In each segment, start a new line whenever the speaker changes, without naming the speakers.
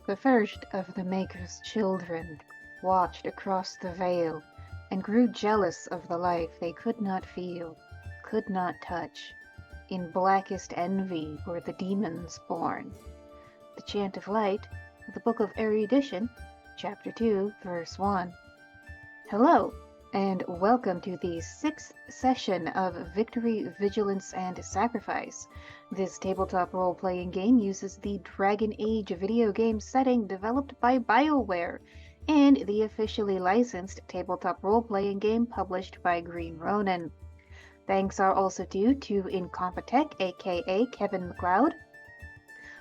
The first of the Maker's children watched across the veil and grew jealous of the life they could not feel, could not touch. In blackest envy were the demons born. The Chant of Light, the Book of Erudition, Chapter 2, Verse 1. Hello, and welcome to the 6th session of Victory, Vigilance, and Sacrifice. This tabletop role-playing game uses the Dragon Age video game setting developed by BioWare and the officially licensed tabletop role-playing game published by Green Ronin. Thanks are also due to Incompetech, aka Kevin MacLeod,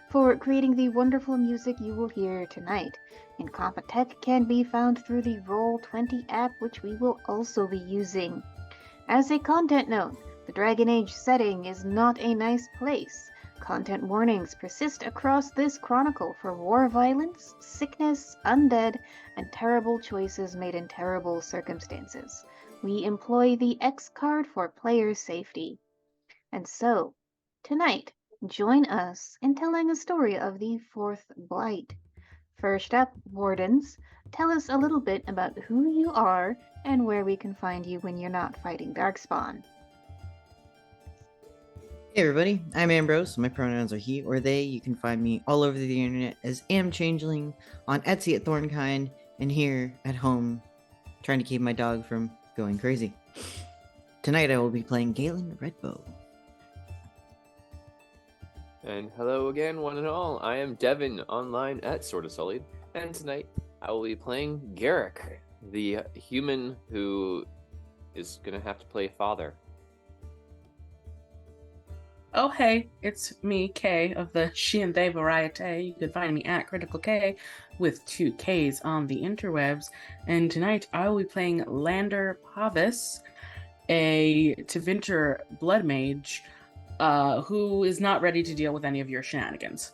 for creating the wonderful music you will hear tonight. Incompetech can be found through the Roll20 app, which we will also be using. As a content note, the Dragon Age setting is not a nice place. Content warnings persist across this chronicle for war violence, sickness, undead, and terrible choices made in terrible circumstances. We employ the X card for player safety. And so, tonight, join us in telling a story of the Fourth Blight. First up, Wardens, tell us a little bit about who you are and where we can find you when you're not fighting Darkspawn.
Hey everybody, I'm Ambrose. My pronouns are he or they. You can find me all over the internet as Changeling, on Etsy at Thornkind, and here at home trying to keep my dog from going crazy. Tonight I will be playing Galen Redbow.
And hello again, one and all. I am Devin, online at Sorta Sullied, and tonight I will be playing Garrick, the human who is gonna have to play father.
Oh hey, it's me, Kay, of the She and They variety. You can find me at Critical K with 2 Ks on the interwebs. And tonight I will be playing Lander Pavis, a Tevinter blood mage, who is not ready to deal with any of your shenanigans.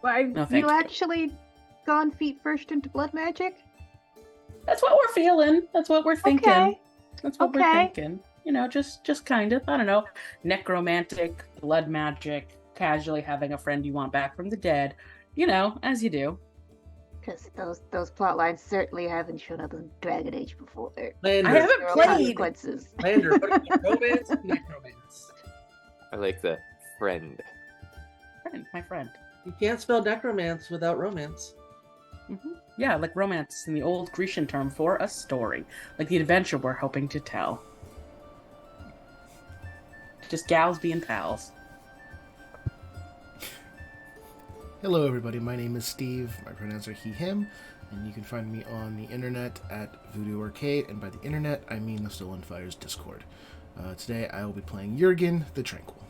No, thank
you
you.
actually gone feet first into blood magic?
That's what we're feeling. That's what we're thinking.
Okay.
That's what we're thinking. You know, just kind of, I don't know, necromantic, blood magic, casually having a friend you want back from the dead. You know, as you do.
Because those plot lines certainly haven't shown up in Dragon Age before.
I haven't played.
Consequences.
Lander, what about romance and necromance?
I like the friend.
My friend.
You can't spell necromance without romance.
Mm-hmm. Yeah, like romance in the old Grecian term for a story. Like the adventure we're hoping to tell. Just gals being pals.
Hello everybody, my name is Steve, my pronouns are he, him, and you can find me on the internet at Voodoo Arcade, and by the internet, I mean the Stolen Fires Discord. Today I will be playing Jurgen the Tranquil.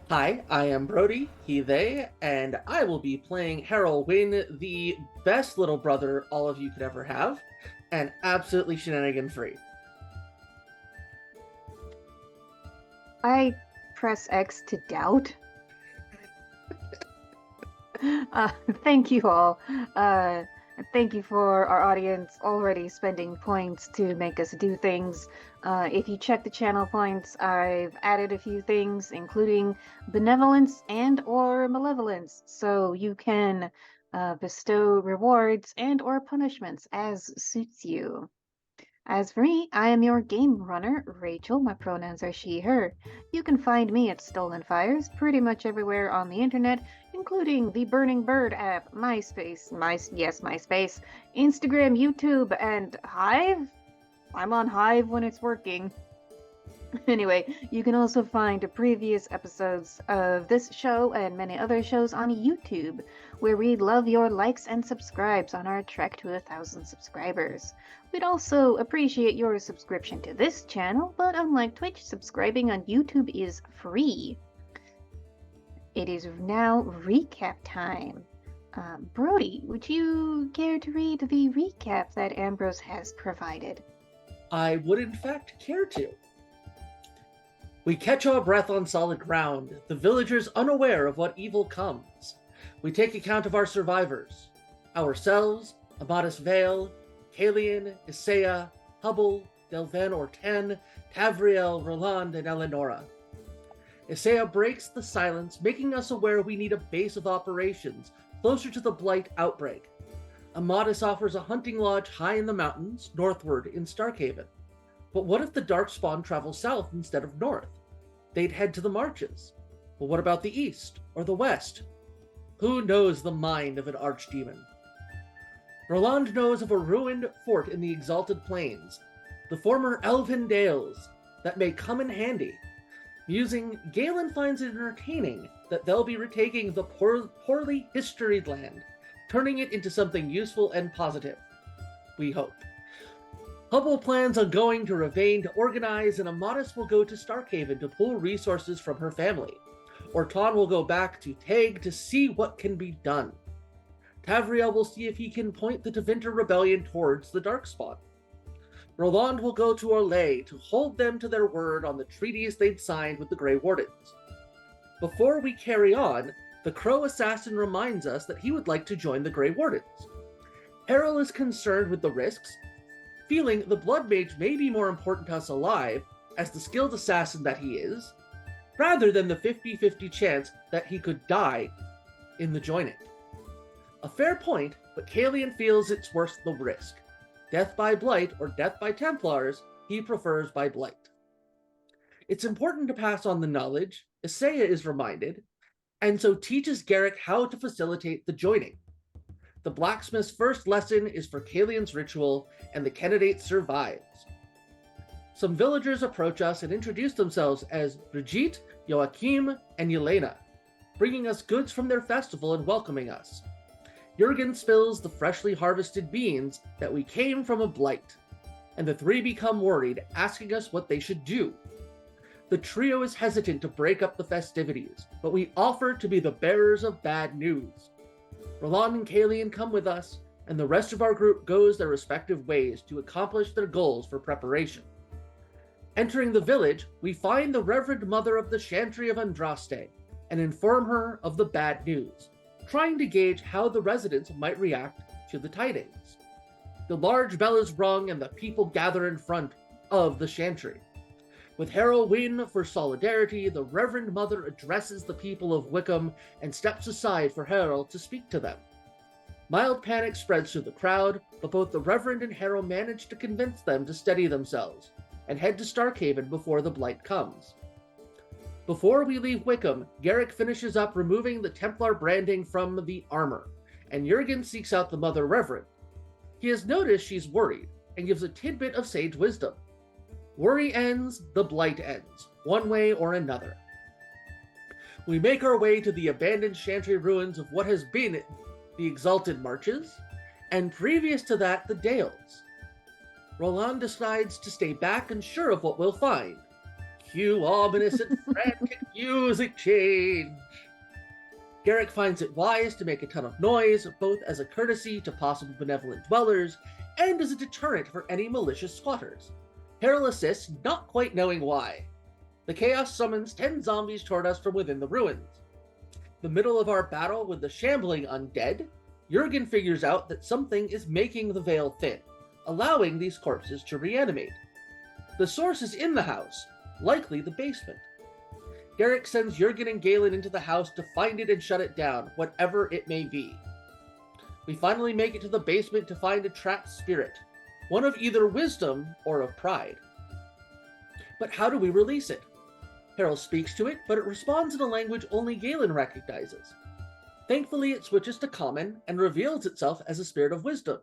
Hi, I am Brody, he, they, and I will be playing Harold Wynn, the best little brother all of you could ever have, and absolutely shenanigan-free.
I press X to doubt. Thank you all. Thank you for our audience already spending points to make us do things. If you check the channel points, I've added a few things, including benevolence and or malevolence, so you can bestow rewards and or punishments as suits you. As for me, I am your game runner, Rachel. My pronouns are she, her. You can find me at Stolen Fires pretty much everywhere on the internet, including the Burning Bird app, MySpace, MySpace, Instagram, YouTube, and Hive? I'm on Hive when it's working. Anyway, you can also find previous episodes of this show and many other shows on YouTube, where we'd love your likes and subscribes on our trek to 1,000 subscribers. We'd also appreciate your subscription to this channel, but unlike Twitch, subscribing on YouTube is free. It is now recap time. Brody, would you care to read the recap that Ambrose has provided?
I would in fact care to. We catch our breath on solid ground, the villagers unaware of what evil comes. We take account of our survivors, ourselves, Amadas Vale, Kalian, Isaiah, Hubble, Delven Orten, Tavriel, Roland, and Eleonora. Isaiah breaks the silence, making us aware we need a base of operations closer to the Blight outbreak. Amadis offers a hunting lodge high in the mountains, northward in Starkhaven. But what if the Darkspawn travel south instead of north? They'd head to the marches. But what about the east or the west? Who knows the mind of an archdemon? Roland knows of a ruined fort in the Exalted Plains, the former Elven Dales, that may come in handy. Musing, Galen finds it entertaining that they'll be retaking the poorly historied land, turning it into something useful and positive. We hope. Hubble plans on going to Ravane to organize, and Amadis will go to Starkhaven to pull resources from her family. Orton will go back to Tag to see what can be done. Tavriel will see if he can point the Tevinter Rebellion towards the Darkspawn. Roland will go to Orlais to hold them to their word on the treaties they'd signed with the Grey Wardens. Before we carry on, the Crow Assassin reminds us that he would like to join the Grey Wardens. Errol is concerned with the risks, feeling the Blood Mage may be more important to us alive, as the skilled assassin that he is, rather than the 50-50 chance that he could die in the joining. A fair point, but Kalian feels it's worth the risk. Death by Blight or death by Templars, he prefers by Blight. It's important to pass on the knowledge, Isaiah is reminded, and so teaches Garrick how to facilitate the joining. The blacksmith's first lesson is for Kalian's ritual, and the candidate survives. Some villagers approach us and introduce themselves as Brigitte, Joachim, and Yelena, bringing us goods from their festival and welcoming us. Jurgen spills the freshly harvested beans that we came from a blight, and the three become worried, asking us what they should do. The trio is hesitant to break up the festivities, but we offer to be the bearers of bad news. Roland and Kalian come with us, and the rest of our group goes their respective ways to accomplish their goals for preparation. Entering the village, we find the Reverend Mother of the Chantry of Andraste, and inform her of the bad news, trying to gauge how the residents might react to the tidings. The large bell is rung and the people gather in front of the Chantry. With Harold Wynne for solidarity, the Reverend Mother addresses the people of Wickham and steps aside for Harold to speak to them. Mild panic spreads through the crowd, but both the Reverend and Harold manage to convince them to steady themselves and head to Starkhaven before the Blight comes. Before we leave Wickham, Garrick finishes up removing the Templar branding from the armor, and Jurgen seeks out the Mother Reverend. He has noticed she's worried, and gives a tidbit of sage wisdom. Worry ends, the Blight ends, one way or another. We make our way to the abandoned Chantry ruins of what has been the Exalted Marches, and previous to that, the Dales. Roland decides to stay back, unsure of what we'll find. Cue ominous and frantic music change. Garrick finds it wise to make a ton of noise, both as a courtesy to possible benevolent dwellers, and as a deterrent for any malicious squatters. Harold assists, not quite knowing why. The chaos summons 10 zombies toward us from within the ruins. The middle of our battle with the shambling undead, Jurgen figures out that something is making the veil thin, allowing these corpses to reanimate. The source is in the house, likely the basement. Garrick sends Jurgen and Galen into the house to find it and shut it down, whatever it may be. We finally make it to the basement to find a trapped spirit, one of either wisdom or of pride. But how do we release it? Harold speaks to it, but it responds in a language only Galen recognizes. Thankfully, it switches to common and reveals itself as a spirit of wisdom.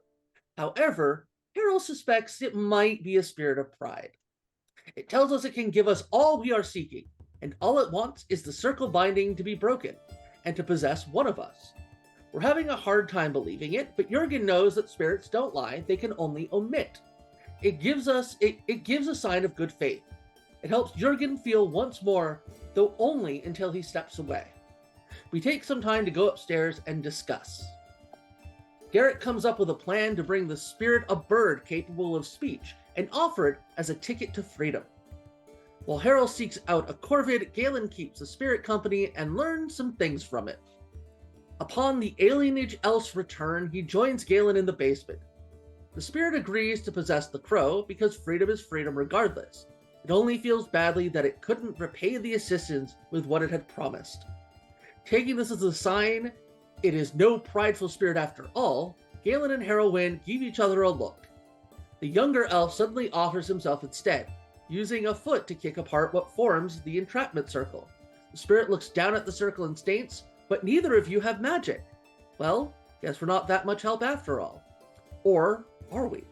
However, Harold suspects it might be a spirit of pride. It tells us it can give us all we are seeking, and all it wants is the circle binding to be broken, and to possess one of us. We're having a hard time believing it, but Jurgen knows that spirits don't lie, they can only omit. It gives a sign of good faith. It helps Jurgen feel once more, though only until he steps away. We take some time to go upstairs and discuss. Garrick comes up with a plan to bring the spirit a bird capable of speech, and offer it as a ticket to freedom. While Harold seeks out a corvid, Galen keeps the spirit company and learns some things from it. Upon the alienage elf's return, he joins Galen in the basement. The spirit agrees to possess the crow because freedom is freedom regardless, It only feels badly that it couldn't repay the assistance with what it had promised. Taking this as a sign it is no prideful spirit after all, Galen and Harrowwind give each other a look. The younger elf suddenly offers himself instead, using a foot to kick apart what forms the entrapment circle. The spirit looks down at the circle and states, "But neither of you have magic. Well, guess we're not that much help after all. Or are we?"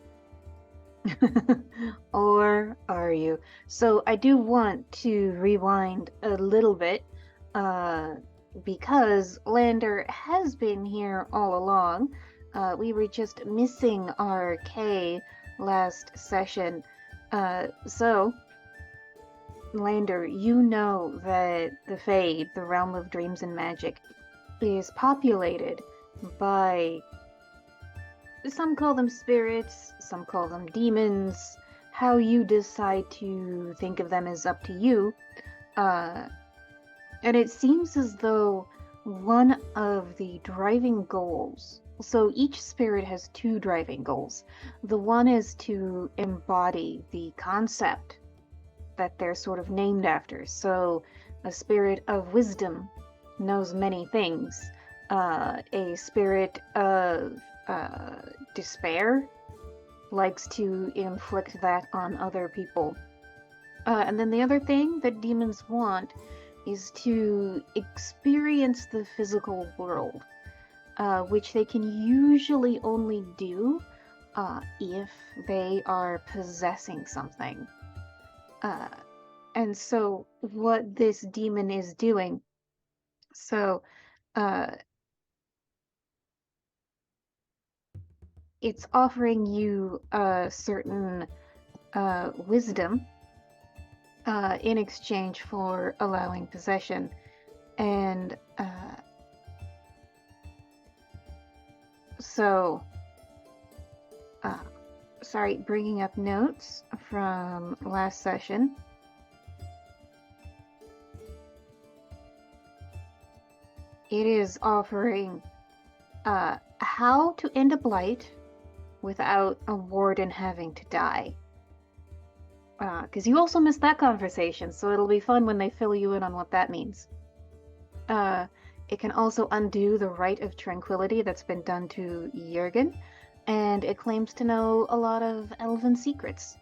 Or are you? So I do want to rewind a little bit, because Lander has been here all along. We were just missing our K last session. So, Lander, you know that the Fade, the realm of dreams and magic, is populated by, some call them spirits, some call them demons. How you decide to think of them is up to you. And it seems as though one of the driving goals, so each spirit has two driving goals. The one is to embody the concept that they're sort of named after. So a spirit of wisdom knows many things. A spirit of despair likes to inflict that on other people. And then the other thing that demons want is to experience the physical world, which they can usually only do if they are possessing something. And so what this demon is doing, so it's offering you a certain wisdom in exchange for allowing possession. And so, sorry, bringing up notes from last session. It is offering how to end a blight without a warden having to die. Because you also missed that conversation, so it'll be fun when they fill you in on what that means. It can also undo the rite of tranquility that's been done to Jurgen, and it claims to know a lot of elven secrets.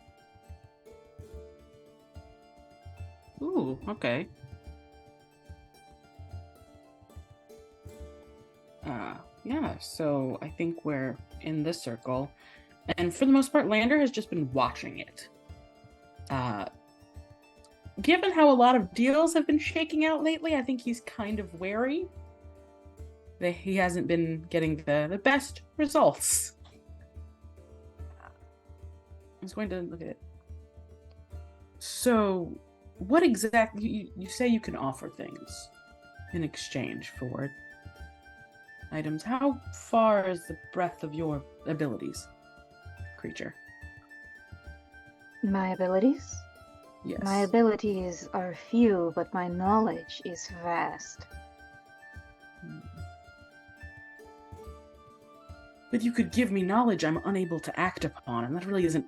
Ooh, okay. Yeah, so I think we're in this circle. And for the most part, Lander has just been watching it. Given how a lot of deals have been shaking out lately, I think he's kind of wary that he hasn't been getting the best results. I was going to look at it. So, what exactly, you say you can offer things in exchange for items. How far is the breadth of your abilities, creature?
My abilities?
Yes.
My abilities are few, but my knowledge is vast.
But you could give me knowledge I'm unable to act upon, and that really isn't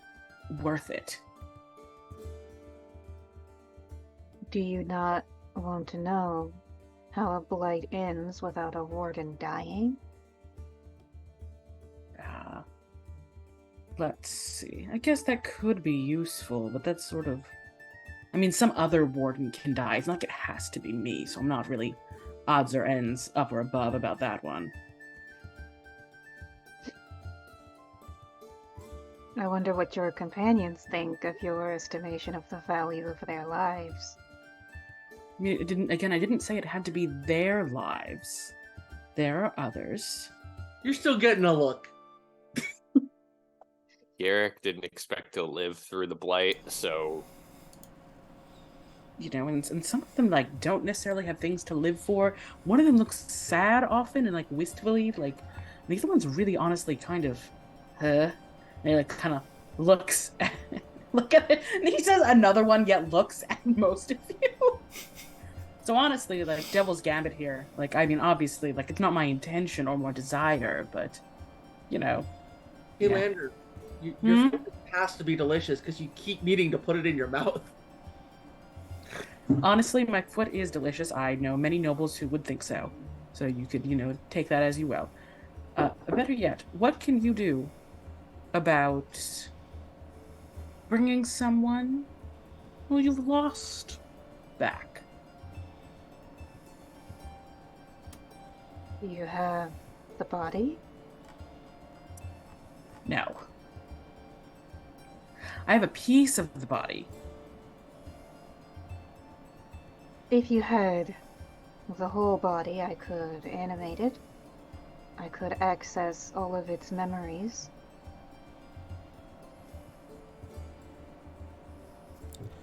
worth it.
Do you not want to know how a blight ends without a warden dying?
Let's see. I guess that could be useful, but that's sort of... I mean, some other warden can die. It's not like it has to be me, so I'm not really odds or ends up or above about that one.
I wonder what your companions think of your estimation of the value of their lives.
I mean, I didn't say it had to be their lives. There are others.
You're still getting a look.
Garrick didn't expect to live through the blight, so...
You know, and some of them, like, don't necessarily have things to live for. One of them looks sad often and, like, wistfully. Like, the other one's really honestly kind of, And he, like, kind of looks at, look at it. And he says another one yet looks at most of you. So honestly, like, Devil's Gambit here. Like, I mean, obviously, like, it's not my intention or my desire, but, you know.
Hey,
Yeah.
Lander, your food has to be delicious because you keep needing to put it in your mouth.
Honestly, my foot is delicious. I know many nobles who would think so. So you could, take that as you will. Better yet, what can you do about bringing someone who you've lost back?
You have the body?
No. I have a piece of the body.
If you had the whole body, I could animate it. I could access all of its memories.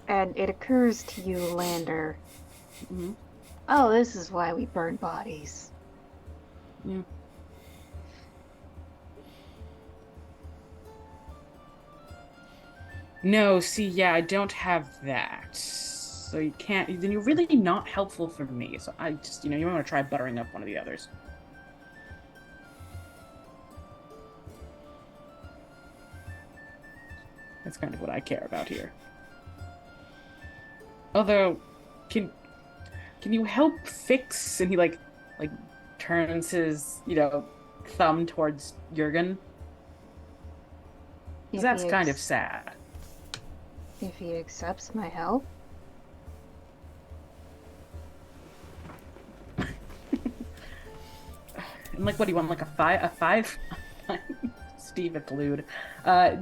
And it occurs to you, Lander.
Mm-hmm.
Oh, this is why we burn bodies.
Yeah. No, see, yeah, I don't have that. So you can't, then you're really not helpful for me. So I just, you might want to try buttering up one of the others. That's kind of what I care about here. Although, can you help fix? And he like turns his thumb towards Jurgen.
If
That's
he
kind of sad.
If he accepts my help.
And like, what do you want? Like a five? Steve at Blued.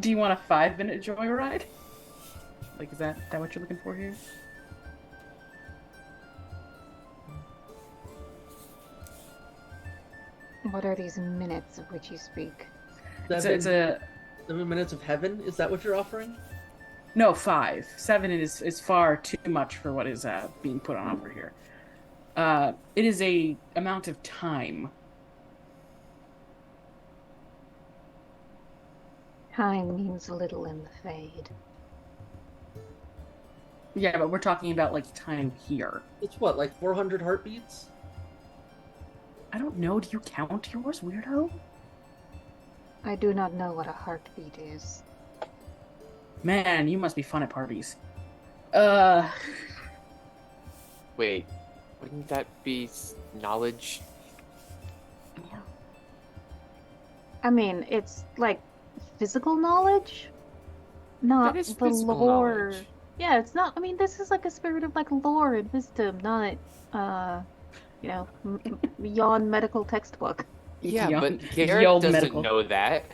Do you want a 5-minute joyride? Like, is that what you're looking for here?
What are these minutes of which you speak?
It's a
7 minutes of heaven? Is that what you're offering?
No, 5. 7 is far too much for what is being put on offer here. It is a amount of time.
Time means little in the Fade.
Yeah, but we're talking about like time here.
It's what, like 400 heartbeats?
I don't know. Do you count yours, weirdo?
I do not know what a heartbeat is.
Man, you must be fun at parties.
Wait, wouldn't that be knowledge?
I mean, it's like physical knowledge, not
That is
the
physical
lore.
knowledge.
Yeah, it's not. I mean, this is like a spirit of like lore and wisdom, not beyond medical textbook.
Yeah,
Beyond-
but
the
Garrett
old
doesn't
medical.
know that.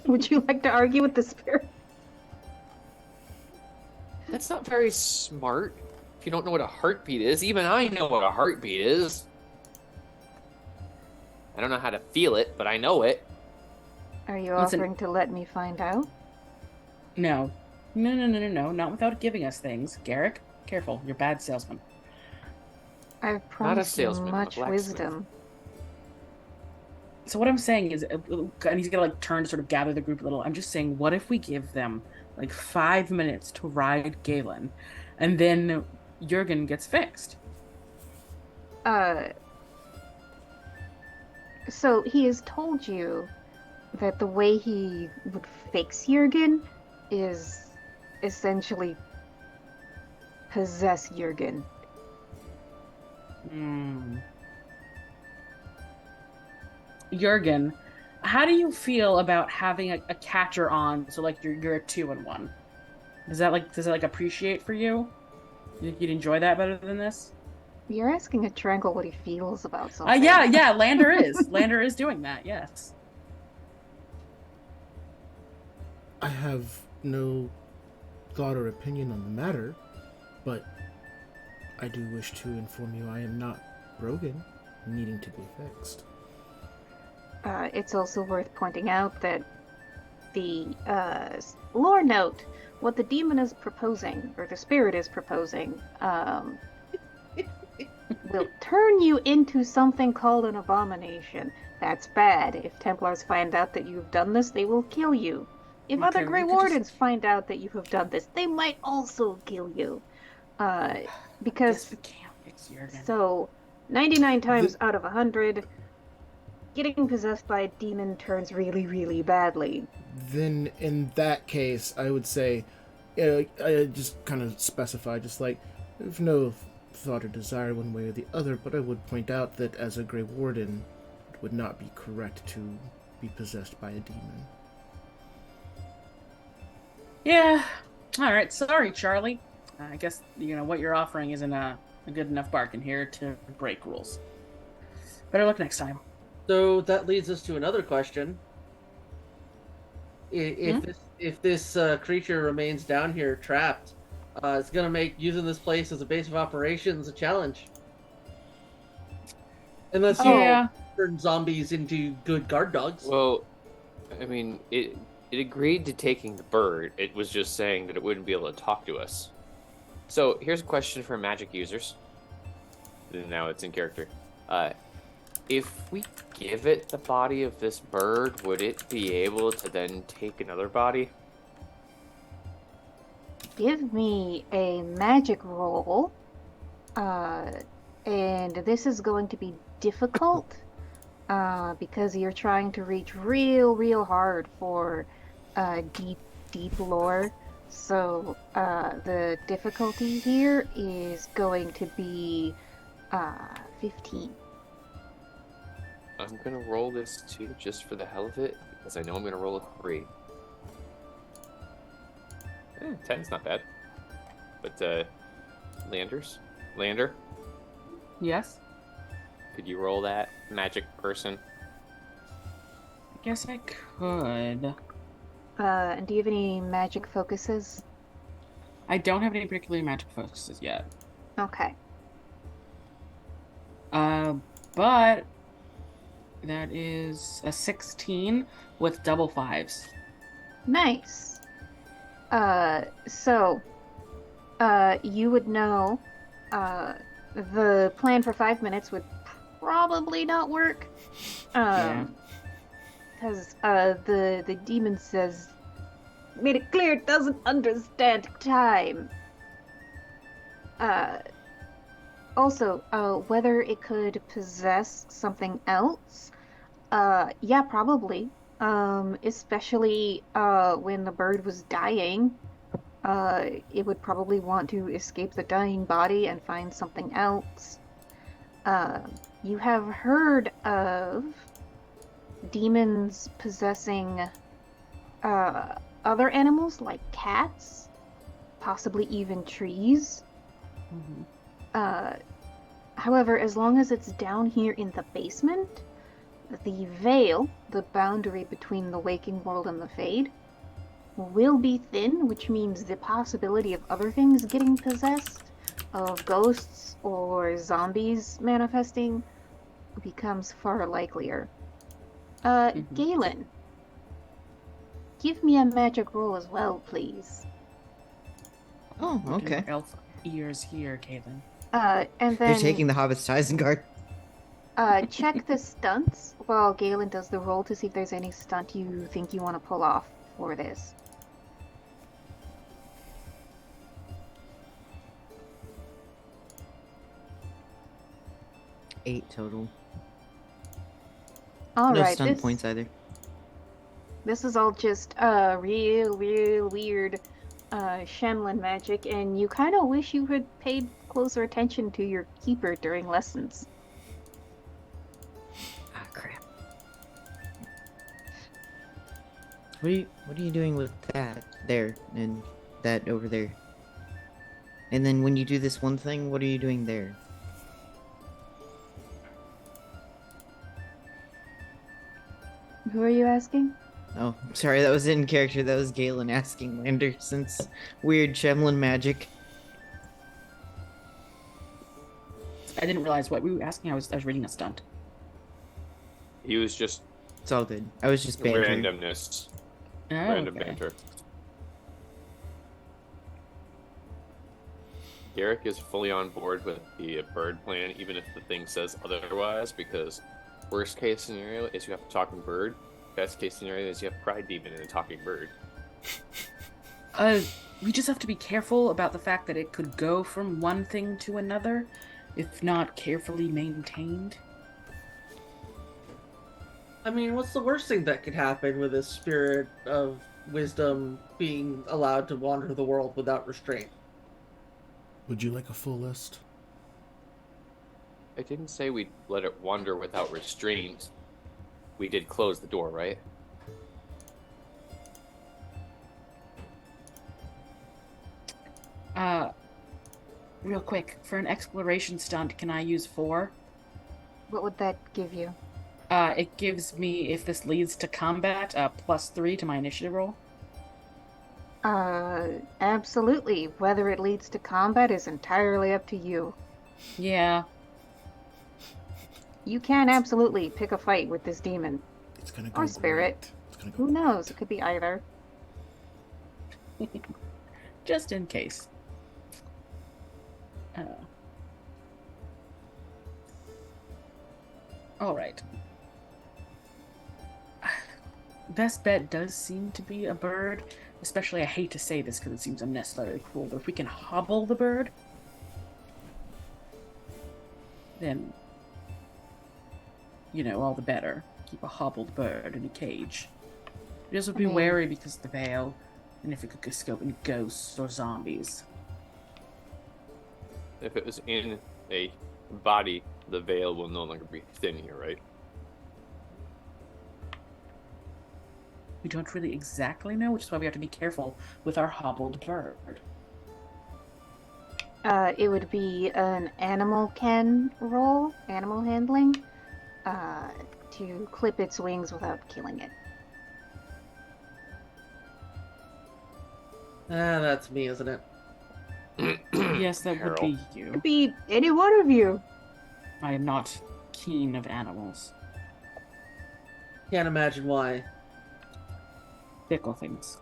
Would you like to argue with the spirit?
That's not very smart. If you don't know what a heartbeat is, even I know what a heartbeat is. I don't know how to feel it, but I know it.
Are you
Listen.
offering to let me find out?
No. No. Not without giving us things. Garrick, careful. You're a bad salesman.
I've promised you
salesman, I'm a
much
blacksmith.
wisdom.
So what I'm saying is, and he's gonna like turn to sort of gather the group a little. I'm just saying, what if we give them like 5 minutes to ride Galen, and then Jurgen gets fixed?
So he has told you that the way he would fix Jurgen is essentially possess Jurgen.
Jurgen, how do you feel about having a catcher on? So like you're a 2-in-1. Does that appreciate for you? You think you'd enjoy that better than this?
You're asking a Tranquil what he feels about something.
Yeah. Lander is doing that. Yes.
I have no thought or opinion on the matter, but I do wish to inform you I am not broken, needing to be fixed.
It's also worth pointing out that the lore note, what the demon is proposing, or the spirit is proposing, will turn you into something called an abomination. That's bad. If Templars find out that you've done this, they will kill you. If other
Okay,
Grey
we could just-
Wardens find out that you have done this, they might also kill you. Because
Yes, we can't fix Jurgen.
so 99 times out of 100, getting possessed by a demon turns really, really badly.
Then in that case, I would say, I just kind of specify, just like, I've no thought or desire one way or the other, but I would point out that as a Grey Warden, it would not be correct to be possessed by a demon.
Yeah. All right. Sorry, Charlie. I guess what you're offering isn't a good enough bargain here to break rules. Better luck next time.
So that leads us to another question.
Hmm?
If this creature remains down here trapped, it's gonna make using this place as a base of operations a challenge. Unless you
Yeah.
turn zombies into good guard dogs.
Well, I mean, it agreed to taking the bird. It was just saying that it wouldn't be able to talk to us. So here's a question for magic users. Now it's in character. If we give it the body of this bird, would it be able to then take another body?
Give me a magic roll. And this is going to be difficult because you're trying to reach real hard for deep lore. So the difficulty here is going to be 15.
I'm gonna roll this too, just for the hell of it, because I know I'm gonna roll a 3. 10's not bad. But Lander,
Yes.
could you roll that, magic person?
I guess I could.
And do you have any magic focuses?
I don't have any particularly magic focuses yet.
Okay.
But that is a 16 with double 5s.
Nice. So, you would know, the plan for 5 minutes would probably not work.
Yeah.
Because, the demon says, made it clear it doesn't understand time. Also, whether it could possess something else, yeah, probably. Especially when the bird was dying, it would probably want to escape the dying body and find something else. You have heard of demons possessing other animals like cats, possibly even trees.
Mm-hmm.
However, as long as it's down here in the basement, the veil, the boundary between the waking world and the Fade, will be thin, which means the possibility of other things getting possessed, of ghosts or zombies manifesting, becomes far likelier. Galen, give me a magic roll as well, please.
Oh,
Working
okay.
your elf ears here, Caitlin.
And then
You're taking the hobbits to Isengard.
check the stunts while Galen does the roll to see if there's any stunt you think you want to pull off for this.
Eight total.
All
No
right,
stunt points either.
This is all just real weird Shenlin magic, and you kind of wish you had paid closer attention to your keeper during lessons.
Ah, crap. What are you doing with that there and that over there? And then when you do this one thing, what are you doing there?
Who are you asking?
Oh, sorry, that was in character. That was Galen asking Lander since weird Shemlin magic.
I didn't realize what we were asking. I was reading a stunt.
He was just
It's all good. I was just bantering.
randomness.
Oh,
Random
okay.
banter. Garrick is fully on board with the bird plan, even if the thing says otherwise, because worst case scenario is you have a talking bird. Best case scenario is you have Pride Demon and a talking bird.
We just have to be careful about the fact that it could go from one thing to another if not carefully maintained.
I mean, what's the worst thing that could happen with a spirit of wisdom being allowed to wander the world without restraint?
Would you like a full list?
I didn't say we'd let it wander without restraint. We did close the door, right?
Real quick, for an exploration stunt, can I use 4?
What would that give you?
It gives me, if this leads to combat, +3 to my initiative roll.
Absolutely. Whether it leads to combat is entirely up to you.
Yeah.
You can absolutely pick a fight with this demon.
It's gonna go
Or spirit.
great. It's gonna go
Who knows? It could be either.
Just in case. Alright. Best bet does seem to be a bird. Especially, I hate to say this because it seems unnecessarily cruel, but if we can hobble the bird, then, all the better. Keep a hobbled bird in a cage. We just would be wary because of the veil, and if it could scope any ghosts or zombies.
If it was in a body, the veil will no longer be thin here, right?
We don't really exactly know, which is why we have to be careful with our hobbled bird.
It would be an animal ken roll, animal handling, to clip its wings without killing it.
That's me, isn't it?
Yes, that would be
Could
you.
be any one of you.
I am not keen of animals.
Can't imagine why.
Fickle things.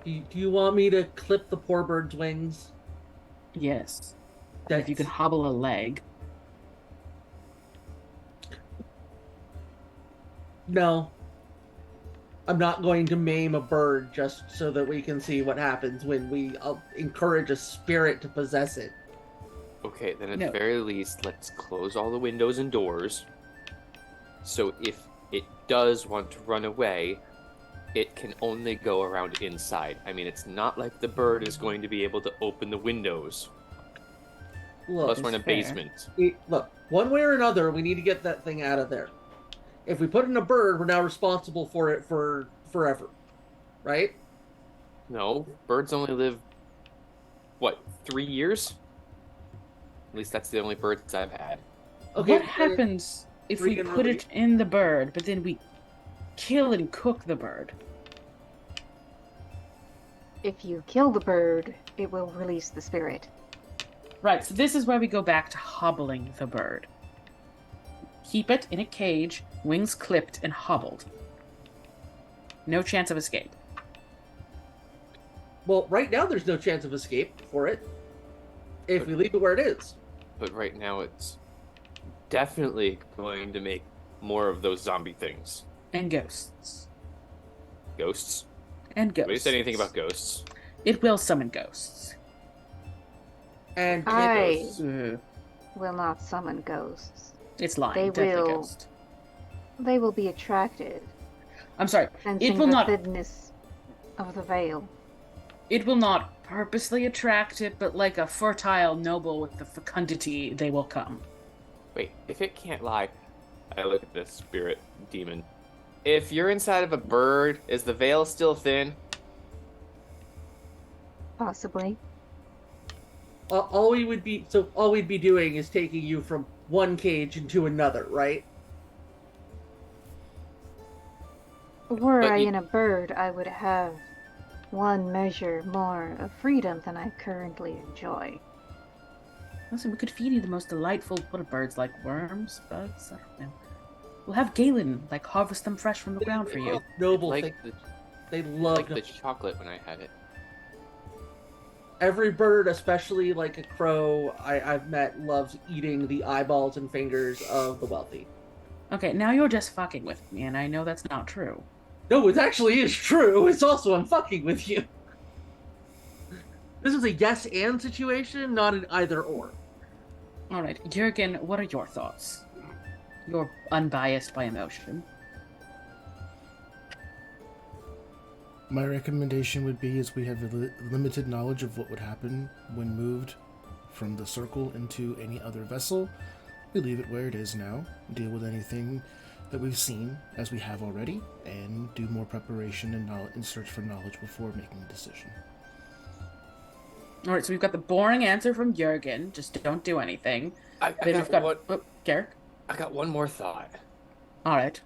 Do you want me to clip the poor bird's wings?
Yes. If you could hobble a leg.
No. I'm not going to maim a bird just so that we can see what happens when we encourage a spirit to possess it.
Okay, then at
No.
the very least, let's close all the windows and doors. So if it does want to run away, it can only go around inside. I mean, it's not like the bird is going to be able to open the windows.
Look,
Plus, we're in a
fair.
basement.
look, one way or another, we need to get that thing out of there. If we put in a bird, we're now responsible for it for forever. Right?
No, birds only live, 3 years? At least that's the only birds I've had.
Okay.
What happens if we
Free and
put
release.
it in the bird, but then we kill and cook the bird?
If you kill the bird, it will release the spirit.
Right, so this is why we go back to hobbling the bird. Keep it in a cage, wings clipped and hobbled. No chance of escape.
Well, right now there's no chance of escape for it. If we leave it where it is.
But right now it's definitely going to make more of those zombie things.
And ghosts.
Ghosts?
And ghosts.
Nobody said anything about ghosts.
It will summon ghosts.
And
I
Ugh.
will not summon ghosts.
It's lying.
They
Deadly
will-
ghost.
They will be attracted,
I'm sorry.
sensing
will
the
not-
thinness of the veil.
It will not purposely attract it, but like a fertile noble with the fecundity, they will come.
Wait, if it can't lie, I look at this spirit demon. If you're inside of a bird, is the veil still thin?
Possibly.
all we'd be doing is taking you from one cage into another, right?
Were
But
I
you-
in a bird, I would have one measure more of freedom than I currently enjoy.
Listen, we could feed you the most delightful what are birds like worms, bugs. I don't know. We'll have Galen harvest them fresh from the ground for you.
Noble
Like
thing.
the,
They love
like the chocolate when I had it.
every bird, especially like a crow I've met, loves eating the eyeballs and fingers of the wealthy.
Okay, now you're just fucking with me, and I know that's not true.
No, it actually is true. It's also I'm fucking with you. This is a yes and situation, not an either or.
All right, Jurgen, what are your thoughts? You're unbiased by emotion.
My recommendation would be, as we have limited knowledge of what would happen when moved from the circle into any other vessel. We leave it where it is now, deal with anything that we've seen, as we have already, and do more preparation and search for knowledge before making a decision.
All right, so we've got the boring answer from Jurgen, just don't do anything.
I
Then
got
we've got
one.
Garrick.
I got one more thought.
All right.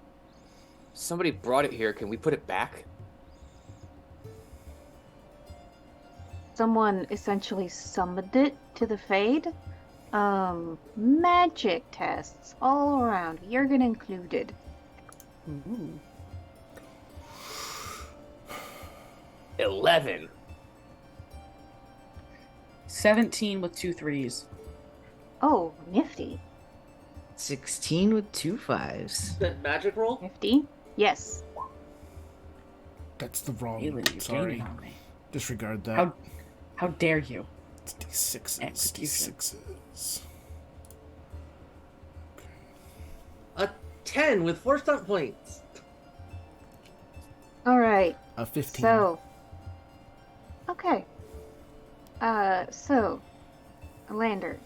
Somebody brought it here. Can we put it back?
Someone essentially summoned it to the Fade. Magic tests all around, Jurgen included.
Ooh.
11.
17 with 2 3s.
Oh, nifty.
16 with 2 5s.
That magic roll?
Nifty? Yes.
That's the wrong.
Feeling you're
Sorry.
gaining on me.
Disregard that.
How dare you?
It's D6s.
Execution.
D6s.
A 10 with 4 stunt points.
All right.
15.
So. Okay. So, Lander,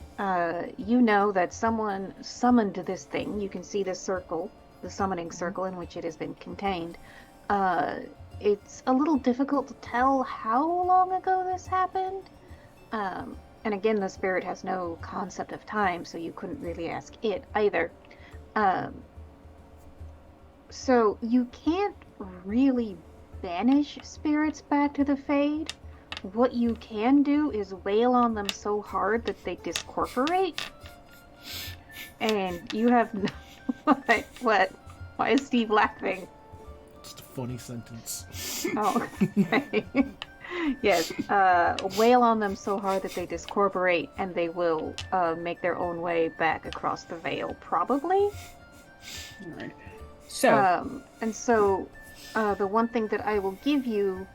you know that someone summoned this thing. You can see the circle, the summoning circle in which it has been contained. It's a little difficult to tell how long ago this happened. And again, the spirit has no concept of time, so you couldn't really ask it either. So you can't really banish spirits back to the Fade. What you can do is wail on them so hard that they discorporate. And you have no... What? Why is Steve laughing?
Just a funny sentence.
Oh, okay. Yes, wail on them so hard that they discorporate, and they will
Alright.
make their own way back across the veil, probably.
Alright. So,
And so, the one thing that I will give you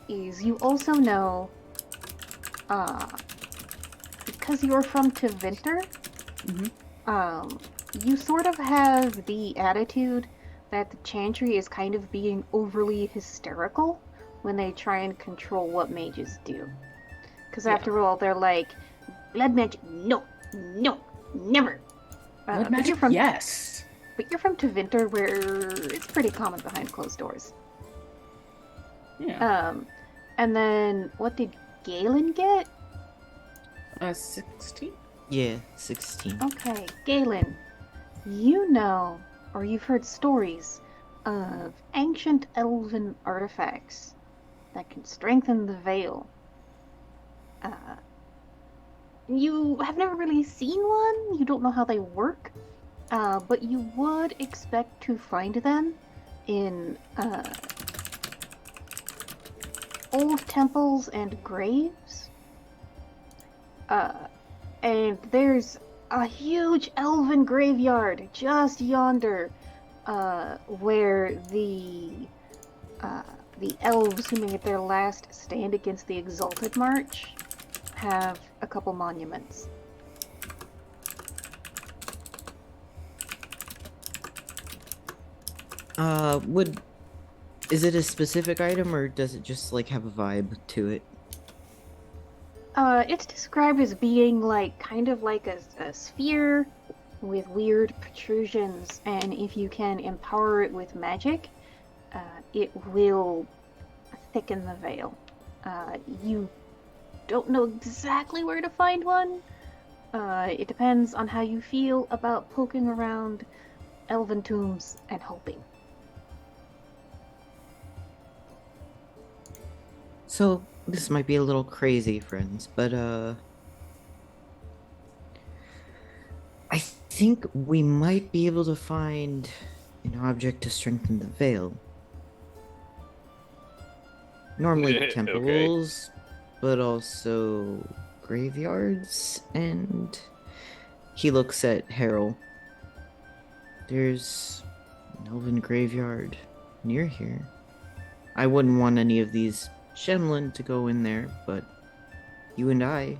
is you also know, because you're from Tevinter, you sort of have the attitude that the Chantry is kind of being overly hysterical when they try and control what mages do. Because after all, they're like, blood magic, no, never.
blood
But
magic,
you're from,
yes.
But you're from Tevinter, where it's pretty common behind closed doors.
Yeah.
And then what did Galen get?
16?
Yeah, 16.
Okay, Galen, you know, or you've heard stories of ancient elven artifacts that can strengthen the veil. You have never really seen one, you don't know how they work, but you would expect to find them in old temples and graves. And there's a huge elven graveyard just yonder, where the elves who made their last stand against the Exalted March have a couple monuments.
Is it a specific item, or does it just like have a vibe to it?
It's described as being like kind of like a sphere with weird protrusions, and if you can empower it with magic, it will thicken the veil. You don't know exactly where to find one. It depends on how you feel about poking around elven tombs and hoping.
So, this might be a little crazy, friends, but I think we might be able to find an object to strengthen the veil. Normally
Okay.
temples, but also graveyards, and he looks at Harold. There's an elven graveyard near here. I wouldn't want any of these Shemlin to go in there, but you and I.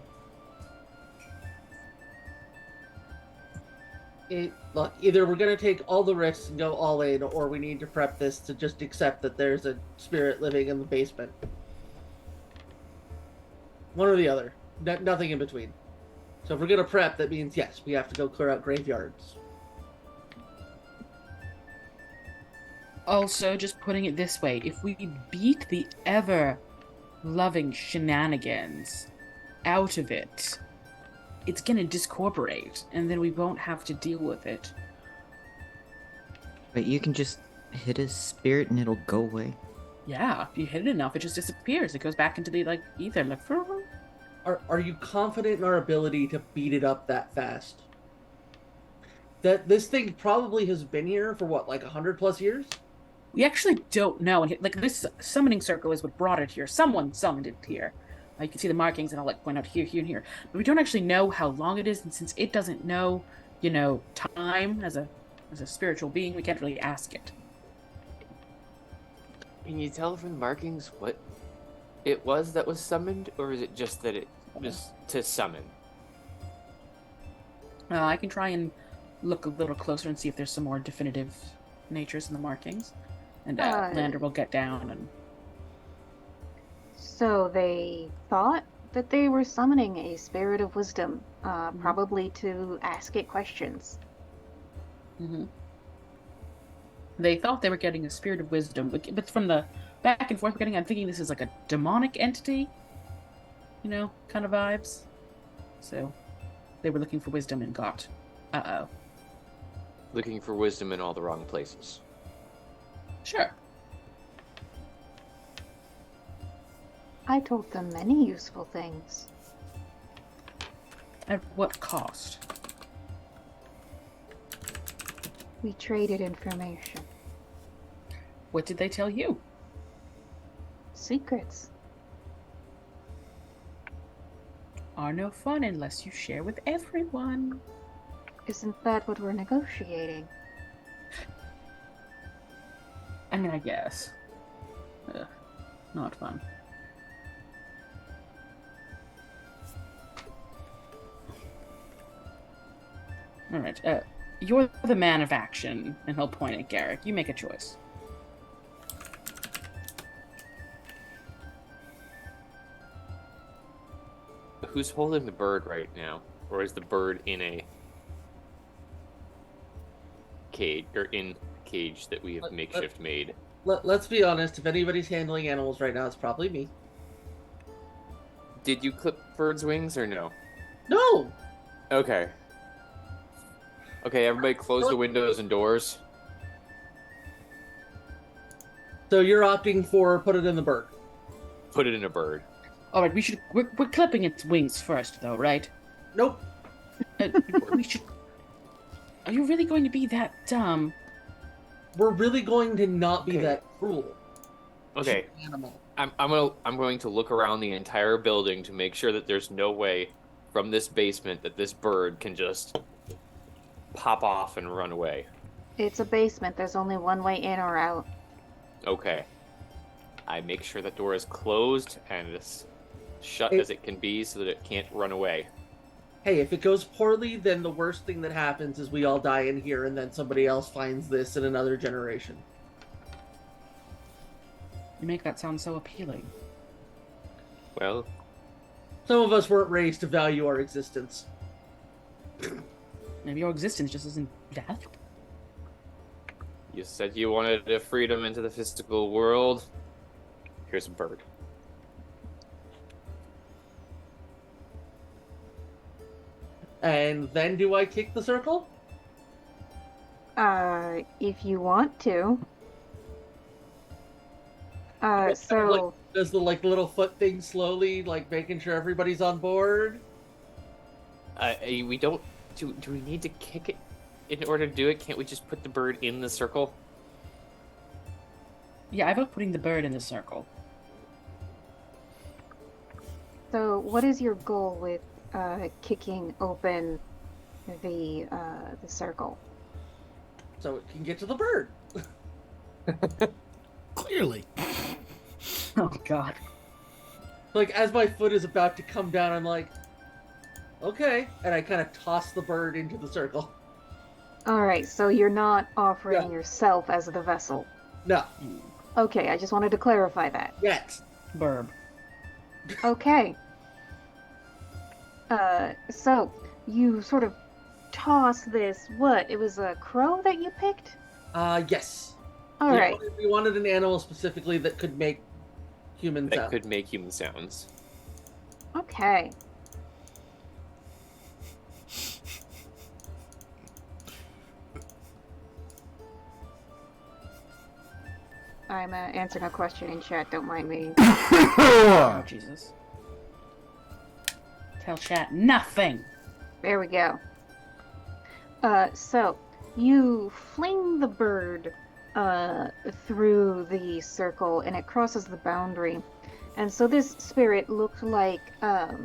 Look, either we're going to take all the risks and go all in, or we need to prep this to just accept that there's a spirit living in the basement. One or the other. Nothing in between. So if we're gonna prep, that means yes, we have to go clear out graveyards.
Also, just putting it this way, if we beat the ever-loving shenanigans out of it, it's gonna discorporate, and then we won't have to deal with it.
But you can just hit a spirit and it'll go away.
Yeah, if you hit it enough, it just disappears. It goes back into the, like, ether. Like,
Are you confident in our ability to beat it up that fast? That this thing probably has been here for what, like 100+ years?
we actually don't know. And like, this summoning circle is what brought it here. Someone summoned it here. You can see the markings, and I'll like point out here, here, and here. But we don't actually know how long it is, and since it doesn't know, time as a spiritual being, we can't really ask it.
Can you tell from the markings what it was that was summoned, or is it just that it was to summon?
I can try and look a little closer and see if there's some more definitive natures in the markings. And Lander will get down and...
So they thought that they were summoning a spirit of wisdom, probably to ask it questions.
Mm-hmm. They thought they were getting a spirit of wisdom, but from the back and forth we're getting, I'm thinking this is like a demonic entity, kind of vibes. So they were looking for wisdom and got,
Looking for wisdom in all the wrong places.
Sure.
I told them many useful things.
At what cost?
We traded information.
What did they tell you?
Secrets.
Are no fun unless you share with everyone.
Isn't that what we're negotiating?
I mean, I guess. Not fun. Alright, you're the man of action, and he'll point at Garrick. You make a choice.
Who's holding the bird right now? Or is the bird in a cage, or in a cage that we have makeshift made?
Let's be honest, if anybody's handling animals right now, it's probably me.
Did you clip birds' wings or no?
No!
Okay. Okay, everybody close the windows and doors.
So you're opting for put it in the bird.
Put it in a bird.
Alright, we're clipping its wings first, though, right?
Nope.
We should... Are you really going to be that dumb?
We're really going to not be
Okay.
that cruel.
Okay.
to an animal.
I'm going to look around the entire building to make sure that there's no way from this basement that this bird can just pop off and run away.
It's a basement. There's only one way in or out.
Okay. I make sure that door is closed and as shut as it can be so that it can't run away.
Hey, if it goes poorly, then the worst thing that happens is we all die in here and then somebody else finds this in another generation.
You make that sound so appealing.
Well,
Some of us weren't raised to value our existence.
Maybe your existence just isn't death?
you said you wanted a freedom into the physical world. Here's a bird.
And then do I kick the circle?
If you want to. So...
Does the little foot thing slowly, making sure everybody's on board?
We don't... Do we need to kick it in order to do it? Can't we just put the bird in the circle?
Yeah, I vote putting the bird in the circle.
So, what is your goal with kicking open the circle?
So it can get to the bird.
Clearly.
Oh, God.
As my foot is about to come down, I'm like, okay. And I kind of toss the bird into the circle.
Alright, so you're not offering
Yeah.
yourself as the vessel.
No.
Okay, I just wanted to clarify that.
Yet.
Burb.
Okay. So you sort of toss this. What? It was a crow that you picked?
Yes.
All right.
We wanted an animal specifically that could make human
That
sounds.
could make human sounds.
Okay. I'm answering a question in chat. Don't mind me.
Oh, Jesus. Tell chat nothing.
There we go. So you fling the bird through the circle, and it crosses the boundary. And so this spirit looked like a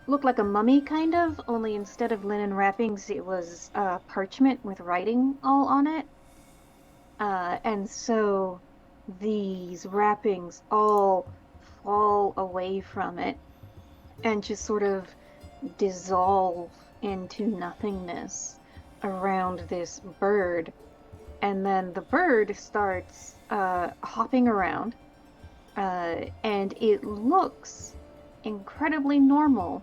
mummy, kind of. Only instead of linen wrappings, it was parchment with writing all on it. And so these wrappings all fall away from it and just sort of dissolve into nothingness around this bird. And then the bird starts hopping around, and it looks incredibly normal,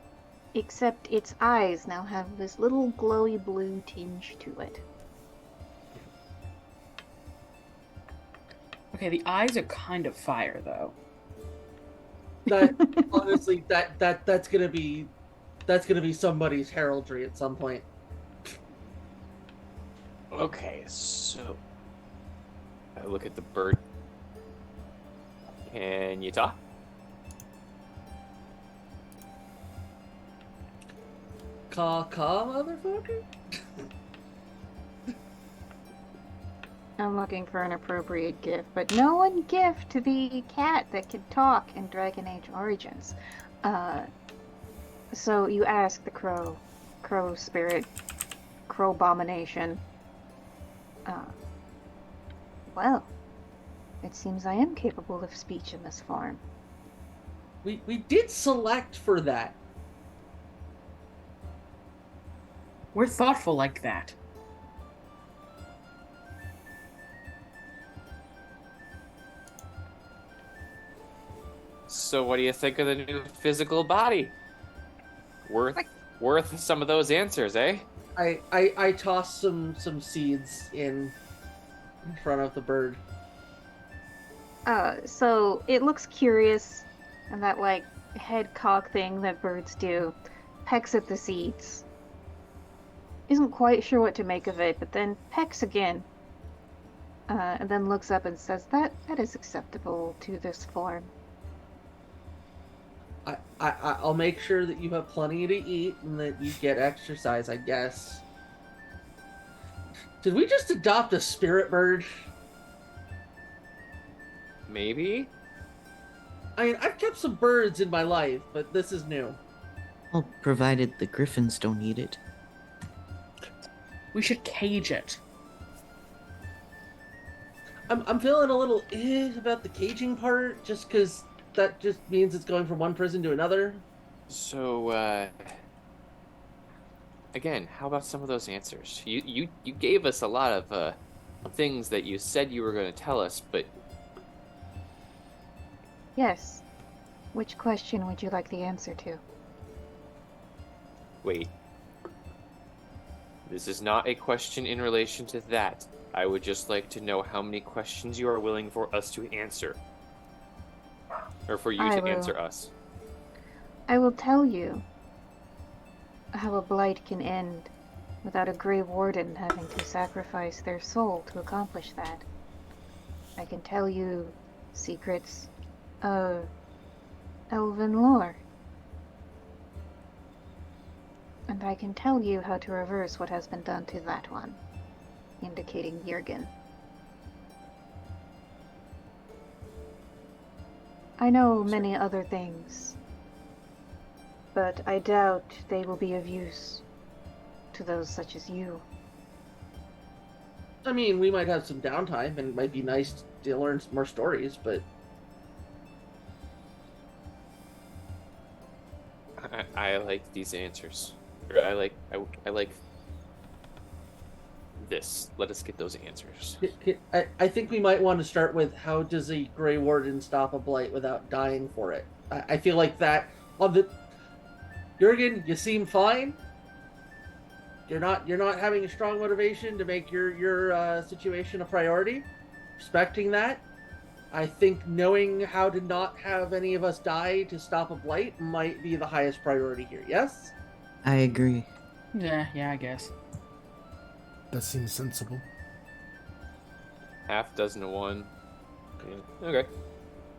except its eyes now have this little glowy blue tinge to it.
Okay, the eyes are kind of fire, though.
That honestly, that's gonna be somebody's heraldry at some point.
Okay, so I look at the bird. Can you talk?
Caw, motherfucker.
I'm looking for an appropriate gift, but no one gift the cat that could talk in Dragon Age Origins. So you ask the crow spirit, crow abomination. Well, it seems I am capable of speech in this form.
We did select for that.
We're thoughtful like that.
So what do you think of the new physical body? Worth some of those answers, eh?
I tossed some seeds in front of the bird.
So it looks curious, and that like head cock thing that birds do, pecks at the seeds. Isn't quite sure what to make of it, but then pecks again. And then looks up and says, that is acceptable to this form.
I'll make sure that you have plenty to eat and that you get exercise, I guess. Did we just adopt a spirit bird?
Maybe?
I mean, I've kept some birds in my life, but this is new.
Well, provided the griffins don't eat it.
We should cage it.
I'm feeling a little about the caging part, just because that just means it's going from one prison to another.
So, again, how about some of those answers? You gave us a lot of things that you said you were going to tell us, but
Yes. Which question would you like the answer to?
wait. This is not a question in relation to that. I would just like to know how many questions you are willing for us to answer. Or for you
I
to
will.
answer us.
I will tell you how a blight can end without a Grey Warden having to sacrifice their soul to accomplish that. I can tell you secrets of elven lore. And I can tell you how to reverse what has been done to that one, indicating Jürgen. I know many other things, but I doubt they will be of use to those such as you.
I mean, we might have some downtime, and it might be nice to learn some more stories, but
I like these answers. Or I like this. Let us get those answers.
I think we might want to start with how does a Grey Warden stop a blight without dying for it? I feel like that Jurgen, you seem fine. You're not having a strong motivation to make your situation a priority. Respecting that, I think knowing how to not have any of us die to stop a blight might be the highest priority here. Yes.
I agree.
Yeah, I guess.
That seems sensible.
Half dozen to one. Yeah. Okay.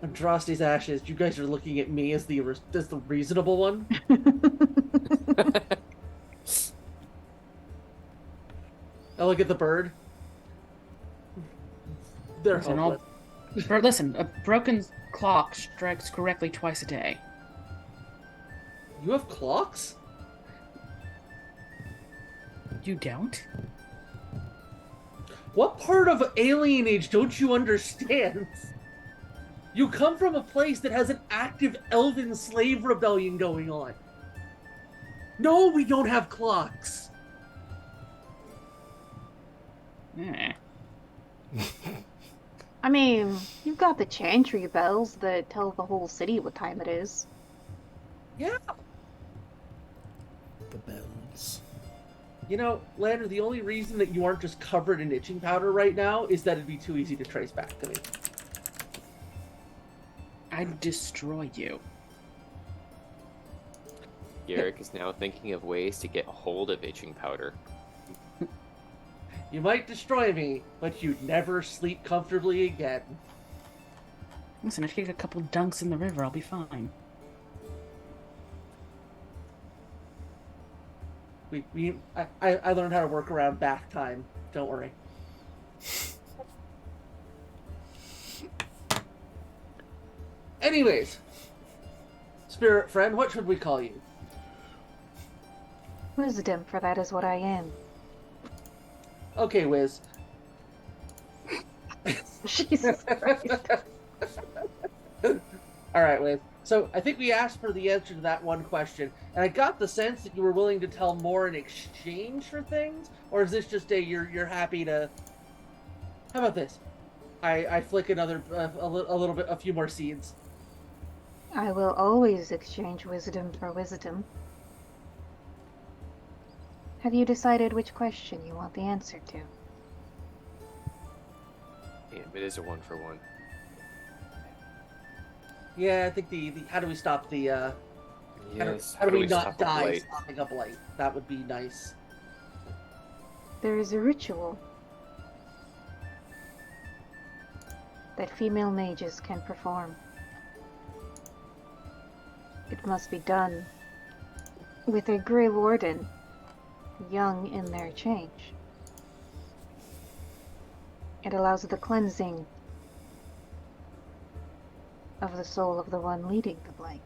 Andraste's ashes. You guys are looking at me as the reasonable one. I look at the bird. They're
Listen,
hopeless.
Listen, a broken clock strikes correctly twice a day.
You have clocks?
You don't?
What part of Alien Age don't you understand? You come from a place that has an active elven slave rebellion going on. No, we don't have clocks.
Eh.
I mean, you've got the chantry bells that tell the whole city what time it is.
Yeah.
The bells.
You know, Lander, the only reason that you aren't just covered in itching powder right now is that it'd be too easy to trace back to me.
I'd destroy you.
Garrick is now thinking of ways to get hold of itching powder.
You might destroy me, but you'd never sleep comfortably again.
Listen, if I take a couple dunks in the river, I'll be fine.
I learned how to work around bath time. Don't worry. Anyways, spirit friend, what should we call you?
Wisdom, for that is what I am.
Okay, Wiz.
Jesus Christ.
All right, Wiz. So I think we asked for the answer to that one question, and I got the sense that you were willing to tell more in exchange for things, or is this just you're happy to? How about this? I flick another a few more seeds.
I will always exchange wisdom for wisdom. Have you decided which question you want the answer to?
Damn, it is a 1-for-1.
Yeah, I think the how do we stop the
Yes.
how do we not
stop a
die
blight?
stopping a blight? That would be nice.
There is a ritual that female mages can perform. It must be done with a Grey Warden, young in their change. It allows the cleansing of the soul of the one leading the blight.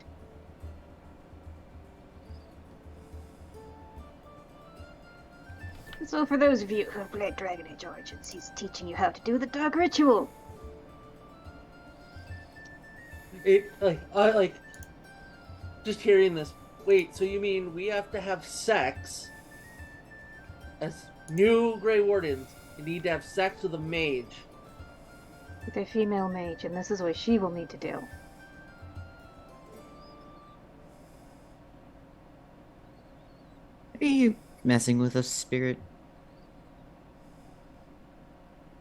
So for those of you who have played Dragon Age Origins, he's teaching you how to do the dark ritual.
It like just hearing this. Wait, so you mean we have to have sex as new Grey Wardens? You need to have sex with a mage.
With a female mage, and this is what she will need to do.
Are you messing with us, spirit?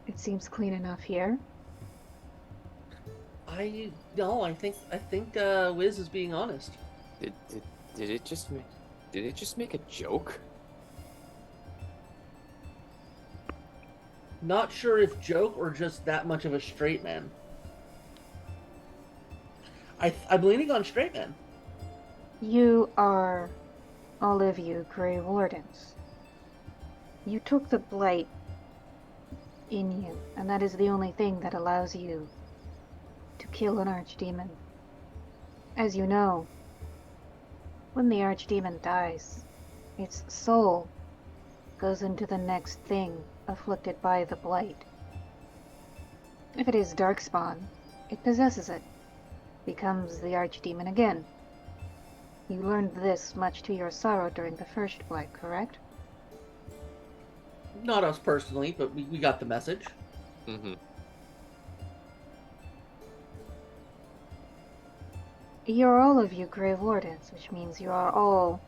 It seems clean enough here.
I think Wiz is being honest.
Did it just make a joke?
Not sure if joke or just that much of a straight man. I'm leaning on straight man.
You are, all of you, Grey Wardens. You took the blight in you, and that is the only thing that allows you to kill an archdemon. As you know, when the archdemon dies, its soul goes into the next thing afflicted by the blight. If it is darkspawn, it possesses it, becomes the archdemon again. You learned this much to your sorrow during the first blight, correct?
Not us personally, but we got the message.
Mm-hmm.
You're all of you Grey Wardens, which means you are all,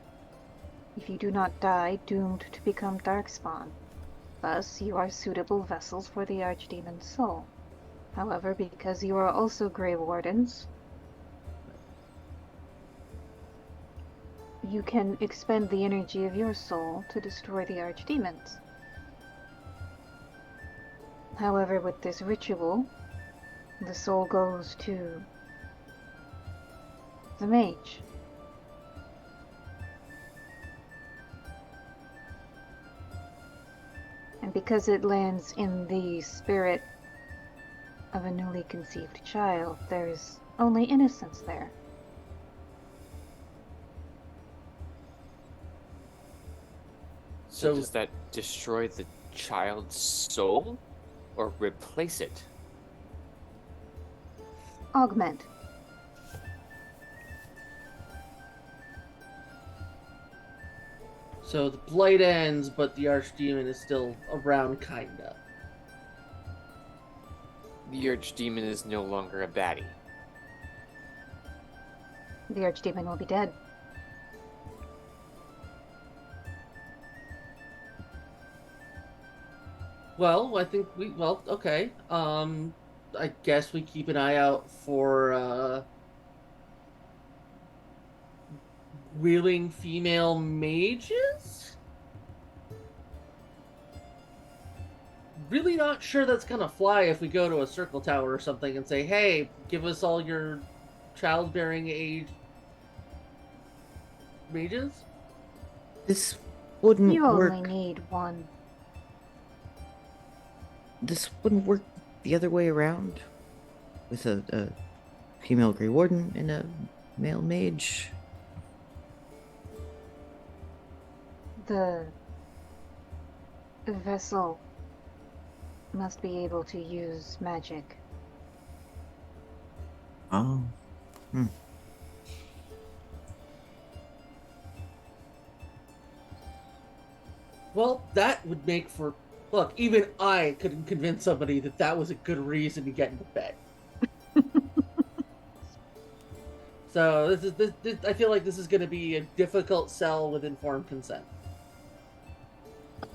if you do not die, doomed to become Darkspawn. Thus, you are suitable vessels for the Archdemon's soul. However, because you are also Grey Wardens, you can expend the energy of your soul to destroy the Archdemons. However, with this ritual, the soul goes to the mage. And because it lands in the spirit of a newly conceived child, there is only innocence there.
So does that destroy the child's soul or replace it?
Augment.
So the blight ends, but the archdemon is still around, kinda.
The archdemon is no longer a baddie.
The Archdemon will be dead.
Well, I think okay. I guess we keep an eye out for wheeling female mages? Really not sure that's gonna fly if we go to a circle tower or something and say, hey, give us all your childbearing age mages?
This wouldn't
You
work.
only need one.
This wouldn't work the other way around. With a female Grey Warden and a male mage.
The vessel must be able to use magic.
Oh.
Well, that would make for... Look, even I couldn't convince somebody that that was a good reason to get into bed. So this I feel like this is going to be a difficult sell with informed consent.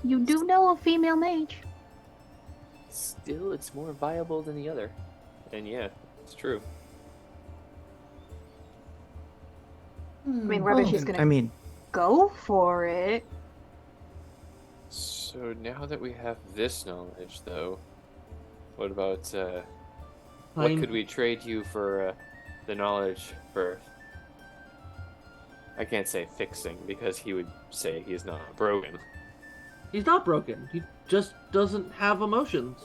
You do know a female mage.
Still, it's more viable than the other. And yeah, it's true.
I mean, whether
Well,
she's gonna
I mean,
go for it.
So now that we have this knowledge, though, what about, what
Fine.
could we trade you for the knowledge for... I can't say fixing, because he would say he's not broken.
He's not broken. He just doesn't have emotions.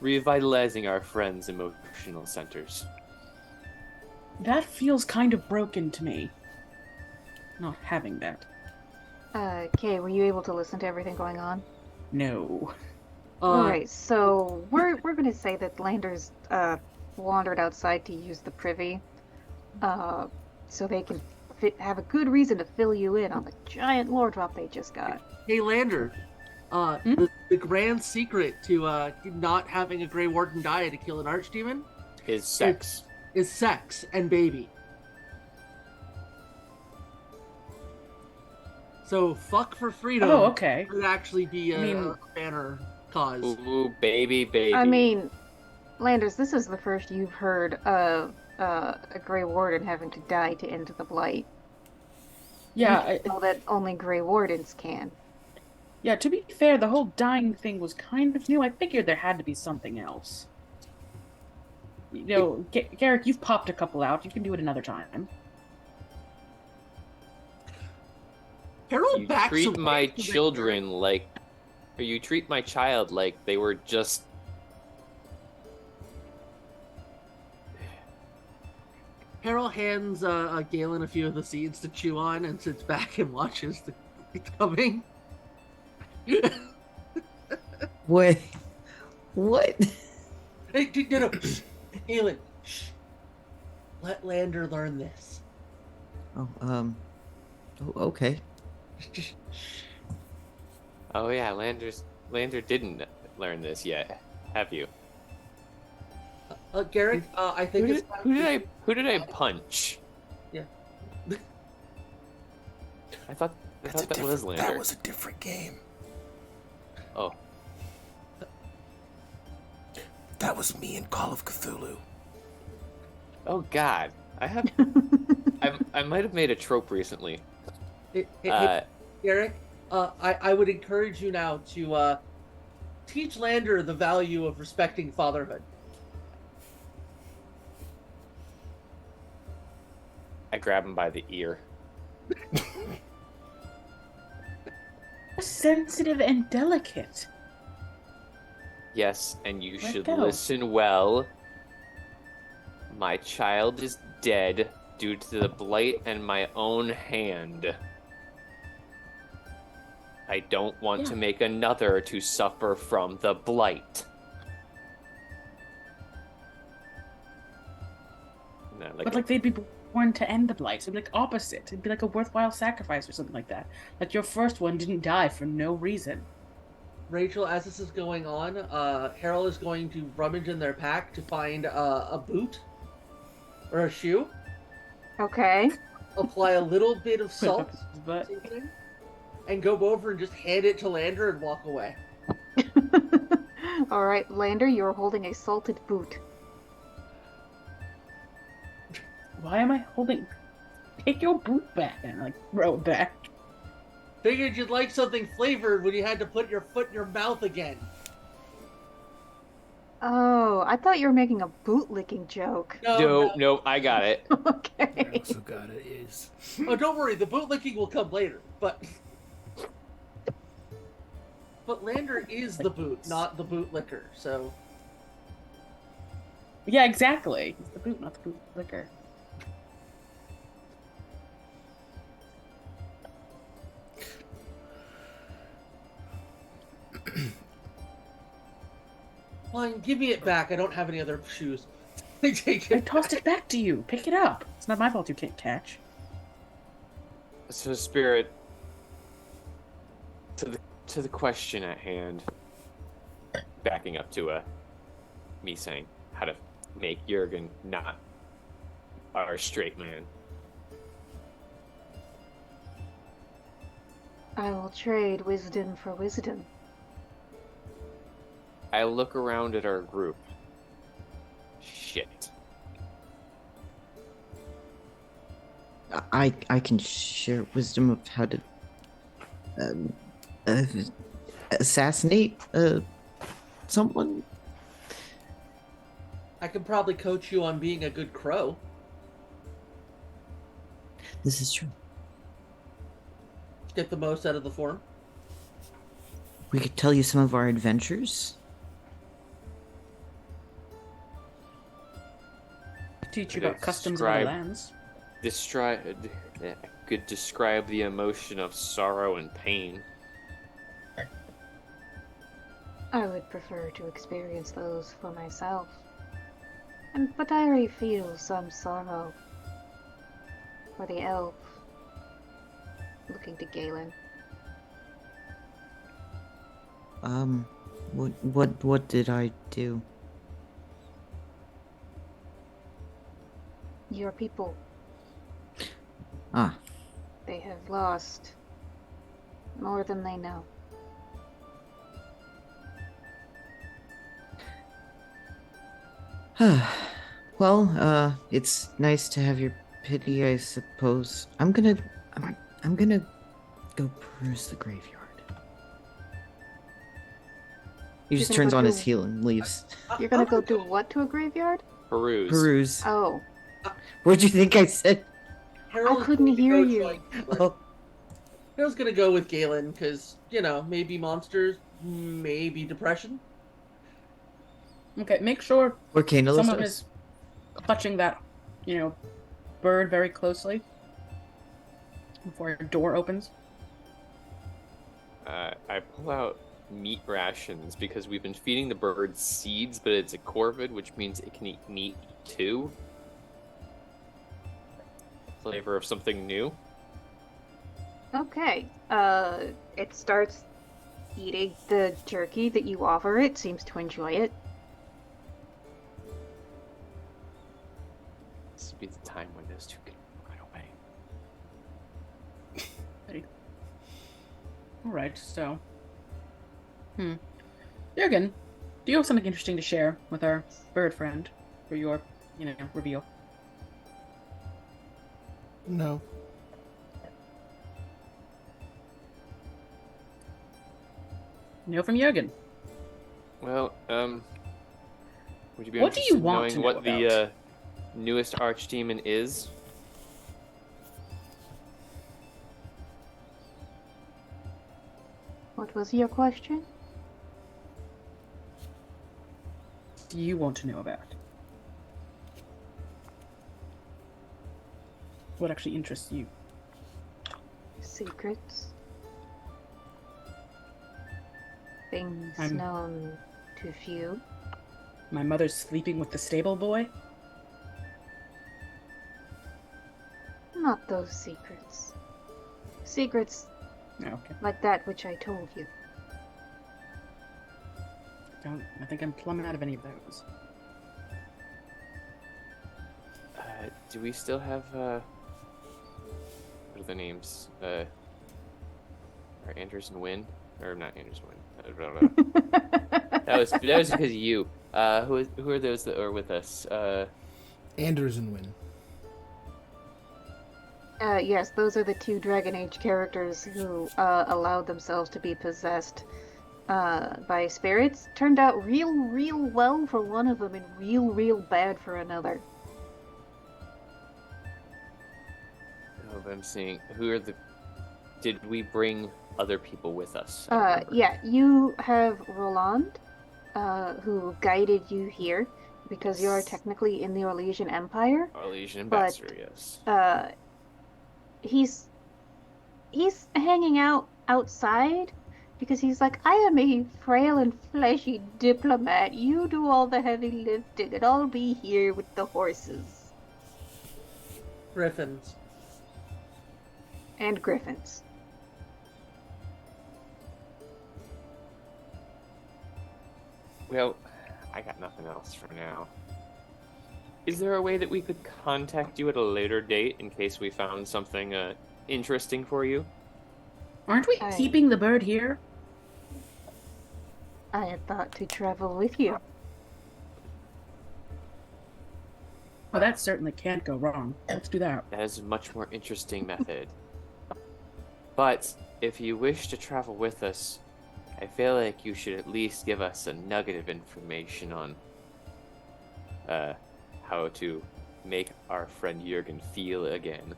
Revitalizing our friends' emotional centers.
That feels kind of broken to me. Not having that.
Kay, were you able to listen to everything going on?
No.
Alright, so we're gonna say that Landers wandered outside to use the privy, so they can have a good reason to fill you in on the giant lore drop they just got.
Hey, Lander. The grand secret to not having a Grey Warden die to kill an archdemon
His sex.
is sex and baby. So fuck for freedom
Oh, okay.
would actually be a,
I mean-
a banner cause.
Ooh, baby.
I mean, Landers, this is the first you've heard of a Grey Warden having to die to end the Blight.
Yeah,
You know that only Grey Wardens can.
yeah, to be fair, the whole dying thing was kind of new. I figured there had to be something else. You know, Garrick, you've popped a couple out. You can do it another time.
Harold
You
backs
treat
away
my
from the-
children like... Or you treat my child like they were just...
Harold hands Galen a few of the seeds to chew on and sits back and watches the coming.
what? What?
Hey, no. Galen, shh. Let Lander learn this.
Oh, okay.
Just
Oh yeah, Lander didn't learn this yet, have you?
Garrick, I think it's
Who did I punch?
Yeah.
I thought that was Lander.
That was a different game.
Oh.
That was me in Call of Cthulhu.
Oh God. I might have made a trope recently.
Garrick, I would encourage you now to teach Lander the value of respecting fatherhood.
I grab him by the ear.
Sensitive and delicate.
Yes, and you
Let
should
go.
listen well. My child is dead due to the blight and my own hand. I don't want to make another to suffer from the blight. No,
But they'd be born to end the blight. It'd be like opposite. It'd be like a worthwhile sacrifice or something like that. Like your first one didn't die for no reason.
Rachel, as this is going on, Harold is going to rummage in their pack to find a boot or a shoe.
Okay.
Apply a little bit of salt,
But
and go over and just hand it to Lander and walk away.
All right, Lander, you're holding a salted boot.
why am I holding? Take your boot back and like throw it back.
Figured you'd like something flavored when you had to put your foot in your mouth again.
Oh, I thought you were making a boot licking joke.
No, I got it.
I
Okay.
also got it is.
Oh, don't worry, the bootlicking will come later. But Lander is the boot, not the bootlicker. So
Yeah, exactly. It's the boot, not the boot liquor.
fine, give me it back. I don't have any other shoes. I take
I
it.
tossed it back to you. Pick it up. It's not my fault you can't catch.
So, Spirit, to the question at hand, backing up to me saying how to make Jurgen not our straight man.
I will trade wisdom for wisdom.
I look around at our group. Shit.
I can share wisdom of how to assassinate someone.
I can probably coach you on being a good crow.
This is true.
Get the most out of the form.
We could tell you some of our adventures.
Teach you
Okay,
about customs of other
describe-
lands.
Could describe the emotion of sorrow and pain.
I would prefer to experience those for myself. But I already feel some sorrow for the elf. Looking to Galen.
What did I do?
Your people,
Ah,
they have lost more than they know.
well, it's nice to have your pity, I suppose. I'm gonna go peruse the graveyard. He just
gonna
turns
go
on
do-
his heel and leaves.
You're gonna go do what to a graveyard?
Peruse.
Peruse.
Oh,
What'd you think I said?
Harold is
couldn't
going to
hear
go
you.
join Galen.
Oh,
Harold's gonna go with Galen because, maybe monsters, maybe depression.
Okay, make sure
or Candle
someone is clutching that, bird very closely before your door opens.
I pull out meat rations because we've been feeding the bird seeds, but it's a corvid, which means it can eat meat too. Flavor of something new.
okay. It starts eating the jerky that you offer it, seems to enjoy it.
to be the time when those two can run away.
All right, so. Jürgen, do you have something interesting to share with our bird friend for your, reveal?
No.
No from Jürgen.
Well, would you be
What do
interested
you
in
want
knowing
to know
what
about?
the newest archdemon is?
What was your question?
Do you want to know about? What actually interests you?
Secrets. Things
I'm-
known to few.
My mother's sleeping with the stable boy?
Not those secrets. Secrets
No, okay.
like that which I told you.
I think I'm plumb out of any of those.
Do we still have what are the names? Or Anderson Wynn? Or not Anderson Wynn. That was because of you. Who are those that are with us?
Anderson win.
Yes, those are the two Dragon Age characters who allowed themselves to be possessed by spirits. Turned out real well for one of them and real bad for another.
Oh, I'm seeing. Who are the? Did we bring other people with us? I don't remember.
Yeah, you have Roland, who guided you here because you are technically in the Orlesian Empire.
Our Legion
but,
ambassador, yes.
He's hanging out outside because he's like, I am a frail and fleshy diplomat. You do all the heavy lifting, and I'll be here with the horses
Griffins.
and griffins.
Well, I got nothing else for now. Is there a way that we could contact you at a later date in case we found something interesting for you?
Aren't we keeping the bird here?
I had thought to travel with you.
Well, that certainly can't go wrong. Let's do that.
That is a much more interesting method. But if you wish to travel with us, I feel like you should at least give us a nugget of information on how to make our friend Jürgen feel again.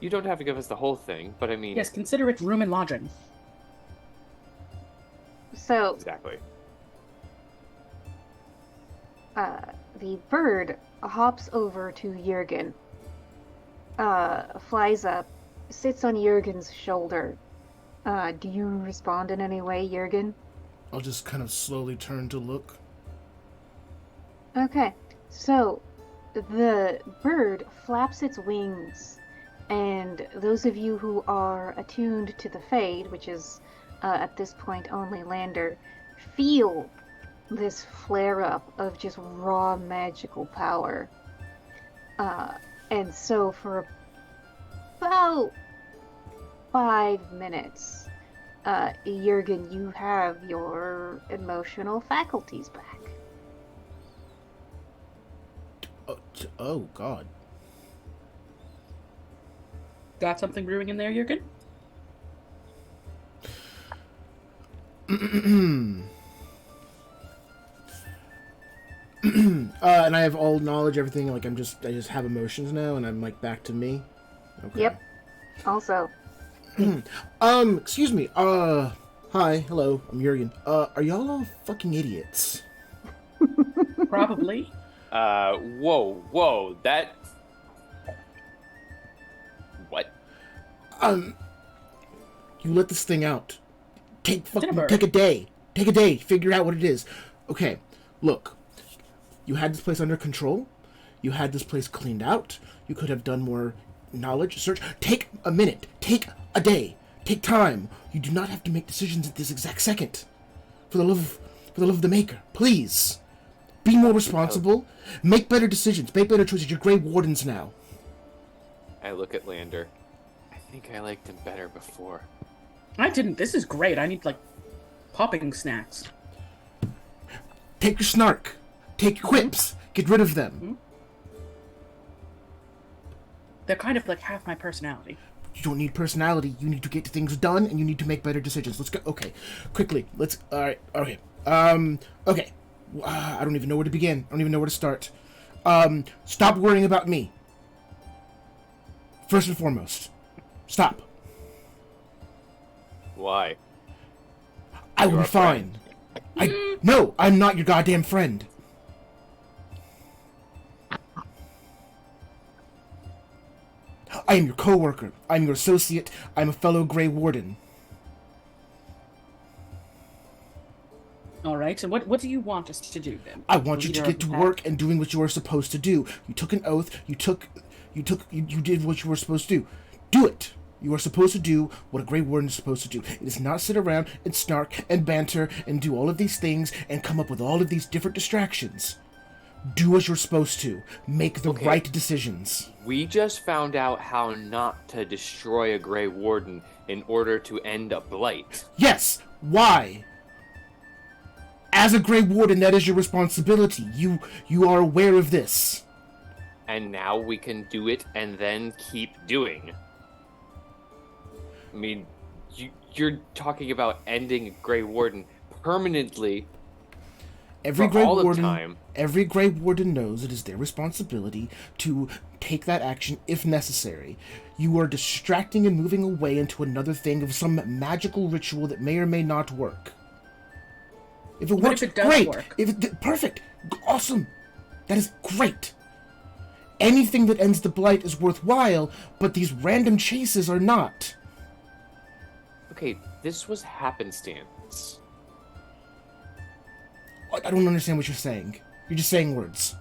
You don't have to give us the whole thing, but I mean...
Yes, consider it room and lodging.
So,
Exactly.
the bird hops over to Jürgen, flies up, sits on Jürgen's shoulder. Do you respond in any way, Jürgen?
I'll just kind of slowly turn to look.
Okay, so the bird flaps its wings, and those of you who are attuned to the Fade, which is at this point only Lander, feel this flare up of just raw magical power. And so for about 5 minutes, Jürgen, you have your emotional faculties back.
Oh God.
Got something brewing in there, Jürgen?
And I have all knowledge, everything. Like I just have emotions now, and I'm like back to me. Okay.
Yep. Also,
Excuse me. Hi, hello. I'm Jürgen. Are y'all all fucking idiots?
Probably.
Whoa, that... What?
You let this thing out. Take
Dinner.
a day. Take a day. Figure out what it is. Okay, look. You had this place under control. You had this place cleaned out. You could have done more knowledge search. Take a minute. Take a day. Take time. You do not have to make decisions at this exact second. For the love of the Maker, please. Be more responsible. Make better decisions. Make better choices. You're Grey Wardens now.
I look at Lander. I think I liked him better before.
I didn't. This is great. I need, like, popping snacks.
Take your snark. Take your quips. Get rid of them.
They're kind of like half my personality.
You don't need personality. You need to get things done, and you need to make better decisions. Let's go. Okay, quickly. Let's. All right. Okay. Okay. I don't even know where to begin. I don't even know where to start. Stop worrying about me. First and foremost, stop.
Why?
I will
You're
be
a friend.
fine. No, I'm not your goddamn friend. I am your coworker. I'm your associate. I'm a fellow Grey Warden.
All right. So what do you want us to do then?
I want you to
Leader
get
of
to
the
work and doing what you are supposed to do. You took an oath. You did what you were supposed to do. Do it. You are supposed to do what a Grey Warden is supposed to do. It is not sit around and snark and banter and do all of these things and come up with all of these different distractions. Do as you're supposed to. Make the right decisions.
We just found out how not to destroy a Grey Warden in order to end a blight.
Yes. Why? As a Grey Warden, that is your responsibility. You are aware of this.
And now we can do it and then keep doing. I mean, you're talking about ending a Grey Warden permanently
Every
for
Grey
all the
Warden,
time.
every Grey Warden knows it is their responsibility to take that action if necessary. You are distracting and moving away into another thing of some magical ritual that may or may not work. If it
What
works,
if it does
great.
work?
Perfect. Awesome. That is great. Anything that ends the blight is worthwhile, but these random chases are not.
Okay, this was happenstance.
I don't understand what you're saying. You're just saying words.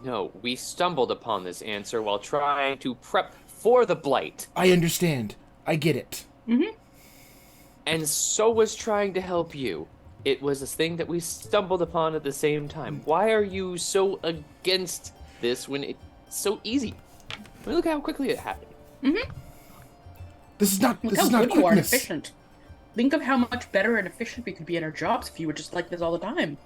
No, we stumbled upon this answer while trying to prep for the blight.
I understand. I get it.
And so was trying to help you. It was a thing that we stumbled upon at the same time. Why are you so against this when it's so easy? I mean, look how quickly it happened.
This is not.
Look
This
how
is not
good you are and
quickness.
efficient. Think of how much better and efficient we could be at our jobs if you were just like this all the time.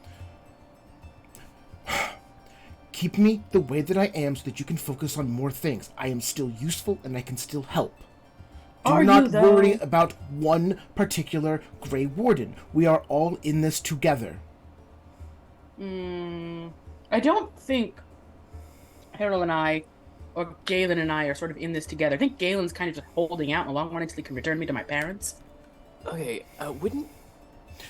Keep me the way that I am so that you can focus on more things. I am still useful and I can still help. Do
Are you,
not
though?
worry about one particular Grey Warden. We are all in this together.
I don't think Harold and I, or Galen and I, are sort of in this together. I think Galen's kind of just holding out in the long run until he can return me to my parents.
Okay, wouldn't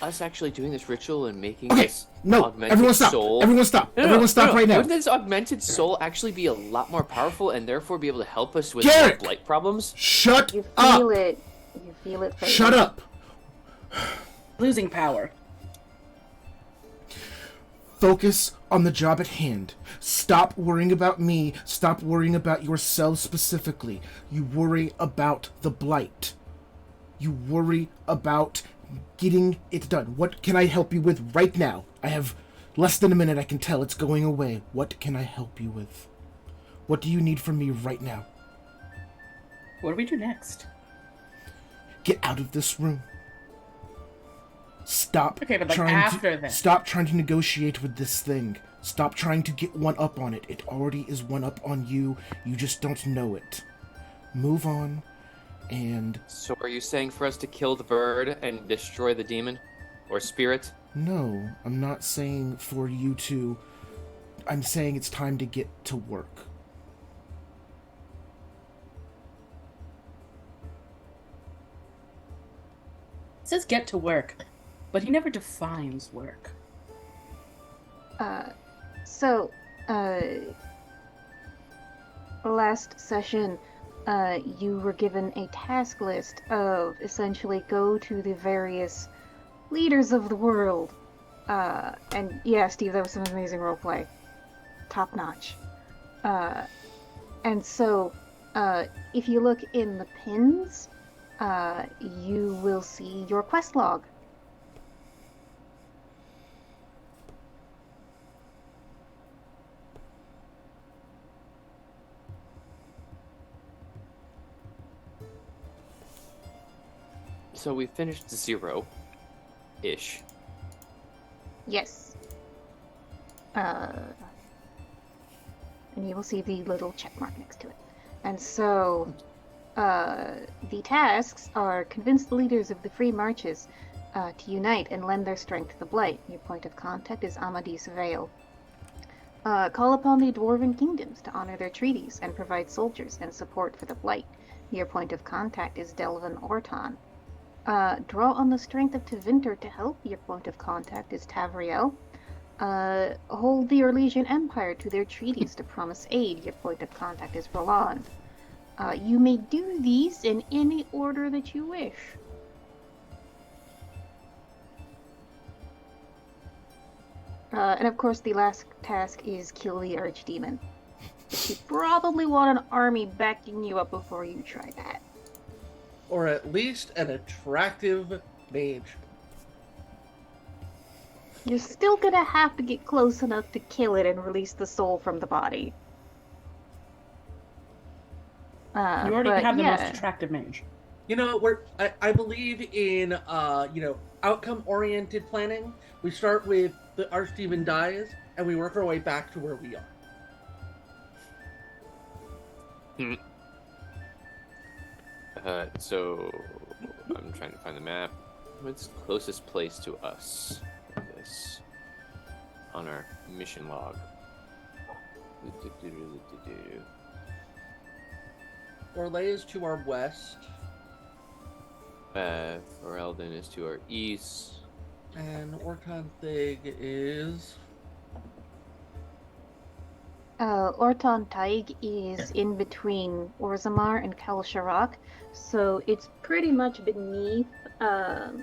us actually doing this ritual and making
Okay,
this
no,
augmented
everyone stop.
soul...
Everyone stop.
No,
Everyone stop right now.
Wouldn't this augmented soul actually be a lot more powerful and therefore be able to help us with
Garrick!
more blight problems?
Shut
You
up.
feel it. You feel it.
Shut up.
Losing power.
Focus on the job at hand. Stop worrying about me. Stop worrying about yourselves specifically. You worry about the blight. You worry about getting it done. What can I help you with right now? I have less than a minute. I can tell it's going away. What can I help you with? What do you need from me right now?
What do we do next?
Get out of this room. Stop
Okay, but, like,
trying
after
to
that.
stop trying to negotiate with this thing. Stop trying to get one up on it. It already is one up on you. You just don't know it. Move on and
So are you saying for us to kill the bird and destroy the demon? Or spirit?
no, I'm not saying for you to. I'm saying it's time to get to work.
It says get to work, but he never defines work.
So, last session, you were given a task list of essentially go to the various leaders of the world. And yeah, Steve, that was some amazing roleplay. Top notch. And so, if you look in the pins, you will see your quest log.
So we finished 0-ish.
Yes. And you will see the little check mark next to it. And so, the tasks are convince the leaders of the Free Marches to unite and lend their strength to the Blight. Your point of contact is Amadis Vale. Call upon the Dwarven Kingdoms to honor their treaties and provide soldiers and support for the Blight. Your point of contact is Delvin Orton. Draw on the strength of Tevinter to help. Your point of contact is Tavriel. Hold the Orlesian Empire to their treaties to promise aid. Your point of contact is Roland. You may do these in any order that you wish. And of course, the last task is kill the Archdemon. You probably want an army backing you up before you try that.
Or at least an attractive mage.
You're still gonna have to get close enough to kill it and release the soul from the body.
You already have the
yeah.
most attractive mage.
You know, I believe in outcome-oriented planning. We start with the Archdemon dies, and we work our way back to where we are.
So I'm trying to find the map. What's the closest place to us? This on our mission log.
Orlais is to our west.
Ferelden is to our east.
And Orton Thig is...
Orton Taig is in between Orzammar and Kal Sharak, so it's pretty much beneath the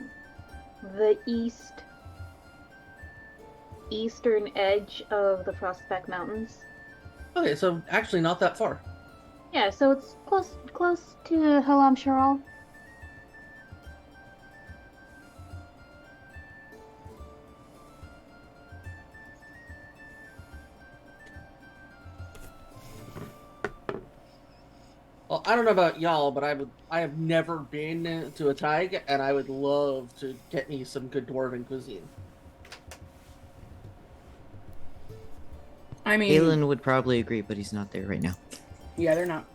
eastern edge of the Frostback Mountains.
Okay, so actually not that far.
Yeah, so it's close to Halam Sharal.
Well, I don't know about y'all, but I have never been to a Taig, and I would love to get me some good dwarven cuisine.
I mean,
Galen would probably agree, but he's not there right now.
yeah, they're not.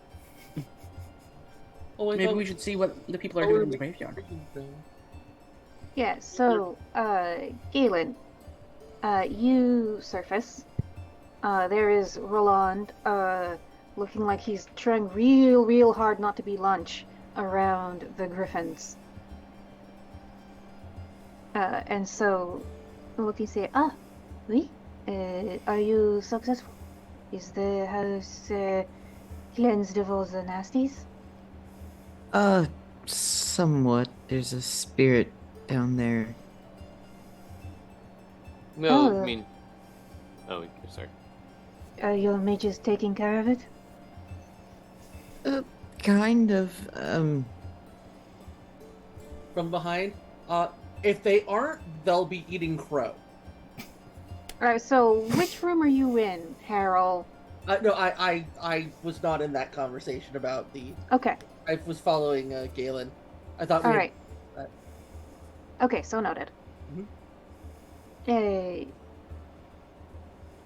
Oh,
Maybe we should see what the people are doing in the graveyard.
Yeah, so, Galen, you surface. There is Roland, looking like he's trying real hard not to be lunch around the griffins. And so, what do you say? Oui? Are you successful? Is the house, cleansed of all the nasties?
Somewhat. There's a spirit down there.
No,
Oh.
I mean... Oh, sorry.
Are your mages taking care of it?
Kind of,
From behind, if they aren't, they'll be eating crow.
Alright, so which room are you in, Harold?
No, I was not in that conversation about the...
Okay,
I was following Galen. I thought we
alright.
had-
Okay, so noted.
Mhm.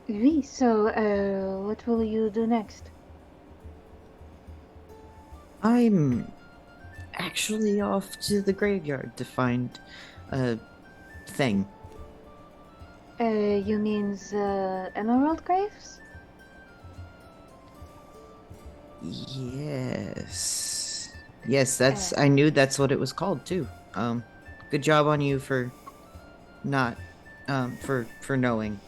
Oui, so, what will you do next?
I'm actually off to the graveyard to find a thing.
You mean the Emerald Graves?
Yes. Yes, that's I knew that's what it was called too. Good job on you for not for knowing.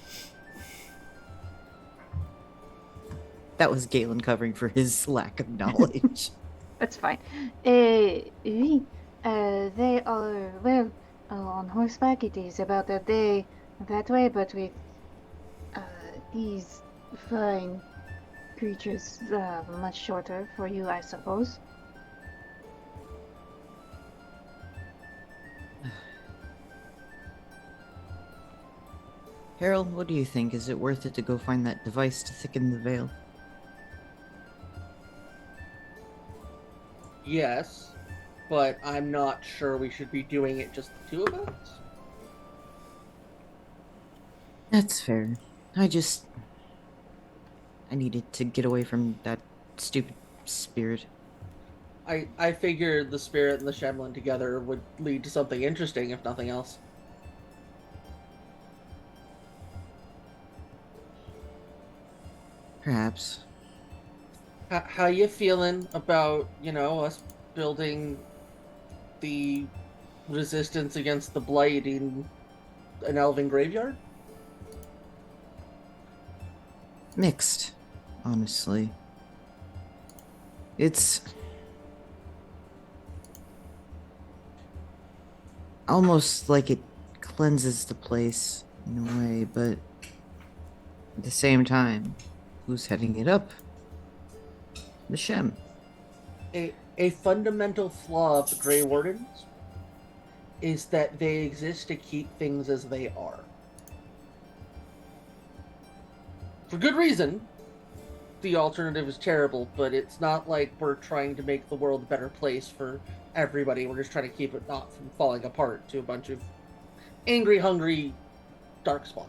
That was Galen covering for his lack of knowledge.
That's fine. Oui, they are, well, on horseback it is about a day that way, but with, these fine creatures, much shorter for you, I suppose.
Harold, what do you think? Is it worth it to go find that device to thicken the veil?
Yes. but I'm not sure we should be doing it just the two of us.
That's fair. I needed to get away from that stupid spirit.
I figured the spirit and the Shemlin together would lead to something interesting, if nothing else.
Perhaps.
How you feeling about, us building the resistance against the blight in an elven graveyard?
Mixed, honestly. It's almost like it cleanses the place in a way, but at the same time, who's heading it up? The Shem.
A fundamental flaw of the Grey Wardens is that they exist to keep things as they are. For good reason. The alternative is terrible, but it's not like we're trying to make the world a better place for everybody. We're just trying to keep it not from falling apart to a bunch of angry, hungry darkspawn.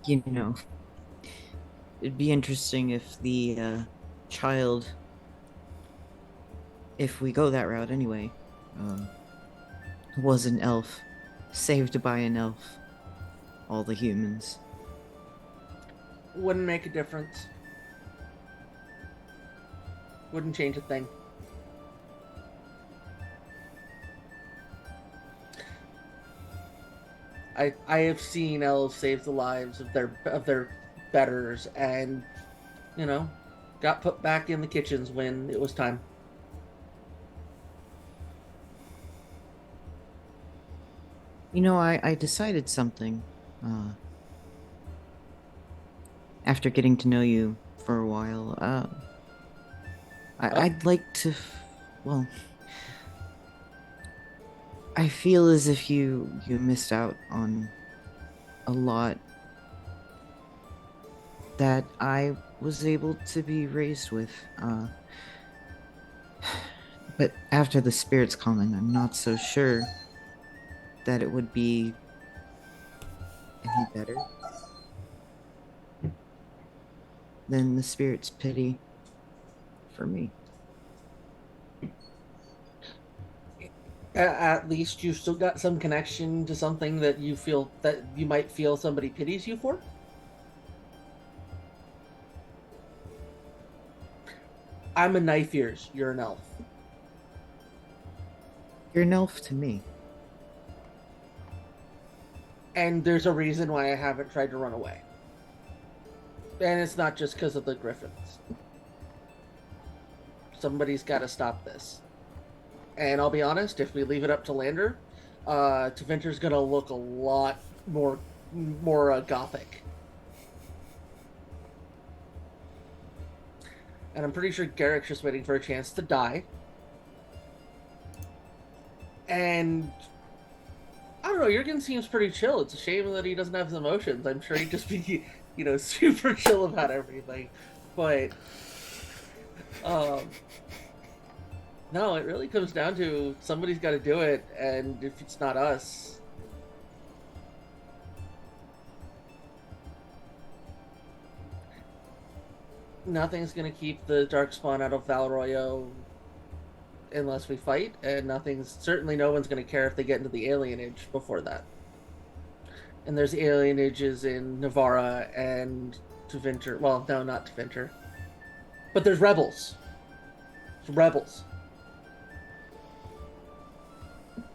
You know, it'd be interesting if the child, if we go that route anyway, was an elf, saved by an elf. All the humans.
Wouldn't make a difference. Wouldn't change a thing. I have seen elves save the lives of their betters, and got put back in the kitchens when it was time.
I decided something. After getting to know you for a while, I'd like to. Well, I feel as if you missed out on a lot that I was able to be raised with. But after the spirit's calling, I'm not so sure that it would be any better than the spirit's pity for me.
At least you've still got some connection to something that you might feel somebody pities you for. I'm a knife ears. You're an elf.
You're an elf to me.
And there's a reason why I haven't tried to run away. And it's not just because of the griffins. Somebody's got to stop this. And I'll be honest, if we leave it up to Lander, Tevinter's going to look a lot more gothic. And I'm pretty sure Garrick's just waiting for a chance to die. And I don't know, Jurgen seems pretty chill. It's a shame that he doesn't have his emotions. I'm sure he'd just be, super chill about everything. But, no, it really comes down to somebody's got to do it, and if it's not us. Nothing's going to keep the Darkspawn out of Valroyo unless we fight, and certainly no one's going to care if they get into the alienage before that. And there's alienages in Navarra and Tevinter. Well, no, not Tevinter. But there's rebels. Rebels.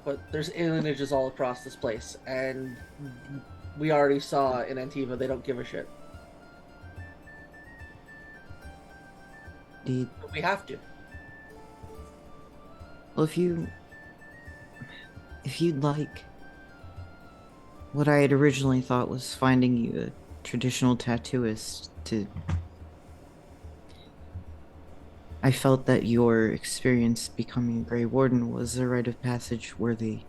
But there's alienages all across this place, and we already saw in Antiva they don't give a shit.
Indeed.
But we have to.
Well, if you'd like, what I had originally thought was finding you a traditional tattooist I felt that your experience becoming a Grey Warden was a rite of passage worthy.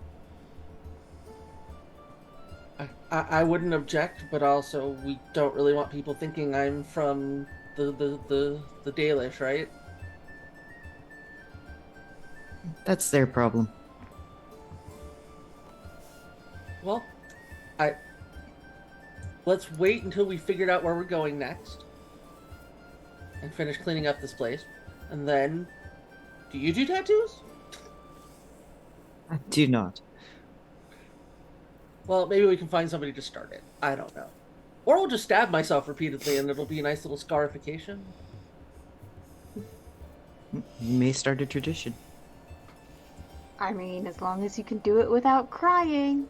I wouldn't object, but also we don't really want people thinking I'm from the Dalish, right?
That's their problem.
Well, I let's wait until we figured out where we're going next and finish cleaning up this place. And then, do you do tattoos?
I do not.
Well, maybe we can find somebody to start it. I don't know. Or I'll just stab myself repeatedly and it'll be a nice little scarification.
You may start a tradition.
I mean, as long as you can do it without crying.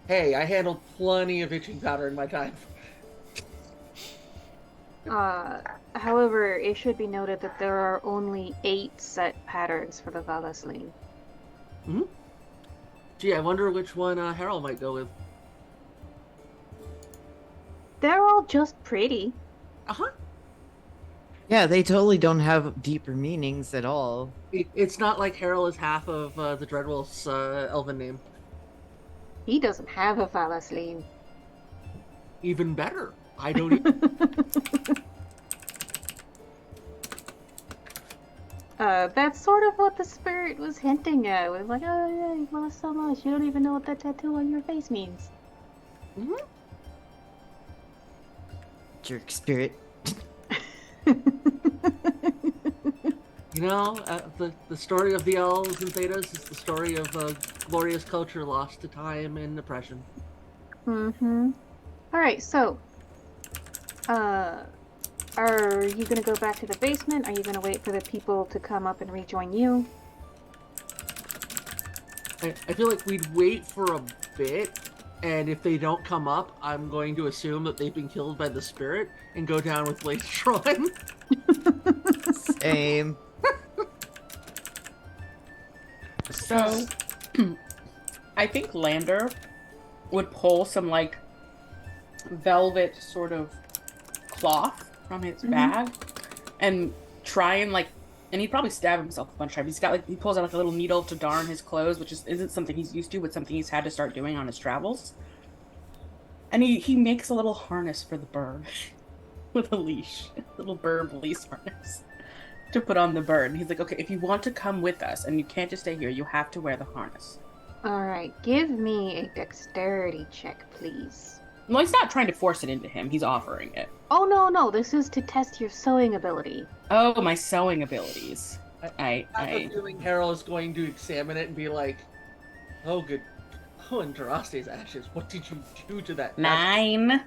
Hey, I handled plenty of itching powder in my time.
However, it should be noted that there are only 8 set patterns for the Valasline.
Hmm? Gee, I wonder which one Harold might go with.
They're all just pretty.
Uh-huh.
Yeah, they totally don't have deeper meanings at all.
It's not like Harold is half of the Dreadwolf's elven name.
He doesn't have a Valasline.
Even better. I don't even...
That's sort of what the spirit was hinting at. It was like, oh yeah, you lost so much, you don't even know what that tattoo on your face means.
Mhm.
Jerk spirit.
You know, the story of the elves and Thedas is the story of a glorious culture lost to time and oppression.
Mm-hmm. Alright, so, are you gonna go back to the basement? Are you gonna wait for the people to come up and rejoin you?
I feel like we'd wait for a bit, and if they don't come up, I'm going to assume that they've been killed by the spirit and go down with blades drawn.
Same.
So, I think Lander would pull some, like, velvet sort of cloth from his bag and try and, like, and he'd probably stab himself a bunch of times. He's got, like, he pulls out, like, a little needle to darn his clothes, which isn't something he's used to, but something he's had to start doing on his travels. And he makes a little harness for the bird with a leash, a little bird leash harness to put on the bird. And he's like, okay, if you want to come with us and you can't just stay here, you have to wear the harness.
Alright, give me a dexterity check, please.
Well, he's not trying to force it into him. He's offering it.
Oh no, this is to test your sewing ability.
Oh, my sewing abilities.
I have a feeling Harold is going to examine it and be like, oh, good. Oh, Andraste's ashes. What did you do to that?
9.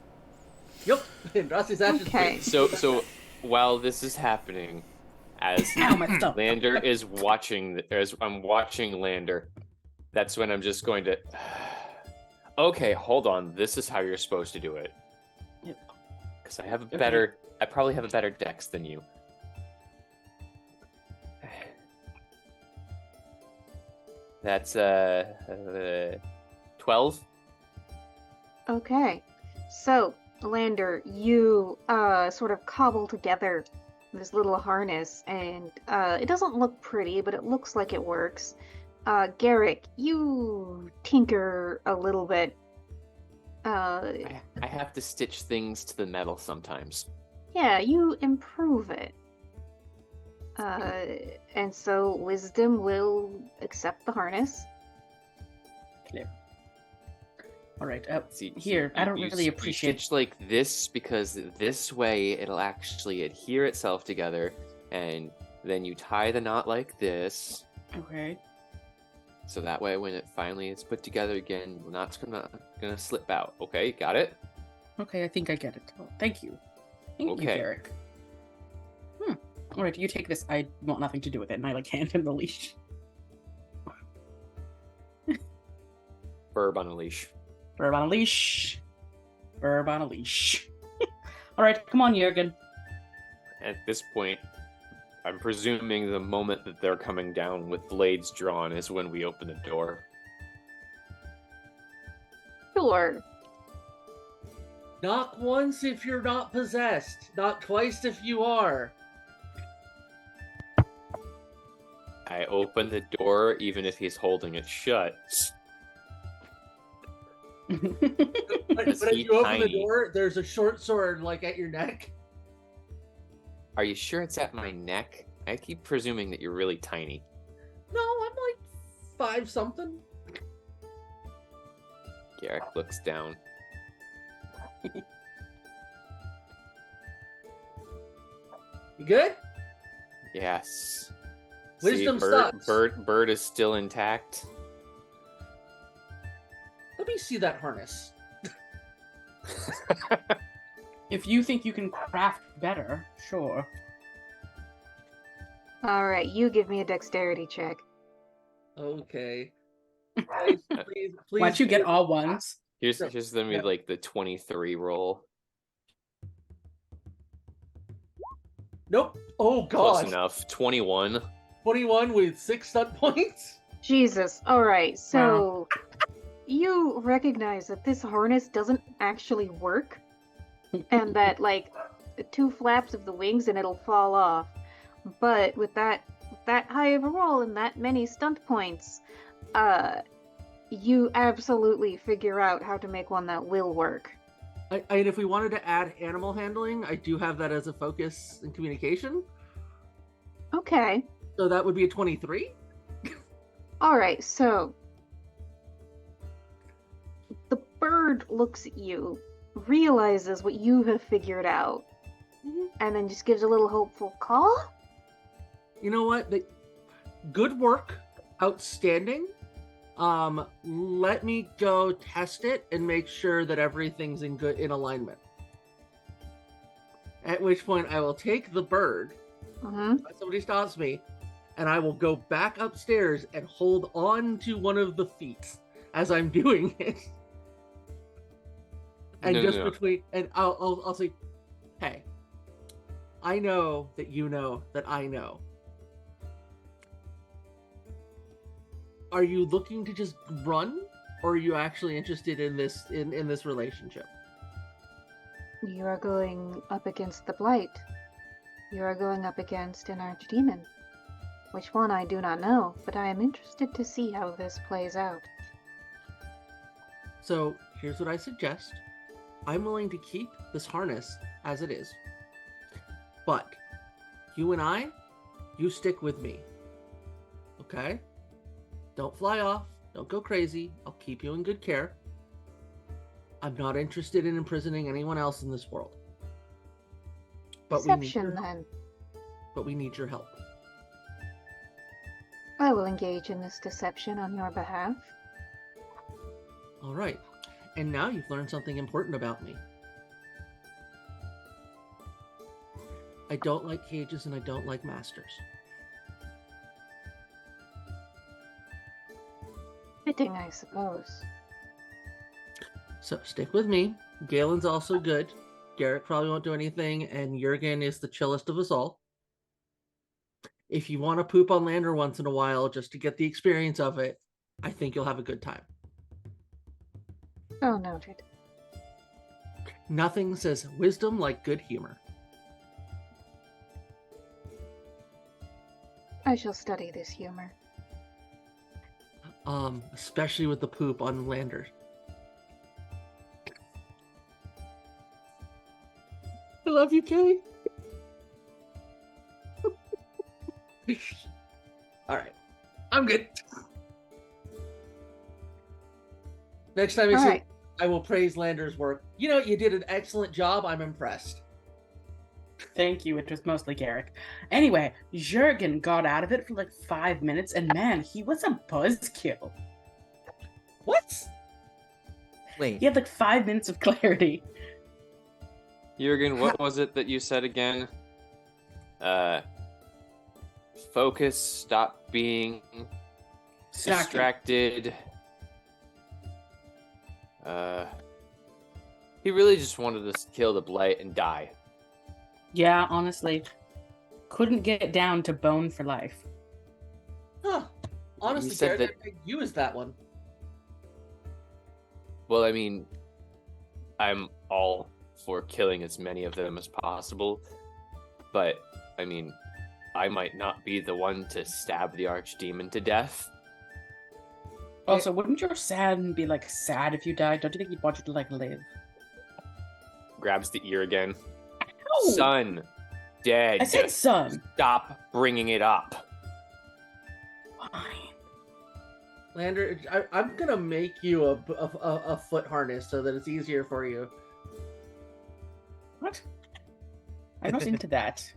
Yep, Andraste's ashes.
Okay.
So while this is happening, as
Ow, my stomach.
Lander is watching, as I'm watching Lander, that's when I'm just going to. Okay, hold on. This is how you're supposed to do it.
Yep.
Because I probably have a better dex than you. That's 12.
Okay. So, Lander, you sort of cobble together this little harness, and it doesn't look pretty, but it looks like it works. Garrick, you tinker a little bit.
I have to stitch things to the metal sometimes.
Yeah, you improve it. And so Wisdom will accept the harness.
All right.
See,
Here, I don't really
you
appreciate.
stitch like this because this way it'll actually adhere itself together, and then you tie the knot like this.
Okay.
So that way, when it finally is put together again, the knot's gonna slip out. Okay, got it?
Okay, I think I get it. Oh, thank you. Thank you,
Okay.
Garrick. All right, you take this. I want nothing to do with it, and I like hand him the leash.
Burb on a leash.
Verb on a leash. Verb on a leash. All right, come on, Jurgen.
At this point, I'm presuming the moment that they're coming down with blades drawn is when we open the door.
Sure.
Knock once if you're not possessed. Knock twice if you are.
I open the door even if he's holding it shut.
But
Is
as
he
you open the
tiny?
door, there's a short sword like at your neck.
Are you sure it's at my neck? I keep presuming that you're really tiny.
No, I'm like 5 something.
Garrick looks down.
You good?
Yes.
Wisdom
See,
sucks.
bird is still intact.
Let me see that harness.
If you think you can craft better, sure.
All right, you give me a dexterity check.
Okay. Please, please, please.
Why'd you get all ones?
Here's
No,
gonna be
no.
like the 23 roll.
Nope. Oh
Close
god.
enough. 21.
21 with 6 stunt points.
Jesus. All right, so you recognize that this harness doesn't actually work, and that like 2 flaps of the wings and it'll fall off. But with that high of a roll and that many stunt points, you absolutely figure out how to make one that will work.
And if we wanted to add animal handling, I do have that as a focus in communication.
Okay.
So that would be a 23.
All right, so the bird looks at you, realizes what you have figured out, and then just gives a little hopeful call.
You know what? Good work. Outstanding. Let me go test it and make sure that everything's in alignment. At which point I will take the bird.
Mm-hmm.
Somebody stops me, and I will go back upstairs and hold on to one of the feet as I'm doing it. And
No.
between, and I'll say, hey, I know that you know that I know. Are you looking to just run, or are you actually interested in this in this relationship?
You are going up against the Blight. You are going up against an archdemon. Which one I do not know, but I am interested to see how this plays out.
So here's what I suggest. I'm willing to keep this harness as it is. But you and I, you stick with me. Okay? Don't fly off. Don't go crazy. I'll keep you in good care. I'm not interested in imprisoning anyone else in this world. But
Deception, then.
we need your help.
I will engage in this deception on your behalf.
All right. And now you've learned something important about me. I don't like cages and I don't like masters.
Fitting, I suppose.
So stick with me. Galen's also good. Garrett probably won't do anything, and Jurgen is the chillest of us all. If you want to poop on Lander once in a while just to get the experience of it, I think you'll have a good time.
Oh, noted.
Nothing says wisdom like good humor.
I shall study this humor.
Especially with the poop on Lander. I love you, Kay. All right, I'm good. Next time you
All
see,
right.
I will praise Lander's work. You know, you did an excellent job. I'm impressed.
Thank you. It was mostly Garrick. Anyway, Jurgen got out of it for like 5 minutes, and man, he was a buzzkill.
What?
Wait,
He had like 5 minutes of clarity.
Jurgen, what was it that you said again? Focus, stop being distracted. He really just wanted to kill the Blight and die.
Yeah, honestly. Couldn't get down to bone for life.
Huh. Honestly,
said
Garrett,
that-
I think you is that one.
Well, I mean, I'm all for killing as many of them as possible, but, I mean, I might not be the one to stab the archdemon to death.
Also, wouldn't your sad be like sad if you died? Don't you think he'd want you to like live?
Grabs the ear again.
Ow!
Son, dead.
I said son.
Stop bringing it up.
Fine.
Lander, I'm gonna make you a foot harness so that it's easier for you.
What? I'm not into that.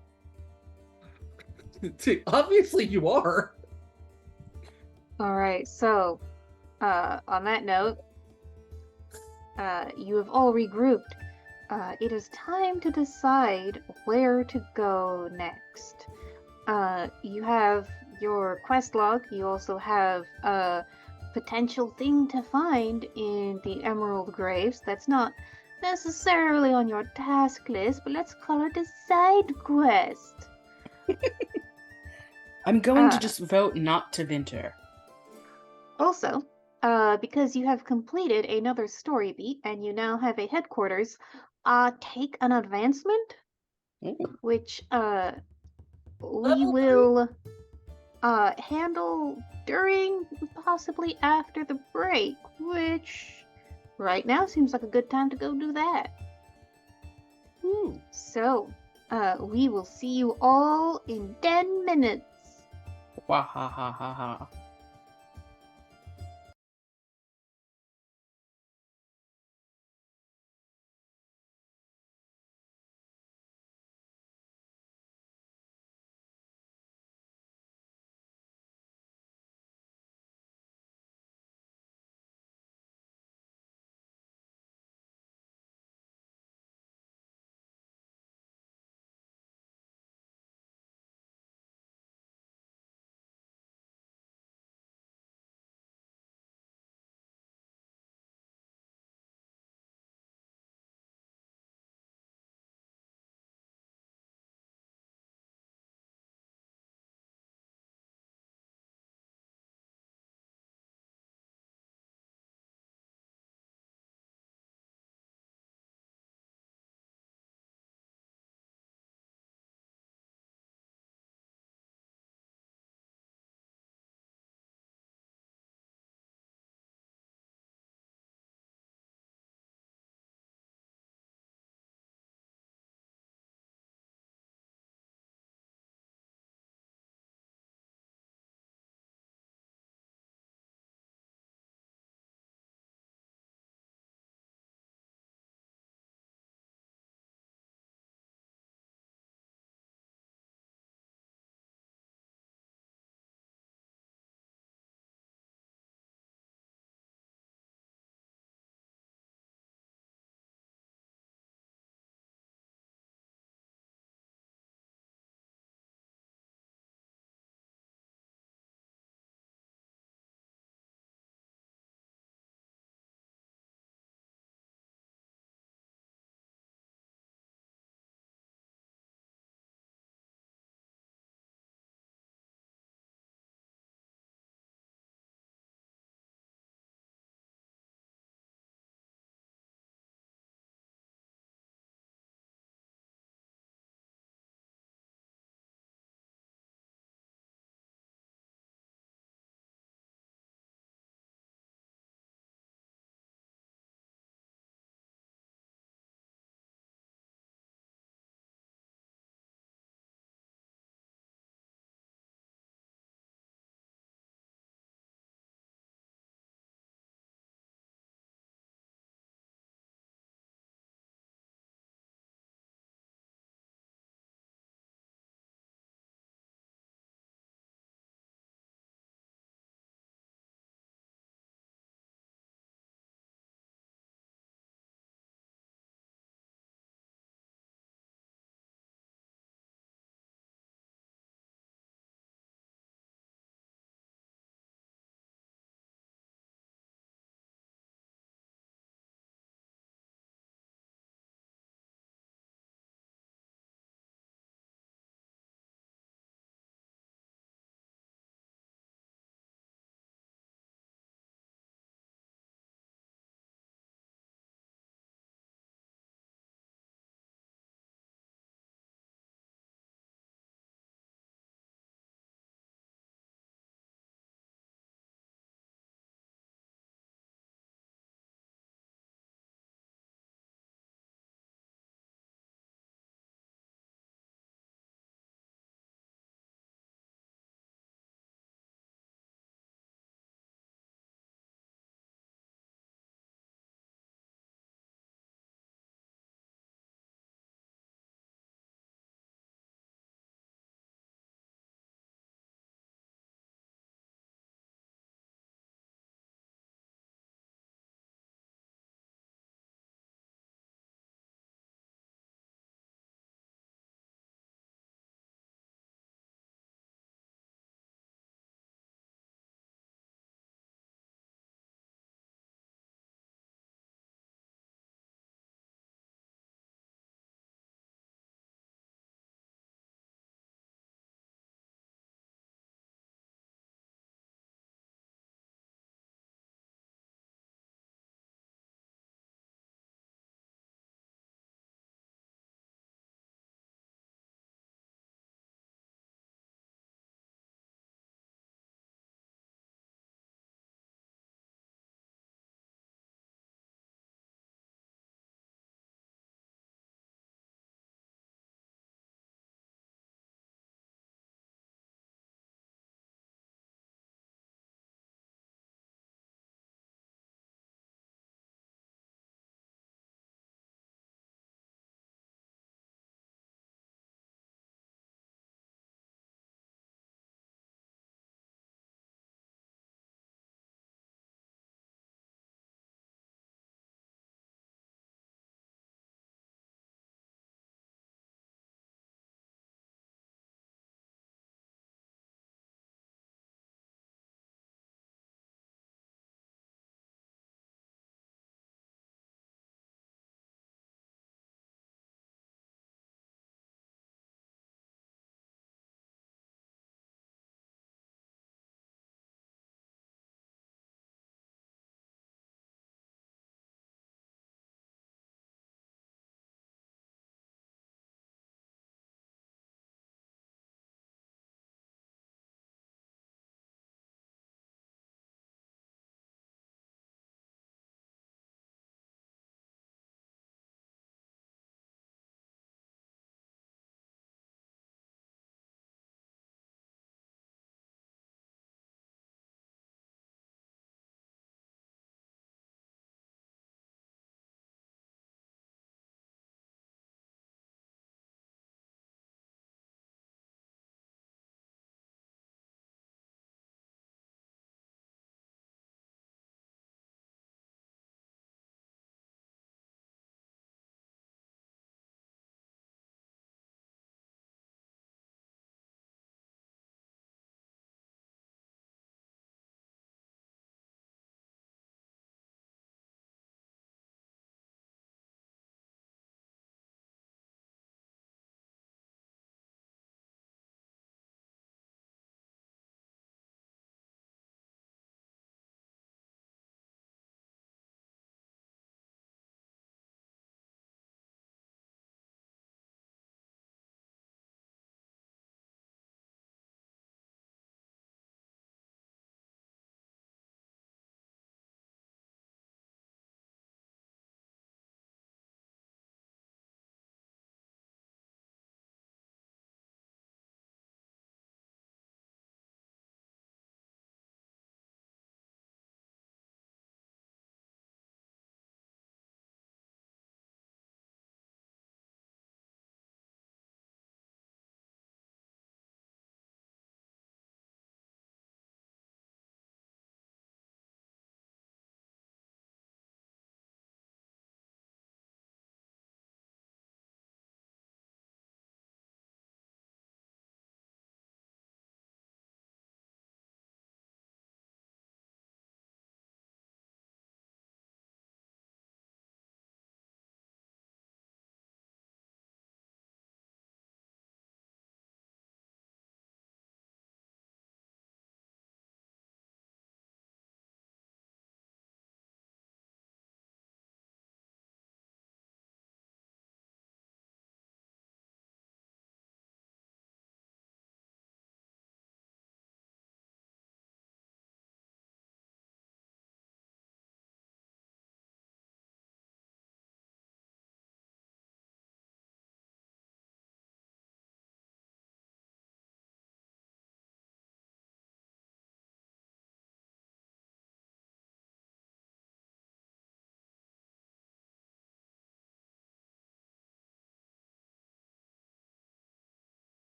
Obviously, you are.
All right, so on that note, you have all regrouped. It is time to decide where to go next. You have your quest log. You also have a potential thing to find in the Emerald Graves that's not necessarily on your task list, but let's call it a side quest.
I'm going to just vote not to Vinter.
Also, because you have completed another story beat and you now have a headquarters, take an advancement,
Ooh.
which we
Level
will handle during, possibly after the break, which right now seems like a good time to go do that.
Ooh.
So, we will see you all in 10 minutes.
Wah ha ha ha ha.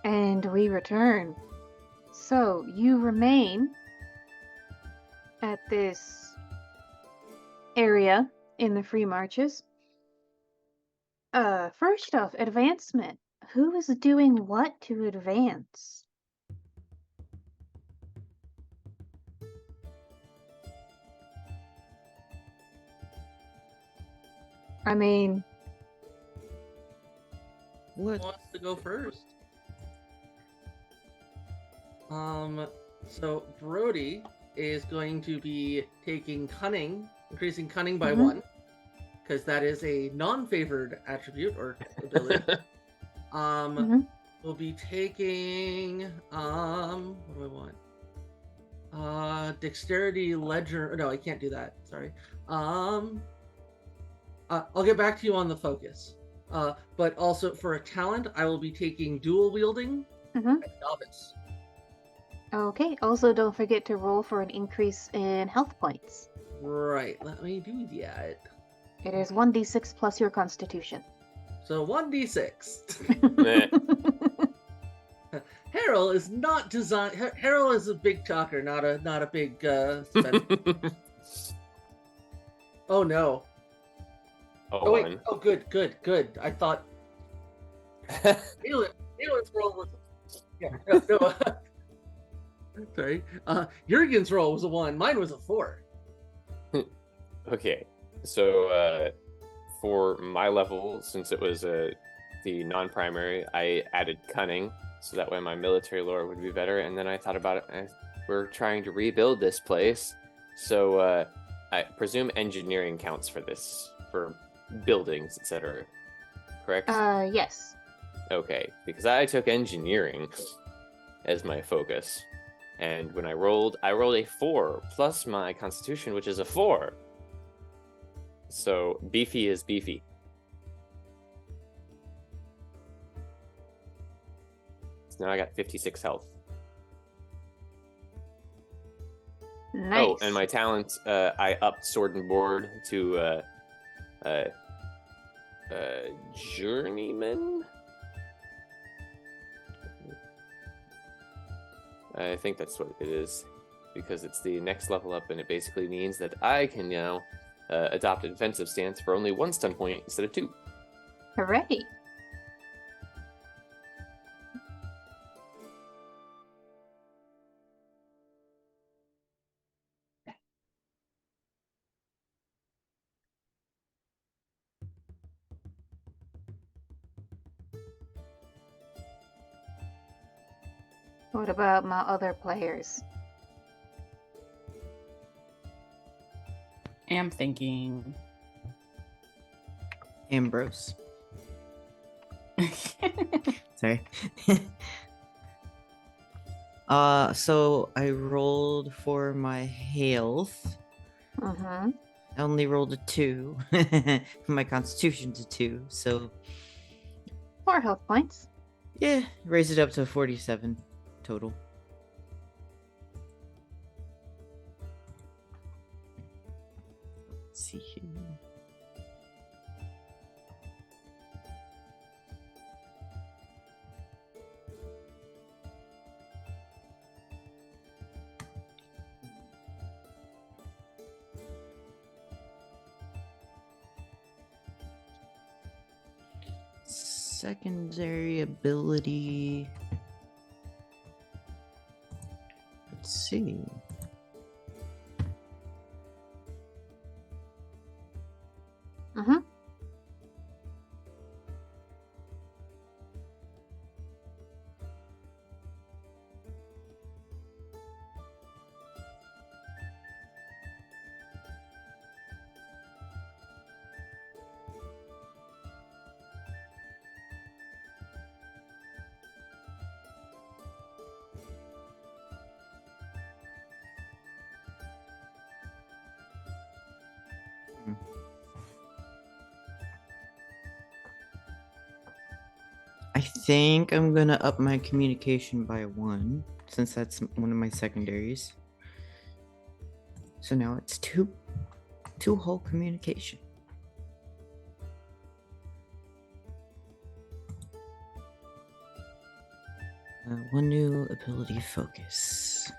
And we return. So, you remain at this area in the Free Marches. First off, advancement. Who is doing what to advance? I mean,
Who
What?
wants to go first? So Brody is going to be taking cunning, increasing cunning by
Mhm.
1, because that is a non-favored attribute or ability.
Mhm.
We'll be taking what do I want? Dexterity ledger. No, I can't do that. Sorry. I'll get back to you on the focus. But also for a talent, I will be taking dual wielding
Mhm.
and novice.
Okay, also don't forget to roll for an increase in health points.
Right. Let me do that.
It is 1d6 plus your constitution.
So 1d6.
Meh.
Harold is not designed. Harold is a big talker, not a big spender. Oh no. Oh wait.
one.
Oh good. I thought Nealon's roll was no. Sorry. Jurgen's roll was a 1. Mine was a 4.
Okay, so for my level, since it was the non-primary, I added cunning, so that way my military lore would be better. And then I thought about it. We're trying to rebuild this place, so I presume engineering counts for this, for buildings, etc. Correct?
Yes.
Okay, because I took engineering as my focus, and when I rolled a 4 plus my constitution, which is a 4. So beefy is beefy. So now I got 56 health.
Nice.
Oh, and my talent, I upped sword and board to journeyman. I think that's what it is, because it's the next level up, and it basically means that I can now adopt a defensive stance for only 1 stun point instead of 2.
Hooray. What about my other players?
Am thinking.
Ambrose. Sorry. So I rolled for my health.
Mm-hmm.
I only rolled a 2. My constitution's a 2, so
4 health points.
yeah, raise it up to 47 total. Let's see here. Secondary ability. Let's see.
Mm-hmm.
I think I'm gonna up my communication by 1, since that's one of my secondaries. So now it's 2 whole communication. One new ability, focus.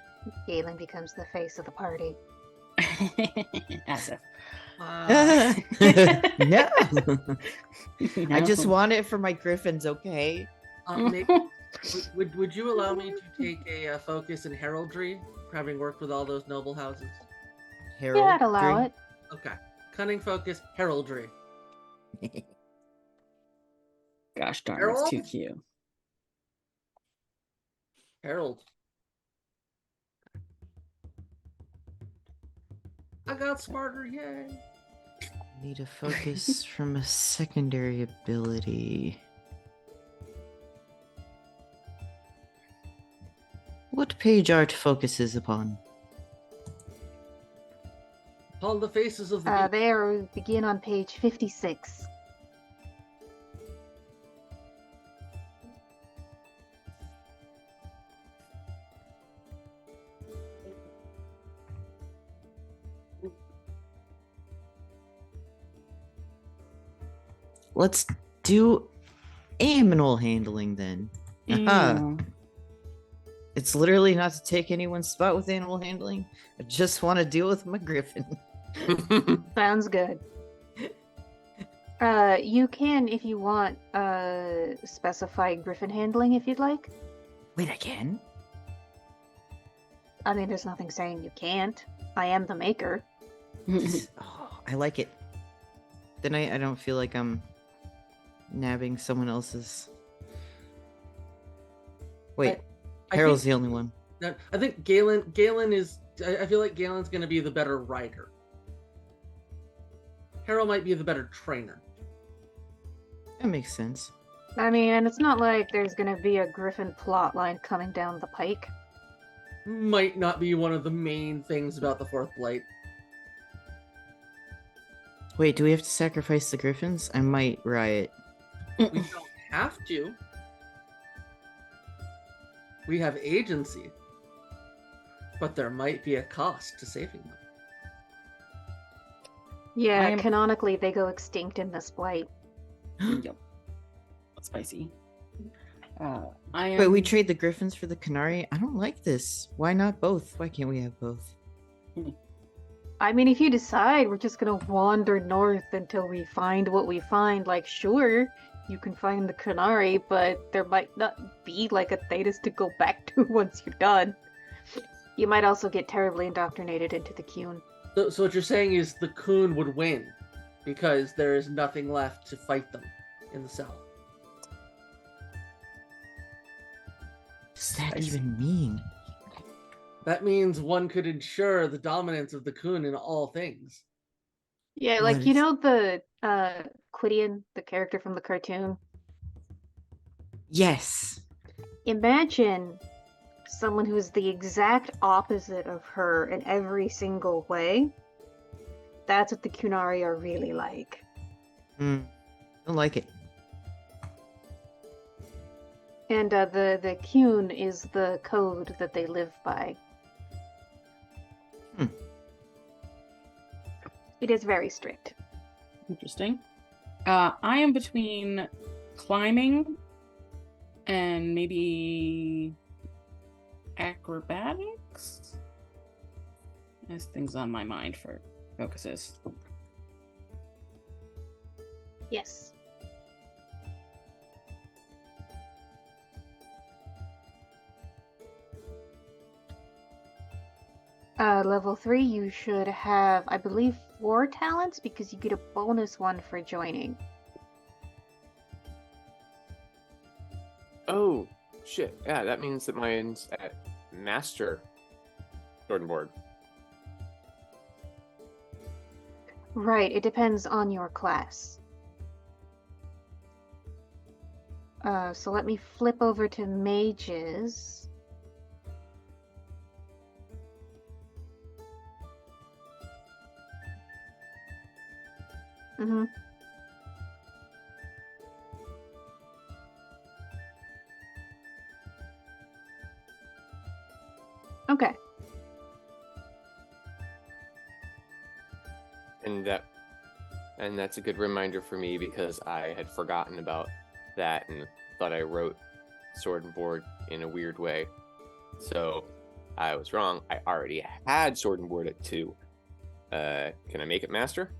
Galen becomes the face of the party.
As if.
No. I
No.
just want it for my griffins, okay?
Maybe, would you allow me to take a focus in heraldry, having worked with all those noble houses?
Herald.
Yeah, I'd allow it.
Okay. Cunning focus, heraldry.
Gosh darn,
Harold?
it's too cute.
Herald. I got smarter, yay!
Need a focus from a secondary ability. What page art focuses upon?
Upon the faces of the
There, we begin on page 56.
Let's do animal handling then. Aha.
Ew.
It's literally not to take anyone's spot with animal handling. I just want to deal with my griffin.
Sounds good. You can, if you want, specify griffin handling if you'd like.
Wait, I can?
I mean, there's nothing saying you can't. I am the maker.
Oh, I like it. Then I don't feel like I'm nabbing someone else's. Wait,
I
Harold's
think-
the only one.
I think Galen is. I feel like Galen's going to be the better writer. Harold might be the better trainer.
That makes sense.
I mean, and it's not like there's gonna be a griffin plotline coming down the pike.
Might not be one of the main things about the Fourth Blight.
Wait, do we have to sacrifice the griffins? I might riot.
We don't have to. We have agency. But there might be a cost to saving them.
Yeah,
I am-
canonically they go extinct in this blight.
Yep. Spicy. I am.
Wait, we trade the griffins for the canary? I don't like this. Why not both? Why can't we have both?
I mean, if you decide we're just gonna wander north until we find what we find, like, sure, you can find the canary, but there might not be, like, a Thetis to go back to once you're done. You might also get terribly indoctrinated into the Qun.
So what you're saying is the Coon would win because there is nothing left to fight them in the south.
What does that
I see.
even mean?
That means one could ensure the dominance of the Coon in all things.
Yeah,
What
like, you
is-
know the, Quidian, the character from the cartoon?
Yes.
Imagine someone who's the exact opposite of her in every single way. That's what the Kunari are really like.
Don't like it.
And the Qun is the code that they live by.
Hmm.
It is very strict.
Interesting. I am between climbing and maybe acrobatics. There's things on my mind for focuses.
Yes. Level 3, you should have, I believe, 4 talents because you get a bonus one for joining.
Oh, shit. Yeah, that means that mine's at Master Sword and Board.
Right, it depends on your class. So let me flip over to mages. Mm-hmm. Okay.
And that's a good reminder for me because I had forgotten about that and thought I wrote sword and board in a weird way. So I was wrong. I already had sword and board at 2. Can I make it master?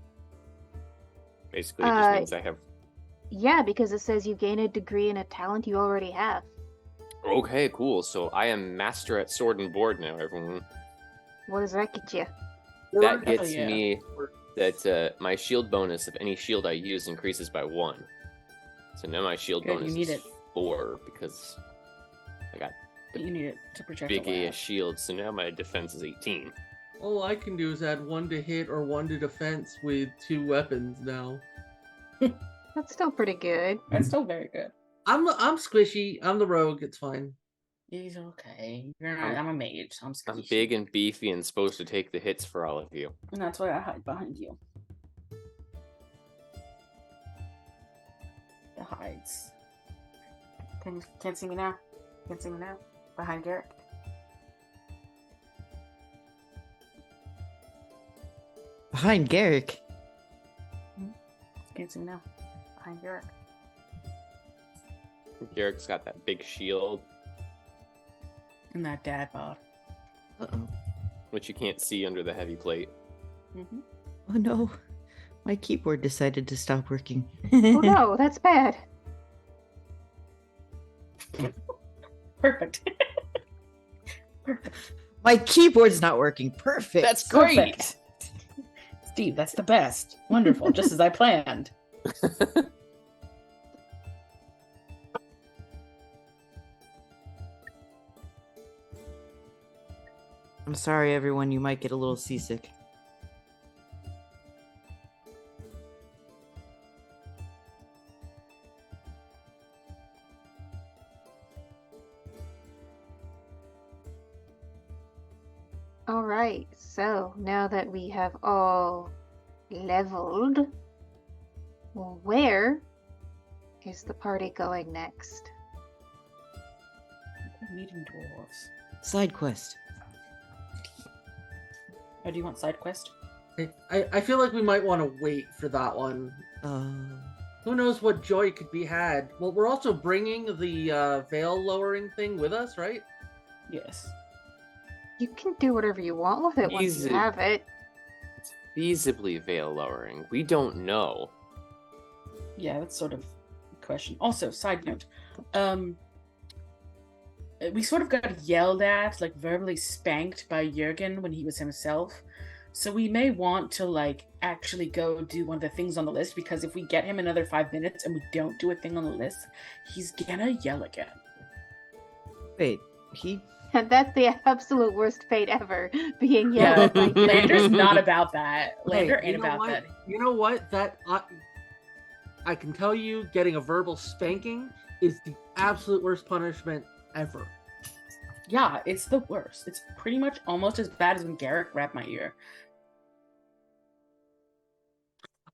Basically, it just means I have.
Yeah, because it says you gain a degree in a talent you already have.
Okay, cool. So I am master at sword and board now, everyone.
What does that get you?
That gets
yeah.
me that my shield bonus of any shield I use increases by 1. So now my shield
Good, you
bonus
need
is
it.
4 because I got
You need it to protect
big
the
A
lab.
shield. So now my defense is 18.
All I can do is add 1 to hit or 1 to defense with 2 weapons now.
That's still pretty good.
That's still very good.
I'm squishy. I'm the rogue. It's fine.
He's okay. You're not. I'm a mage. So I'm
I'm
squishy.
big and beefy and supposed to take the hits for all of you.
And that's why I hide behind you. The hides. Can't see me now. Can't see me now. Behind Garrett.
Behind Garrick.
Can't see me now. Behind Garrett.
Garrick's got that big shield,
And that dad bod.
Uh-oh.
which you can't see under the heavy plate.
Mm-hmm.
Oh no. My keyboard decided to stop working.
Oh no, that's bad.
Perfect. Perfect.
My keyboard's not working. Perfect.
That's great!
Perfect. Steve, that's the best. Wonderful. Just as I planned.
I'm sorry, everyone. You might get a little seasick.
All right, so now that we have all leveled, where is the party going next?
Meeting dwarves.
Side quest.
Oh, do you want side quest?
I feel like we might want to wait for that one. Who knows what joy could be had? Well, we're also bringing the veil lowering thing with us, right?
Yes.
You can do whatever you want with it once
Easy.
you have it.
It's feasibly veil lowering. We don't know.
Yeah, that's sort of a question. Also, side note, we sort of got yelled at, like verbally spanked by Jurgen when he was himself. So we may want to like actually go do one of the things on the list, because if we get him another 5 minutes and we don't do a thing on the list, he's gonna yell again.
Wait, he...
And that's the absolute worst fate ever, being yelled at by you.
Lander's not about that. Lander
Hey,
ain't about
what?
that.
You know what? That I can tell you, getting a verbal spanking is the absolute worst punishment ever.
Yeah, it's the worst. It's pretty much almost as bad as when Garrick wrapped my ear.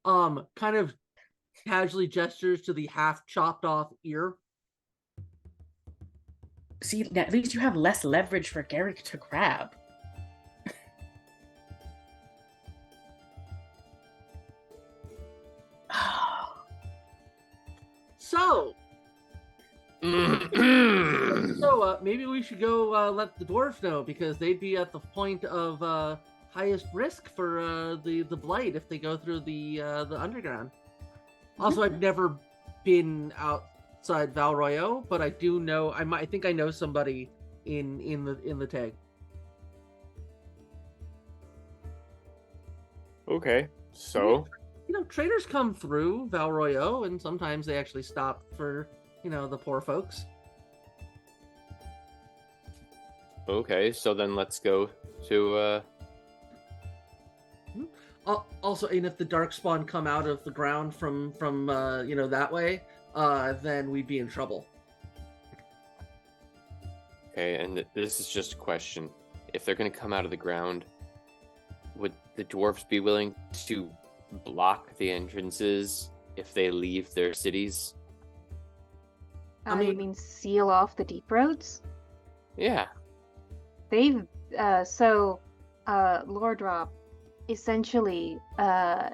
Kind of casually gestures to the half chopped off ear.
See, at least you have less leverage for Garrick to grab.
So, maybe we should go let the dwarves know, because they'd be at the point of highest risk for the blight if they go through the underground. Also, I've never been outside Valroyo, but I do know I think I know somebody in the tag.
Okay, so
You know, traders come through Valroyo, and sometimes they actually stop for the poor folks.
okay, so then let's go to
Also, and if the darkspawn come out of the ground from that way, then we'd be in trouble.
okay, and this is just a question. If they're going to come out of the ground, would the dwarves be willing to block the entrances if they leave their cities?
I
You
mean-
mean seal off the deep roads?
Yeah.
They've Lordrop, essentially, the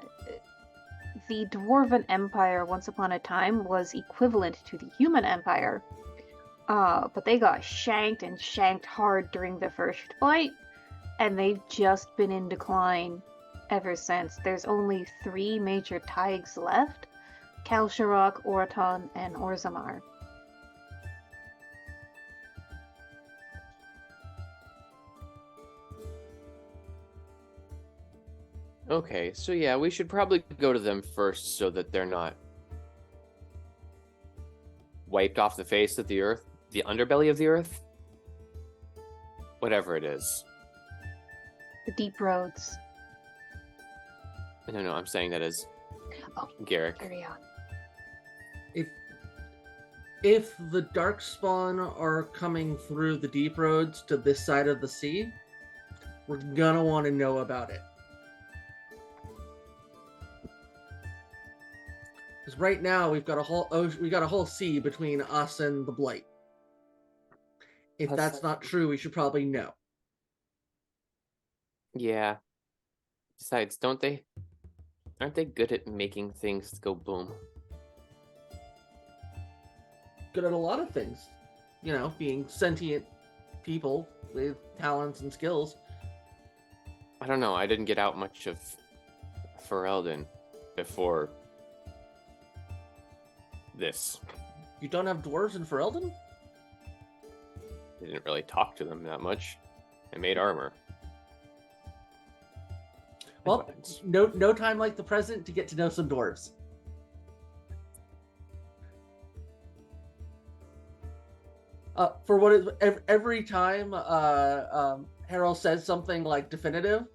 Dwarven Empire once upon a time was equivalent to the Human Empire. But they got shanked and shanked hard during the first fight, and they've just been in decline ever since. There's only 3 major taigs left: Kalsharok, Oraton, and Orzammar.
Okay, so yeah, we should probably go to them first so that they're not wiped off the face of the earth, the underbelly of the earth. Whatever it is.
The deep roads.
No, I'm saying that as
Oh,
Garrick.
carry on.
If the Darkspawn are coming through the deep roads to this side of the sea, we're gonna want to know about it. Because right now we've got a whole sea between us and the Blight. If that's not true, we should probably know.
Yeah. Besides, aren't they good at making things go boom?
Good at a lot of things. You know, being sentient people with talents and skills.
I don't know. I didn't get out much of Ferelden before this.
You don't have dwarves in Ferelden?
I didn't really talk to them that much. I made armor. And
Well,
weapons.
no time like the present to get to know some dwarves. For what is every time Harold says something like definitive,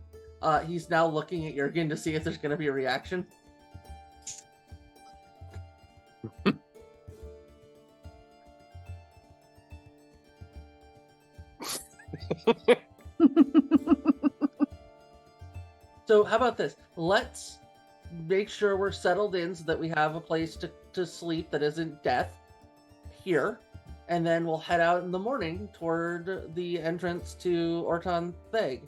he's now looking at Jurgen to see if there's going to be a reaction. So how about this? Let's make sure we're settled in so that we have a place to sleep that isn't death here. And then we'll head out in the morning toward the entrance to Orton Theg.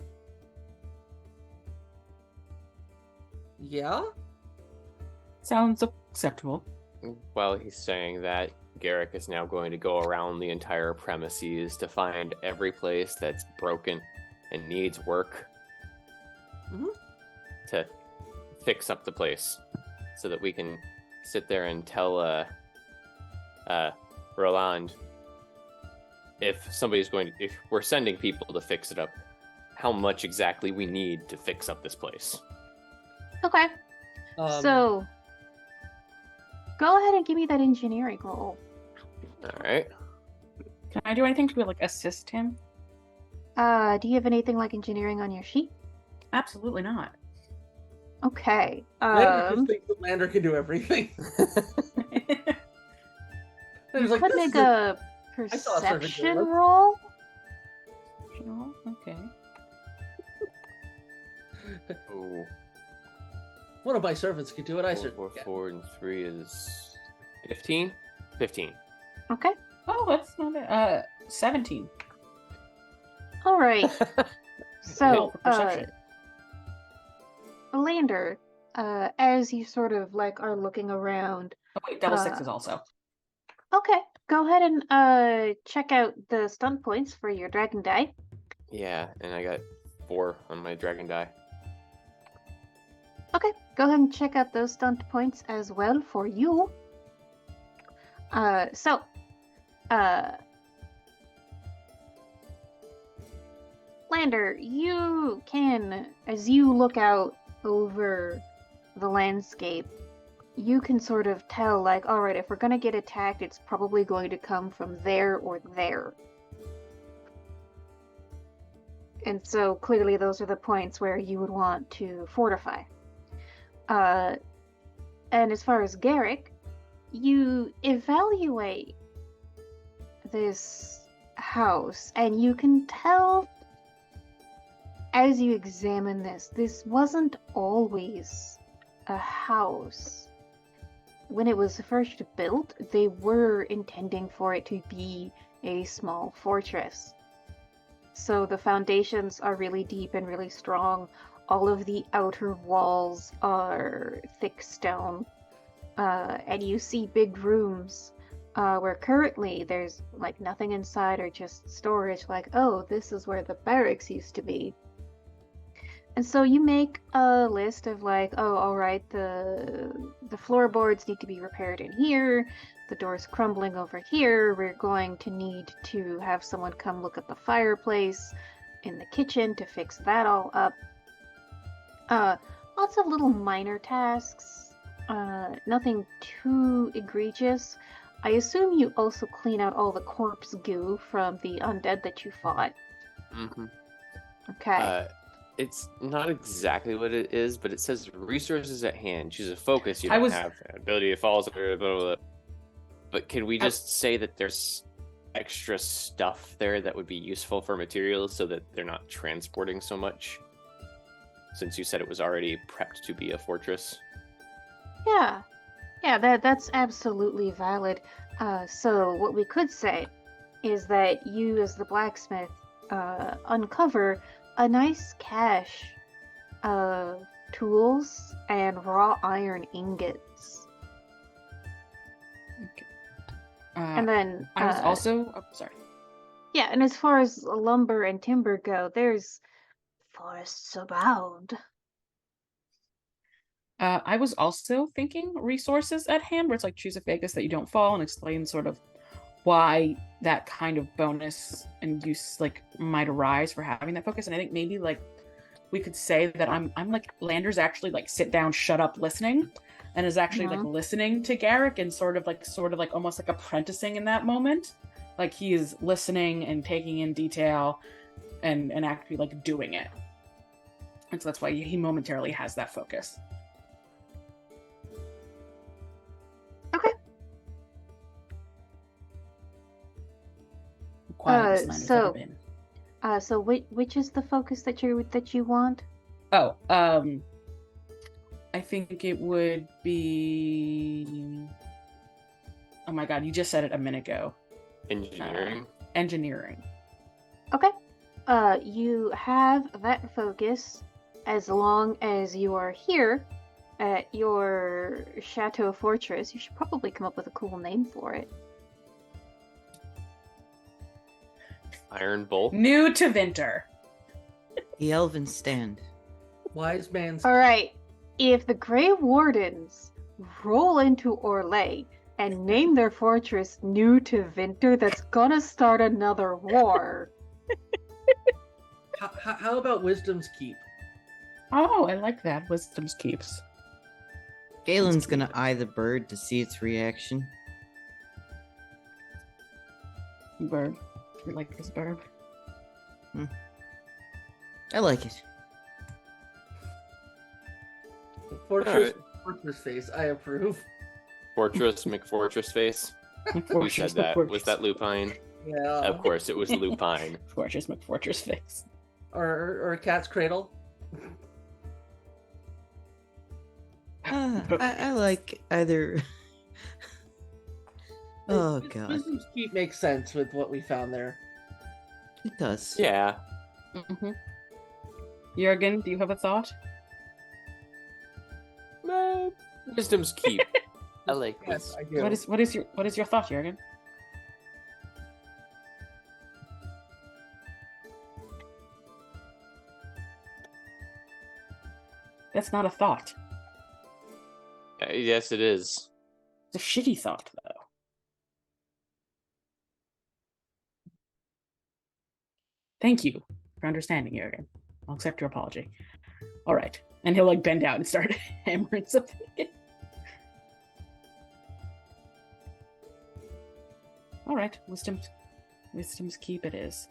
Yeah?
Sounds acceptable.
While he's saying that, Garrick is now going to go around the entire premises to find every place that's broken and needs work to fix up the place so that we can sit there and tell Roland if we're sending people to fix it up, how much exactly we need to fix up this place.
Okay. So, go ahead and give me that engineering roll.
All right.
Can I do anything to like assist him?
Do you have anything like engineering on your sheet?
Absolutely not.
Okay.
Lander just thinks that Lander can do everything.
You
He's like,
could
"This
make
is
a
I saw a servant do
perception
it.
roll.
Oh, okay.
Ooh,
One of my servants could do it. I
four,
certainly
four,
can.
4, and 3 is 15. 15.
Okay.
Oh, that's not bad. 17.
All right. So,
for perception.
Lander, as you sort of like are looking around.
Oh wait, double sixes also.
Okay, go ahead and check out the stunt points for your dragon die.
Yeah, and I got 4 on my dragon die.
Okay, go ahead and check out those stunt points as well for you. Lander, you can, as you look out over the landscape, you can sort of tell, like, alright, if we're gonna get attacked, it's probably going to come from there or there. And so clearly those are the points where you would want to fortify. And as far as Garrick, you evaluate this house, and you can tell as you examine this wasn't always a house. When it was first built, they were intending for it to be a small fortress. So the foundations are really deep and really strong. All of the outer walls are thick stone. And you see big rooms where currently there's like nothing inside or just storage, like, oh, this is where the barracks used to be. And so you make a list of like, oh, all right, the floorboards need to be repaired in here, the door's crumbling over here, we're going to need to have someone come look at the fireplace in the kitchen to fix that all up. Lots of little minor tasks, nothing too egregious. I assume you also clean out all the corpse goo from the undead that you fought.
Mm-hmm.
Okay.
It's not exactly what it is, but it says resources at hand. Choose a focus. You
I
don't
was-
have ability to fall. Blah, blah, blah. But can we just say that there's extra stuff there that would be useful for materials so that they're not transporting so much? Since you said it was already prepped to be a fortress.
Yeah, that's absolutely valid. So what we could say is that you, as the blacksmith, uncover a nice cache of tools and raw iron ingots.
Okay.
And then,
I was also. Oh, sorry.
yeah, and as far as lumber and timber go, there's forests abound.
I was also thinking resources at hand, where it's like choose a focus that you don't fall, and explain sort of why that kind of bonus and use like might arise for having that focus. And I think maybe like we could say that I'm like Lander's actually like sit down, shut up, listening, and is actually like listening to Garrick and sort of like almost like apprenticing in that moment. Like he is listening and taking in detail and actually like doing it. And so that's why he momentarily has that focus.
Okay.
Quiet as
so-
ever been.
So which is the focus that you want?
Oh, I think it would be. Oh my god, you just said it a minute ago.
Engineering.
Engineering.
Okay. You have that focus as long as you are here at your Chateau Fortress. You should probably come up with a cool name for it.
Iron Bolt.
New to Vinter.
The Elven Stand.
Wise man's.
All right. If the Grey Wardens roll into Orlais and name their fortress New to Vinter, that's gonna start another war.
How about Wisdom's Keep?
Oh, I like that. Wisdom's keeps.
Galen's gonna eye the bird to see its reaction.
Bird. You like this bird?
I like it.
Fortress face. I approve.
Fortress McFortress face. Who said that? Was that Lupine?
Yeah.
Of course, it was Lupine.
Fortress McFortress face.
Or Cat's Cradle.
I like either. Oh god,
Wisdom's Keep makes sense with what we found there.
it does.
Yeah.
Mm-hmm. Jurgen, do you have a thought?
Wisdom's Keep. I like
Yes,
this.
I do.
What is your thought, Jurgen? That's not a thought.
Yes, it is.
It's a shitty thought, though. Thank you for understanding, Jurgen. I'll accept your apology. All right. And he'll like bend out and start hammering something. All right. Wisdom's keep it is.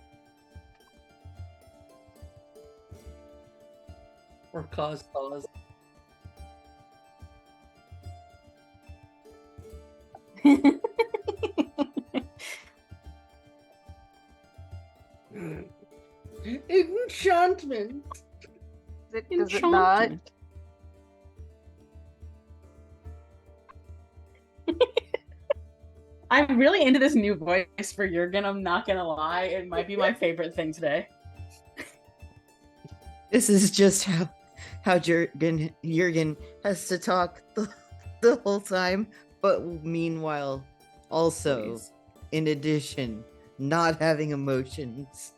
Or cause. Enchantment.
Does it not?
Enchantment. I'm really into this new voice for Jurgen. I'm not gonna lie, it might be my favorite thing today.
This is just how Jurgen has to talk the whole time, but meanwhile Also,
Please.
in addition, not having emotions.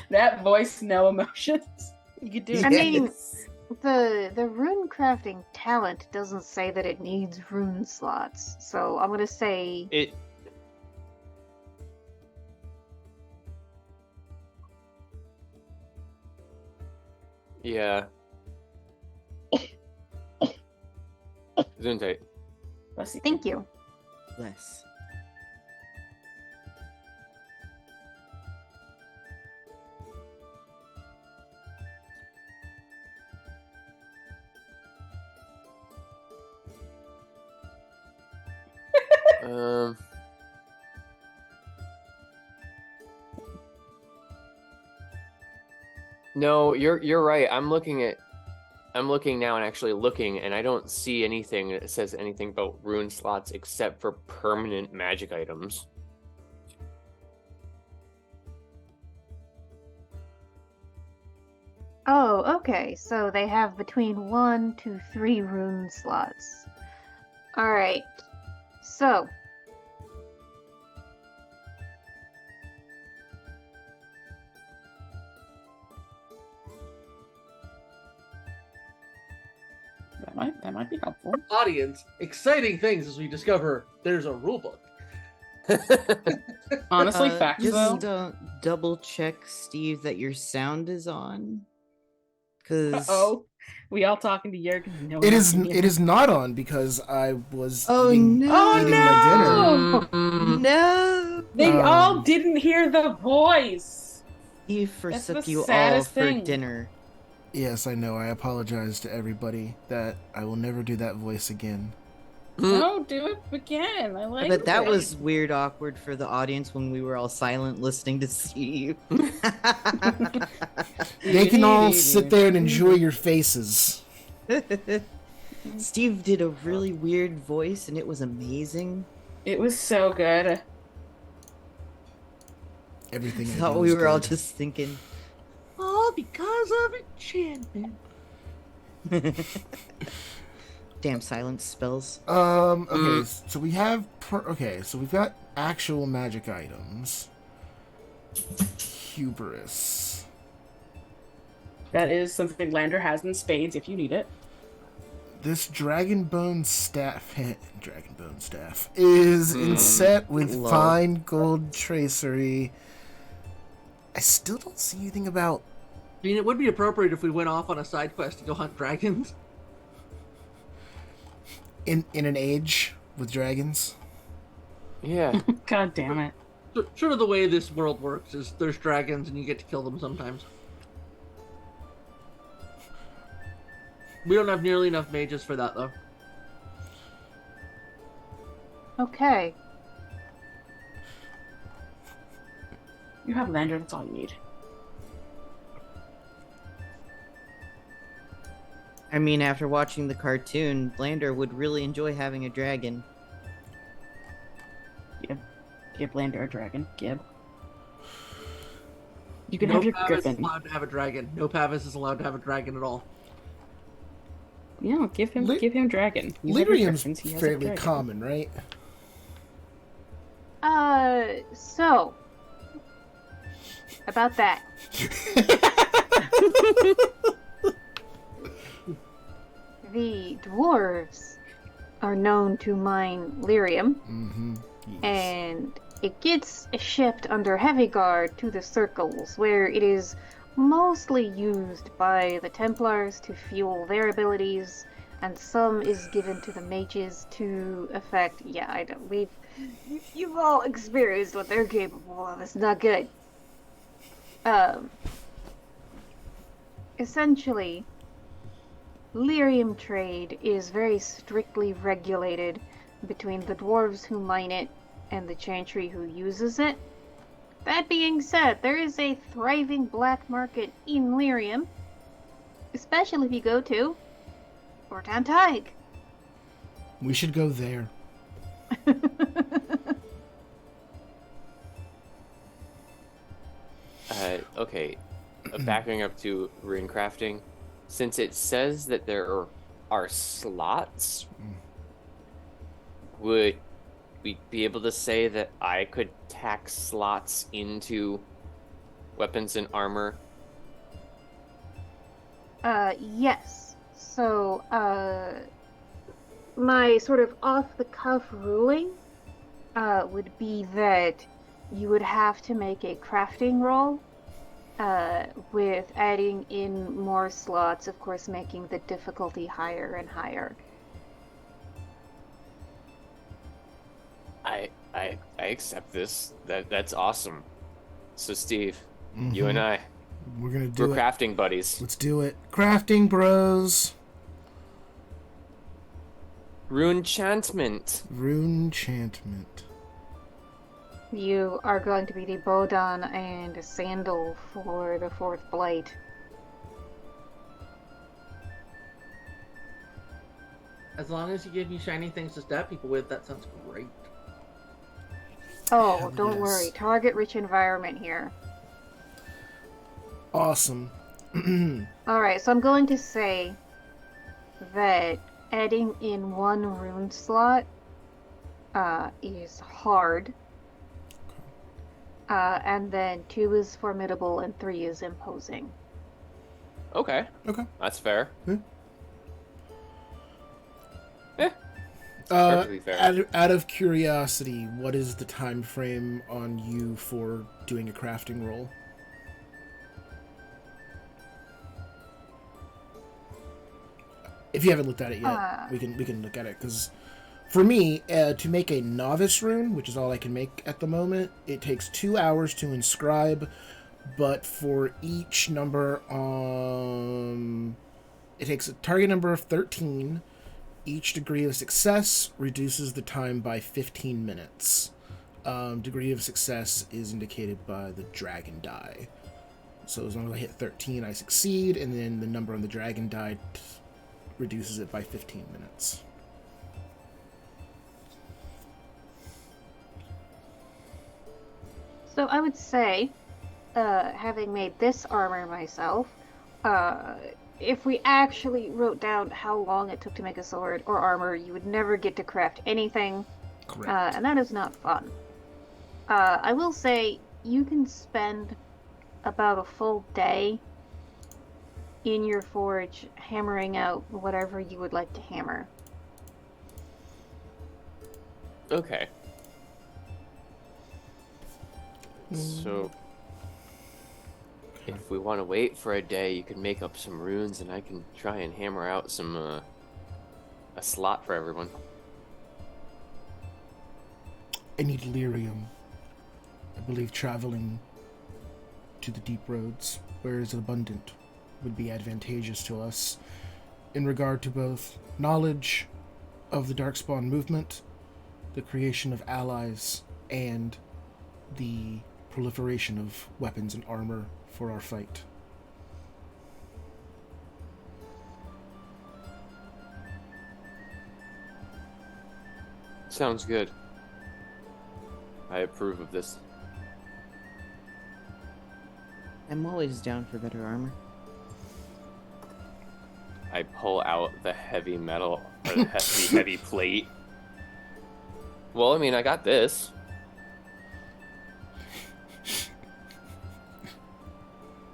That voice, no emotions. You could do it.
I mean,
Yes.
the rune crafting talent doesn't say that it needs rune slots, so I'm gonna say
It. Yeah. Gesundheit.
Bless you.
thank you.
Less.
Um. No, you're right. I'm looking now and actually looking, and I don't see anything that says anything about rune slots except for permanent magic items.
Oh, okay. So they have between 1 to 3 rune slots. Alright. So.
That might be helpful.
Audience, exciting things as we discover there's a rulebook.
Honestly, facts
Just
though.
double check, Steve, that your sound is on. Cause
Oh, we all talking to Jurgen. No one
It
else
is
can hear.
it is not on because I was
Oh,
eating,
no!
eating my dinner.
Mm,
no.
They all
Um,
didn't hear the voice.
Steve
That's
forsook
the
you all
saddest
for
thing.
dinner.
Yes, I know. I apologize to everybody that I will never do that voice again.
No, do it again. I like
But that
it.
was weird, awkward for the audience when we were all silent listening to Steve.
They can all sit there and enjoy your faces.
Steve did a really weird voice, and it was amazing.
It was so good.
Everything I
Thought
do
we
is
were all
good.
just thinking,
All because of enchantment.
damn silence spells.
Okay, so we have... so we've got actual magic items. Hubris.
That is something Lander has in spades if you need it.
This Dragonbone staff... Dragonbone staff is inset with
Lol.
fine gold tracery. I still don't see anything about...
I mean, it would be appropriate if we went off on a side quest to go hunt dragons.
in an age with dragons.
yeah.
God damn it.
Sort of the way this world works is there's dragons and you get to kill them sometimes. We don't have nearly enough mages for that, though.
Okay.
You have Lander, that's all you need.
I mean, after watching the cartoon, Lander would really enjoy having a dragon.
Give Lander a dragon. Gib. You can have your
Pavis
griffin.
is allowed to have a dragon. No Pavis is allowed to have a dragon at all.
Yeah, give him dragon. He's
Lyrium's
griffins, he has a
fairly
dragon.
common, right?
So. About that. The dwarves are known to mine lyrium,
Mm-hmm. Yes.
and it gets shipped under heavy guard to the circles, where it is mostly used by the Templars to fuel their abilities, and some is given to the mages to affect. Yeah, I know. You've all experienced what they're capable of. It's not good. Essentially, lyrium trade is very strictly regulated between the dwarves who mine it and the chantry who uses it. That being said, there is a thriving black market in lyrium, especially if you go to Ortantaig.
We should go there.
Okay. Backing up to rune crafting, since it says that there are slots, would we be able to say that I could tack slots into weapons and armor?
Yes. So, my sort of off-the-cuff ruling, would be that you would have to make a crafting roll, with adding in more slots, of course, making the difficulty higher and higher.
I accept this. That's awesome. So Steve,
Mm-hmm.
you and I,
We're gonna do
we're
it.
crafting buddies.
Let's do it. Crafting bros.
Runechantment.
Runechantment.
You are going to be the Bodon and Sandal for the fourth blight.
As long as you give me shiny things to stab people with, that sounds great.
Oh,
Hell
don't
yes.
worry. Target-rich environment here.
Awesome.
Alright, so I'm going to say that adding in one rune slot is hard. And then 2 is formidable and 3 is imposing.
Okay,
Okay.
that's fair.
Yeah.
Perfectly fair.
Out of curiosity, what is the time frame on you for doing a crafting roll? If you haven't looked at it yet, we can look at it, because for me, to make a novice rune, which is all I can make at the moment, it takes 2 hours to inscribe, but for each number, it takes a target number of 13. Each degree of success reduces the time by 15 minutes. Degree of success is indicated by the dragon die. So as long as I hit 13, I succeed, and then the number on the dragon die reduces it by 15 minutes.
So I would say, having made this armor myself, if we actually wrote down how long it took to make a sword or armor, you would never get to craft anything.
Correct.
And that is not fun. I will say you can spend about a full day in your forge hammering out whatever you would like to hammer.
Okay. So, if we want to wait for a day, you can make up some runes, and I can try and hammer out some a slot for everyone.
I need lyrium. I believe traveling to the deep roads, where it is abundant, would be advantageous to us in regard to both knowledge of the Darkspawn movement, the creation of allies, and the proliferation of weapons and armor for our fight.
Sounds good. I approve of this.
I'm always down for better armor.
I pull out the heavy metal, or the heavy plate. Well, I mean, I got this.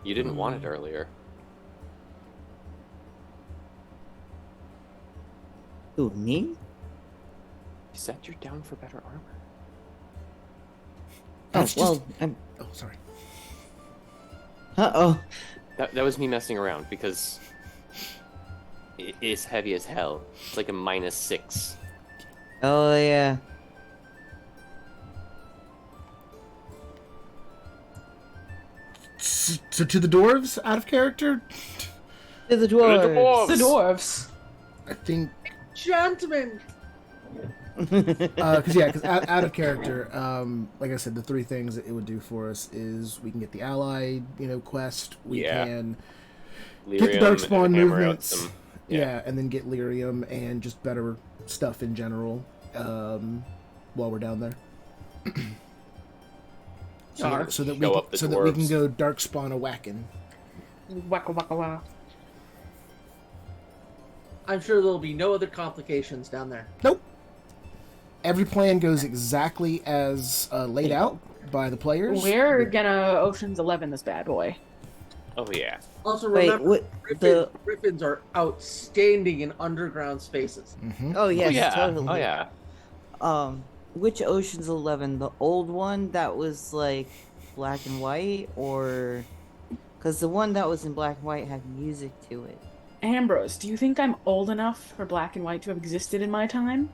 You didn't want it earlier.
Who, me?
You said you're down for better armor.
That's
well,
just-
I'm...
Oh, sorry.
Uh-oh.
That was me messing around, because it is heavy as hell. It's like a -6.
Oh, yeah.
So to the dwarves, out of character,
To the dwarves.
The dwarves.
I think,
Gentlemen!
because out of character, like I said, the 3 things that it would do for us is we can get the ally, quest, we
Yeah.
can
Lyrium
get the Darkspawn
and hammer out
movements,
some-
yeah, and then get lyrium and just better stuff in general, while we're down there. So that
Show up the
we can
dwarves.
go Darkspawn a whacking.
Waka waka waka.
I'm sure there'll be no other complications down there.
Nope. every plan goes exactly as laid out by the players.
We're gonna Ocean's 11 this bad boy.
Oh yeah.
Also,
Wait,
remember,
what
griffins are outstanding in underground spaces.
Oh yes,
oh yeah.
totally.
Oh yeah.
Which Ocean's 11? The old one that was like black and white, or because the one that was in black and white had music to it?
Ambrose, do you think I'm old enough for black and white to have existed in my time?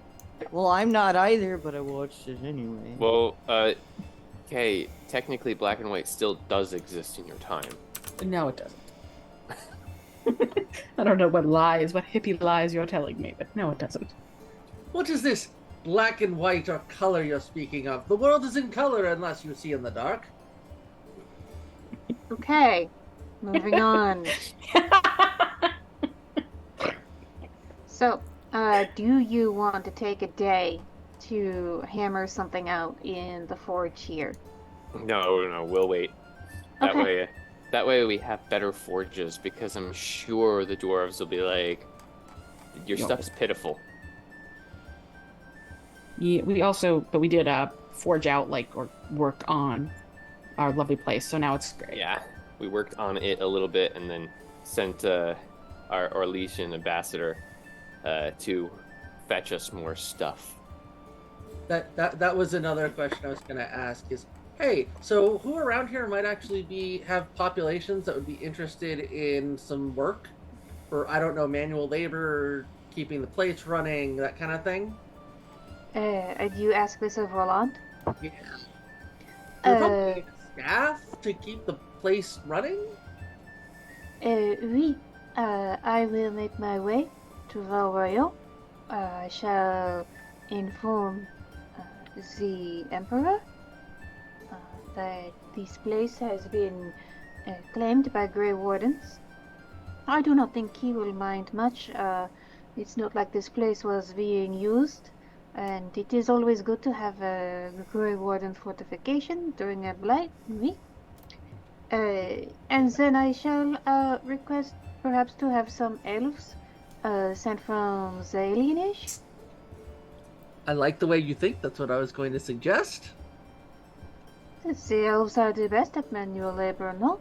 Well, I'm not either, but I watched it anyway.
Well, okay, technically black and white still does exist in your time.
No, it doesn't. I don't know what hippie lies you're telling me, but no, it doesn't.
What is this black and white or color you're speaking of? The world is in color unless you see in the dark.
Okay, moving on. So, do you want to take a day to hammer something out in the forge here?
No, we'll wait. That
Okay.
way we have better forges, because I'm sure the dwarves will be like, your stuff's pitiful.
Yeah, we did forge out or work on our lovely place, so now it's great.
Yeah, we worked on it a little bit and then sent our Orlesian ambassador to fetch us more stuff.
That was another question I was going to ask is, hey, so who around here might actually have populations that would be interested in some work? Or, I don't know, manual labor, keeping the place running, that kind of thing?
Do you ask this of Roland?
Yeah. We're probably need staff to keep the place running?
Oui. I will make my way to Val Royal. I shall inform the Emperor that this place has been claimed by Grey Wardens. I do not think he will mind much. It's not like this place was being used, and it is always good to have a Grey Warden fortification during a blight. Oui. And then I shall request perhaps to have some elves sent from the Alien Age.
I like the way you think. That's what I was going to suggest.
The elves are the best at manual labor, no?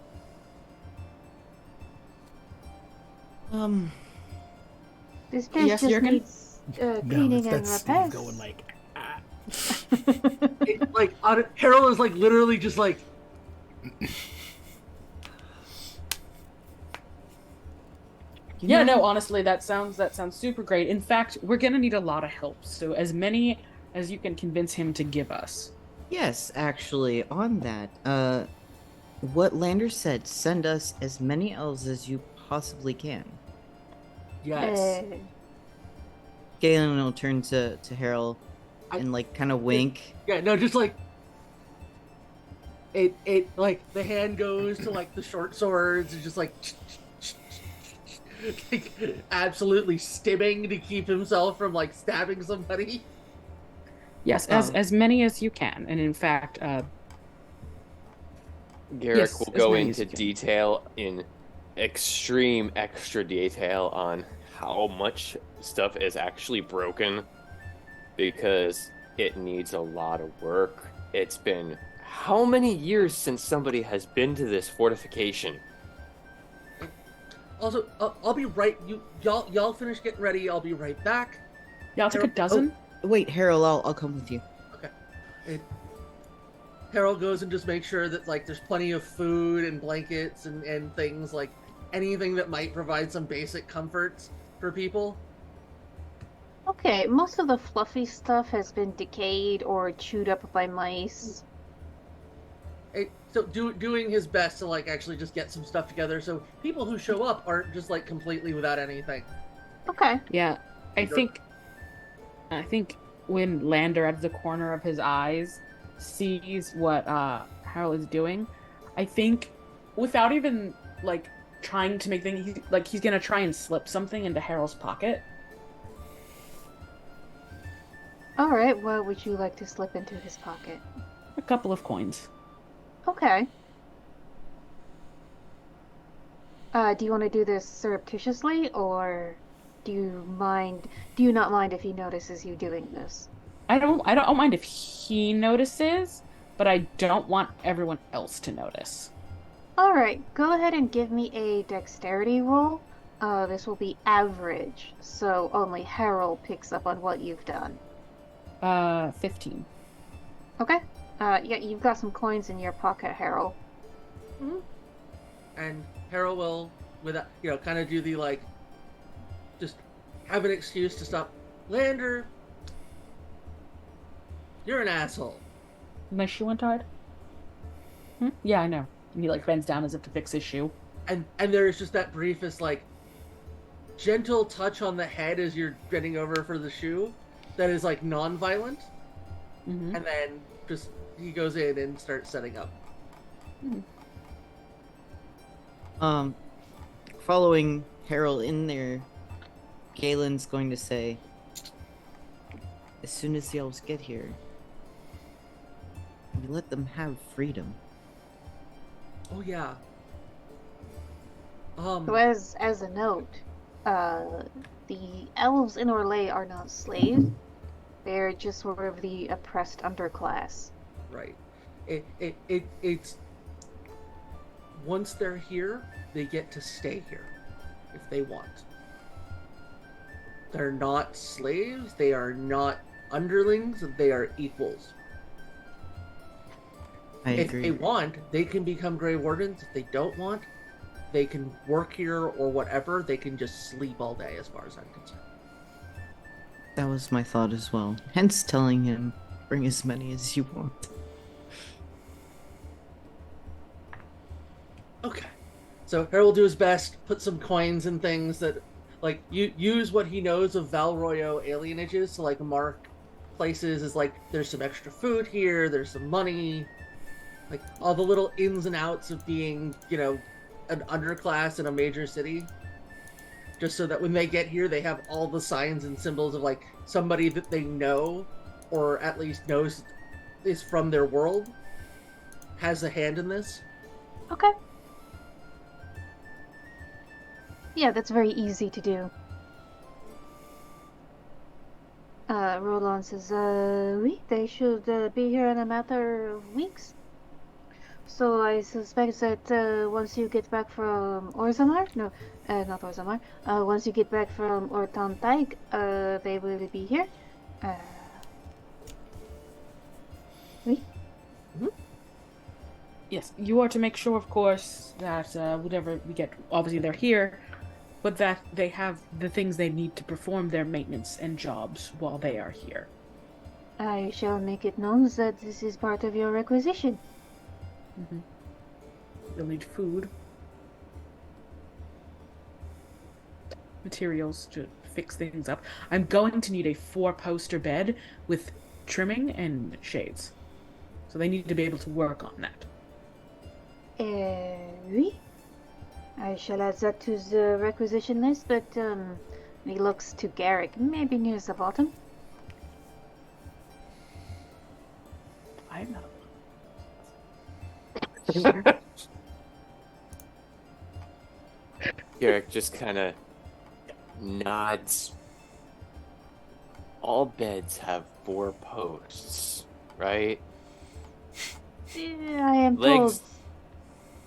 This place
Yes,
just
Jurgen?
needs cleaning and
that's
repairs.
Steve going like,
Harold is literally just
Yeah, no, honestly, that sounds super great. In fact, we're gonna need a lot of help, so as many as you can convince him to give us.
Yes, actually, on that, what Lander said, send us as many elves as you possibly can.
yes.
Galen will turn to Harold and kind of wink.
Yeah, no, just it the hand goes to the short swords and just absolutely stimming to keep himself from stabbing somebody.
Yes, as many as you can, and in fact,
Garrick
yes,
will
as
go
many as
into
you can.
detail in extreme extra detail on how much stuff is actually broken, because it needs a lot of work. It's been how many years since somebody has been to this fortification?
Also, I'll be right. Y'all finish getting ready. I'll be right back.
Yeah, I'll take a dozen.
Wait, Harold, I'll come with you.
Okay. Harold goes and just makes sure that there's plenty of food and blankets and things, anything that might provide some basic comforts for people.
Okay, most of the fluffy stuff has been decayed or chewed up by mice.
So doing his best to actually just get some stuff together, so people who show up aren't just completely without anything.
Okay.
Yeah, I think when Lander, out of the corner of his eyes, sees what Harold is doing, I think without even trying to make things, he's gonna try and slip something into Harold's pocket.
Alright, what would you like to slip into his pocket?
A couple of coins.
Okay. Do you want to do this surreptitiously, or do you not mind if he notices you doing this?
I don't mind if he notices, but I don't want everyone else to notice.
Alright, go ahead and give me a dexterity roll. This will be average, so only Harold picks up on what you've done.
15.
Okay? Yeah, you've got some coins in your pocket, Harold.
And Harold will, without kind of do the just have an excuse to stop. Lander, you're an asshole.
My shoe untied? Yeah, I know. And he bends down as if to fix his shoe.
And there's just that briefest gentle touch on the head as you're bending over for the shoe that is non-violent.
Mm-hmm.
And then just he goes in and starts setting up.
Following Harold in there, Galen's going to say, as soon as the elves get here, we let them have freedom.
Oh yeah.
So as a note, the elves in Orlais are not slaves. They're just sort of the oppressed underclass.
Right. It's once they're here, they get to stay here if they want. They're not slaves, they are not underlings, they are equals. If they want, they can become Grey Wardens. If they don't want, they can work here or whatever. They can just sleep all day, as far as I'm concerned.
That was my thought as well. Hence telling him, bring as many as you want.
Okay. So Harold will do his best, put some coins and things that, use what he knows of Valroyo alienages to, mark places as, there's some extra food here, there's some money, all the little ins and outs of being, an underclass in a major city. Just so that when they get here, they have all the signs and symbols of, somebody that they know, or at least knows is from their world, has a hand in this.
Okay. Yeah, that's very easy to do. Roland says, oui, they should be here in a matter of weeks. So I suspect that once you get back from Orzammar, no, not Orzammar, once you get back from Ortantaig, they will be here. Oui?
Yes, you are to make sure, of course, that whatever we get, obviously they're here, but that they have the things they need to perform their maintenance and jobs while they are here.
I shall make it known that this is part of your requisition.
Mm-hmm. You'll need food, materials to fix things up. I'm going to need a 4-poster bed with trimming and shades. So they need to be able to work on that.
Oui. I shall add that to the requisition list, but he looks to Garrick, maybe near the bottom.
I'm not.
Garrick just kind of nods. All beds have 4 posts, right?
I am told.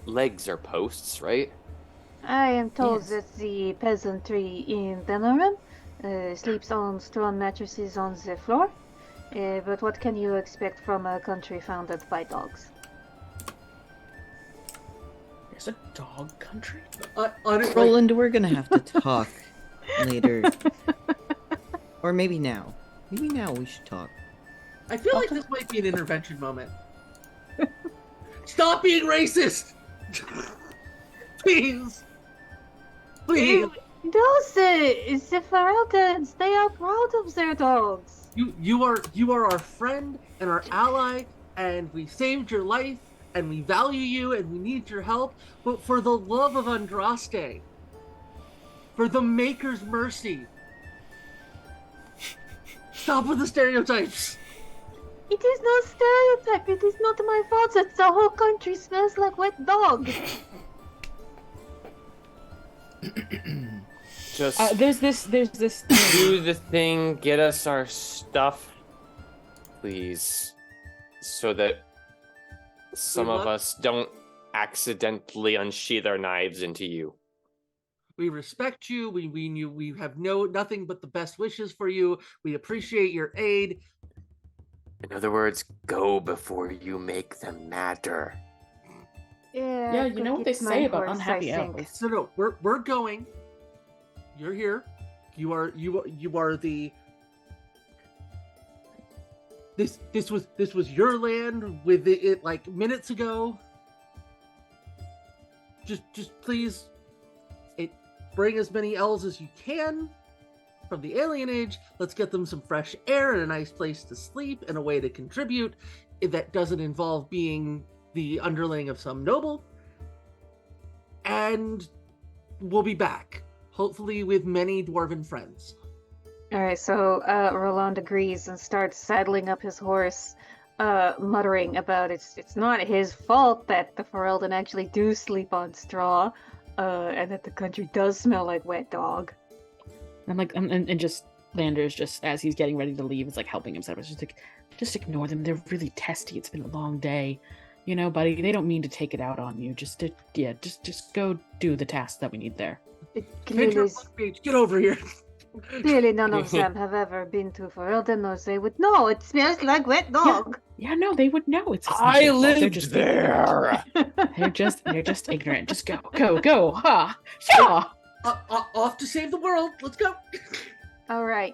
Legs are posts, right?
I am told
Yes.
that the peasantry in Benarum sleeps on straw mattresses on the floor. But what can you expect from a country founded by dogs?
There's a dog country?
Roland, we're gonna have to talk later. Or maybe now. Maybe now we should talk.
I feel like this might be an intervention moment. Stop being racist! Please! Please!
Those the Ferelgans, they are proud of their dogs.
You are our friend and our ally, and we saved your life, and we value you, and we need your help, but for the love of Andraste, for the Maker's mercy, stop with the stereotypes!
It is no stereotype. It is not my fault that the whole country smells like wet dog.
Just
There's this.
do the thing, get us our stuff, Please. So that some of us don't accidentally unsheath our knives into you.
We respect you. We have nothing but the best wishes for you. We appreciate your aid.
In other words, go before you make them matter.
Yeah, you know what they say about unhappy elves.
No, we're going. You're here. You are the. This was your land with it like minutes ago. Just please, bring as many elves as you can from the alien age. Let's get them some fresh air and a nice place to sleep and a way to contribute that doesn't involve being the underling of some noble. And we'll be back, hopefully with many dwarven friends.
All right, so Roland agrees and starts saddling up his horse, muttering about it's not his fault that the Ferelden actually do sleep on straw, and that the country does smell like wet dog.
I'm like, and just Lander's just as he's getting ready to leave, is like helping himself. It's just like, just ignore them. They're really testy. It's been a long day, you know, buddy. They don't mean to take it out on you. Just go do the tasks that we need there.
Get over here.
Clearly, none of them have ever been to Ferelden, or they would know. It smells like wet dog.
Yeah, no, they would know.
I lived there.
They're just ignorant. Just go, ha, ha.
Off to save the world. Let's go.
All right.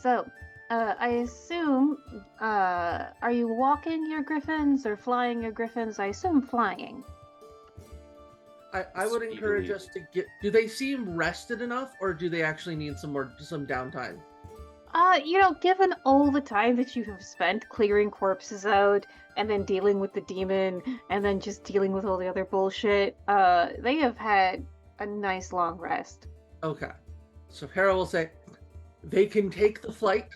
So, I assume, are you walking your griffins or flying your griffins? I assume flying.
I would encourage us to get. Do they seem rested enough, or do they actually need some downtime?
Given all the time that you have spent clearing corpses out, and then dealing with the demon, and then just dealing with all the other bullshit, they have had a nice long rest.
Okay. So Hera will say, they can take the flight.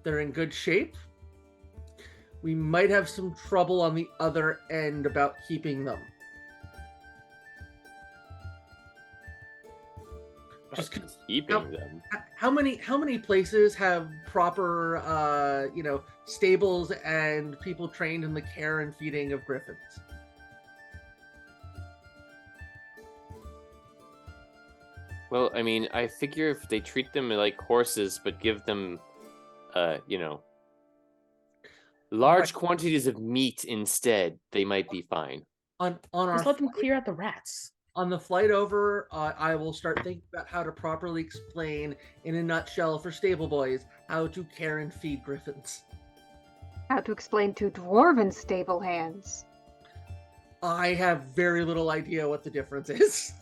They're in good shape. We might have some trouble on the other end about keeping them.
Just keeping them.
How many places have proper stables and people trained in the care and feeding of griffins?
Well, I mean, I figure if they treat them like horses, but give them, large quantities of meat instead, they might be fine.
Just let them clear out the rats.
On the flight over, I will start thinking about how to properly explain, in a nutshell, for stable boys, how to care and feed griffins.
How to explain to dwarven stable hands.
I have very little idea what the difference is.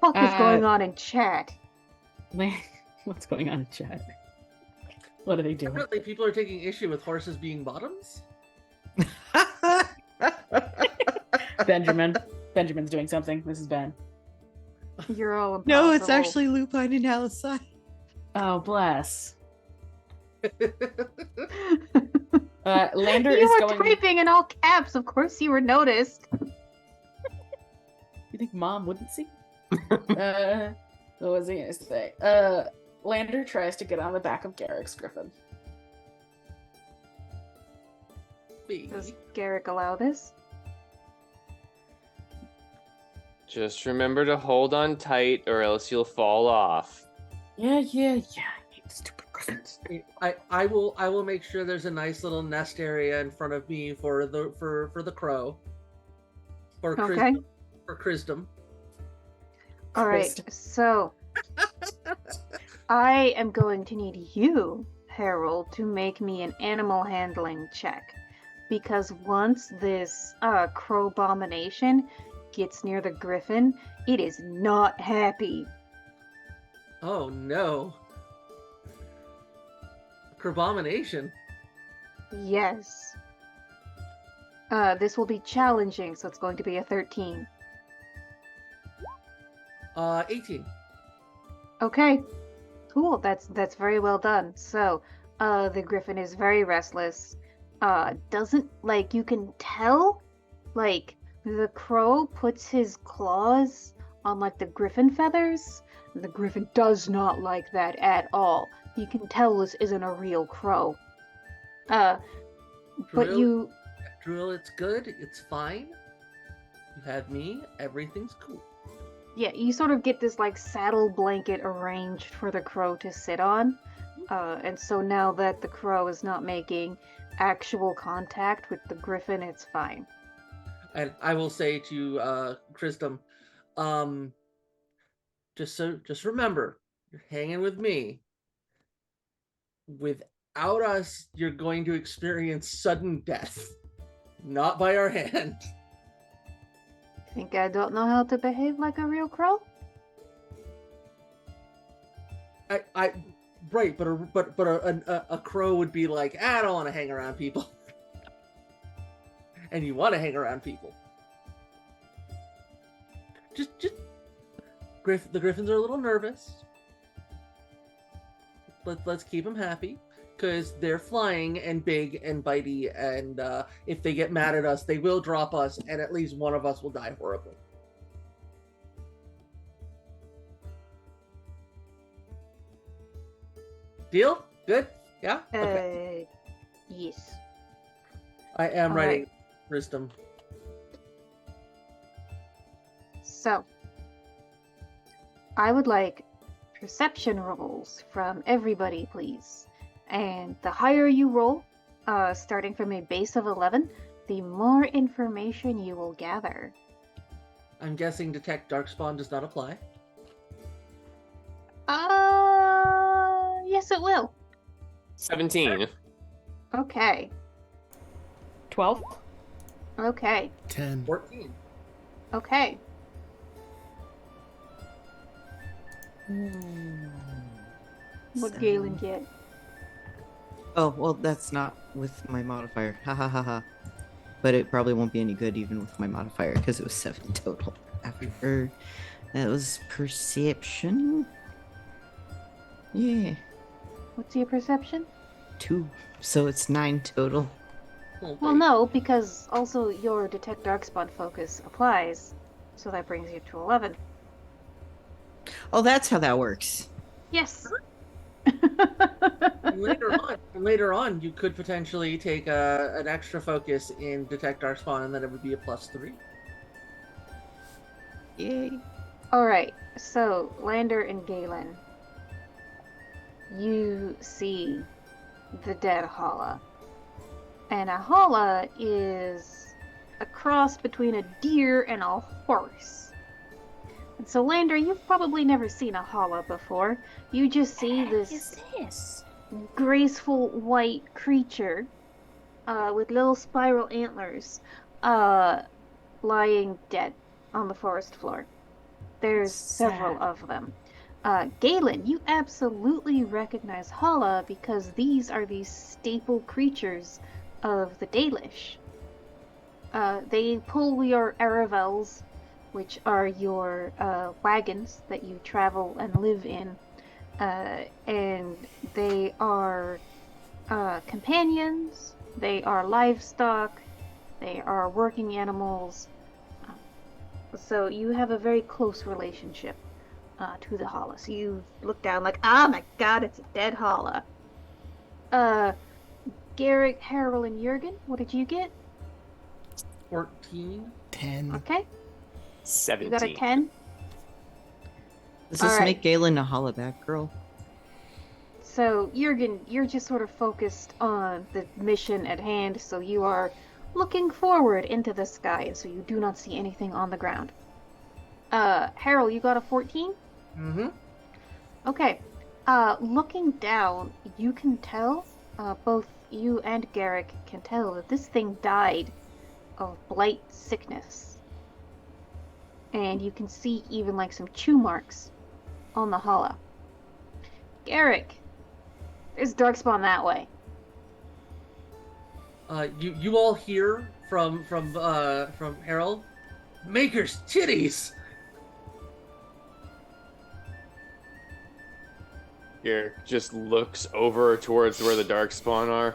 What is going on in chat?
What's going on in chat? What are they doing?
Apparently, people are taking issue with horses being bottoms.
Benjamin's doing something. This is Ben.
You're all impossible.
No, it's actually Lupine and Alisai.
Oh, bless. Lander
you
is
were typing in all caps. Of course you were noticed.
You think Mom wouldn't see? What was he gonna say? Lander tries to get on the back of Garrick's griffin.
Does Garrick allow this?
Just remember to hold on tight, or else you'll fall off.
Yeah. Stupid griffins.
I will make sure there's a nice little nest area in front of me for the crow. For Chrisdom.
All right, so I am going to need you, Harold, to make me an animal handling check, because once this crow abomination gets near the griffin, it is not happy.
Oh no. Crobomination.
Yes. This will be challenging, so it's going to be a 13.
18.
Okay. Cool. That's very well done. So, the griffin is very restless. Doesn't, you can tell, the crow puts his claws on, the griffin feathers. The griffin does not like that at all. You can tell this isn't a real crow. But
Drill, Drill, it's good. It's fine. You have me. Everything's cool.
Yeah, you sort of get this like saddle blanket arranged for the crow to sit on. And so now that the crow is not making actual contact with the griffin, it's fine.
And I will say to Christum, just remember, you're hanging with me. Without us, you're going to experience sudden death. Not by our hand.
Think I don't know how to behave like a real crow?
Right, but a crow would be like, I don't want to hang around people. And you want to hang around people. Just the griffins are a little nervous. Let's keep them happy, because they're flying and big and bitey, and if they get mad at us, they will drop us, and at least one of us will die horribly. Deal? Good? Yeah? Okay.
Yes.
I am
all
writing
right.
wisdom.
So, I would like perception rolls from everybody, please. And the higher you roll, starting from a base of 11, the more information you will gather.
I'm guessing detect darkspawn does not apply.
Yes, it will.
17.
Okay.
12.
Okay.
10.
14.
Okay. What Galen get?
Oh, well, that's not with my modifier. Ha ha ha ha. But it probably won't be any good even with my modifier because it was 7 total. After that was perception. Yeah,
What's your perception?
2. So it's 9 total.
Oh,
Well,
wait.
no, because also your detect darkspawn focus applies, so that brings you to 11.
Oh, that's how that works.
Yes.
And later on, you could potentially take an extra focus in detect darkspawn, and then it would be a +3.
Yay.
All right. So, Lander and Galen, you see the dead Hala. And a Hala is a cross between a deer and a horse. And so, Lander, you've probably never seen a Hala before. You just see this graceful white creature with little spiral antlers lying dead on the forest floor. There's several of them. Galen, you absolutely recognize Hala because these are the staple creatures of the Dalish. They pull your aravels, which are your wagons that you travel and live in, and they are companions, they are livestock, they are working animals. So you have a very close relationship to the Hala. So you look down like, oh my god, it's a dead Hala. Garrick, Harold, and Jurgen, what did you get?
14.
10.
Okay,
17.
you got a 10.
Does this
Alright.
make Galen a hollaback girl?
So, Jurgen, you're just sort of focused on the mission at hand, so you are looking forward into the sky, and so you do not see anything on the ground. Harold, you got a 14?
Mm-hmm.
Okay. Looking down, you can tell, both you and Garrick can tell that this thing died of blight sickness. And you can see even like some chew marks on the Hala. Garrick, there's darkspawn that way.
You all hear from Harold, Maker's titties.
Garrick just looks over towards where the darkspawn are.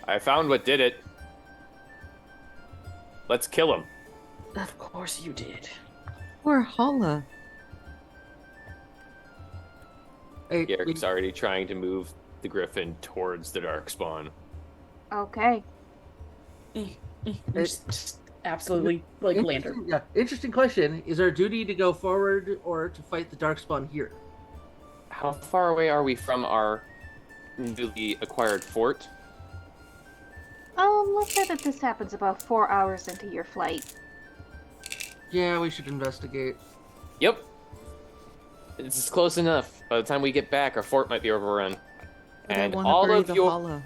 I found what did it. Let's kill him.
Of course you did.
Or holla.
Hey,
Garrick's already trying to move the griffin towards the darkspawn.
Okay.
Just absolutely like Lander.
Interesting question. Is our duty to go forward or to fight the darkspawn here?
How far away are we from our newly acquired fort?
Let's say that this happens about 4 hours into your flight.
Yeah, we should investigate.
Yep. It's close enough. By the time we get back, our fort might be overrun.
But I
And
wanna
all
bury
of
the
your
hollow.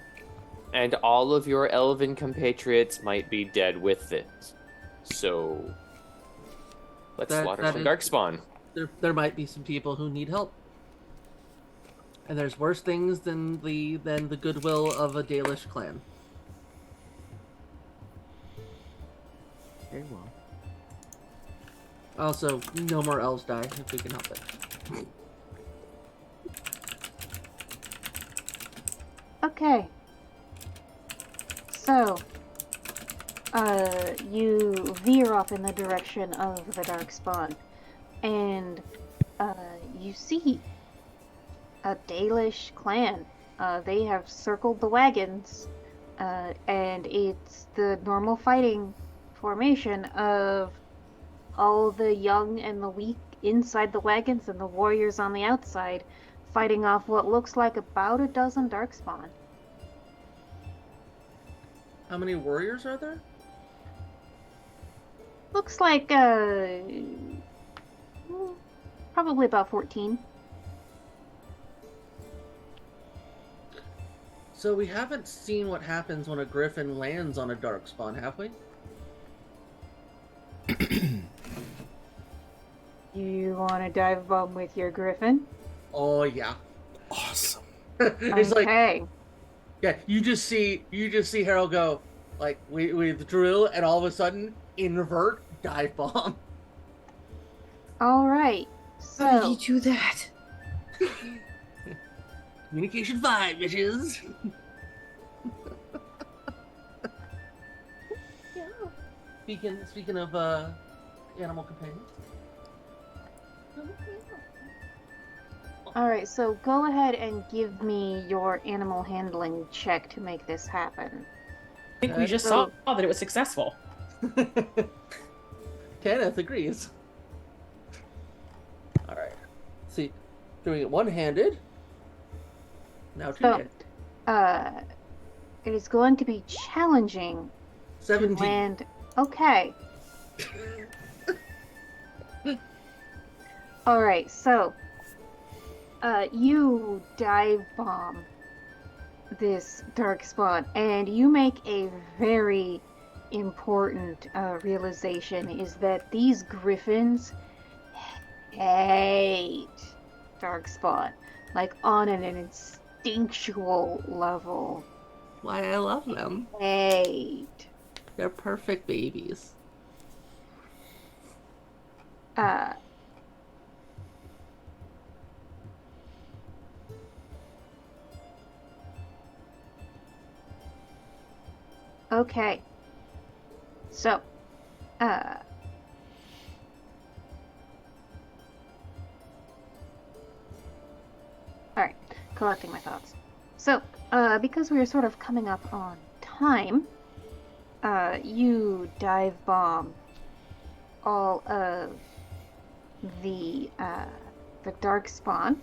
and all of your elven compatriots might be dead with it. So let's slaughter some darkspawn.
There might be some people who need help. And there's worse things than the goodwill of a Dalish clan.
Very well.
Also, no more elves die if we can help it.
Okay. So, you veer off in the direction of the darkspawn, and you see a Dalish clan. They have circled the wagons, and it's the normal fighting formation of all the young and the weak inside the wagons and the warriors on the outside, fighting off what looks like about a dozen darkspawn.
How many warriors are there?
Looks like probably about 14.
So we haven't seen what happens when a griffin lands on a darkspawn, have we?
You want to dive bomb with your griffin?
Oh yeah.
Awesome.
It's
Okay.
like, yeah, you just see Harold go like with drill, and all of a sudden invert dive bomb.
All right.
How did
So,
you do that?
Communication 5, bitches. Yeah. Speaking of animal companions.
all right. So go ahead and give me your animal handling check to make this happen.
I think we just saw that it was successful.
Kenneth agrees. All right. See, doing it one-handed. Now two-handed.
It is going to be challenging
17.
to land. Okay. All right. So, you dive bomb this darkspawn, and you make a very important realization: is that these griffins hate darkspawn, like on an instinctual level.
Why I love them.
Hate.
They're perfect babies.
Okay. So, alright, collecting my thoughts. So, because we are sort of coming up on time, you dive bomb all of the darkspawn.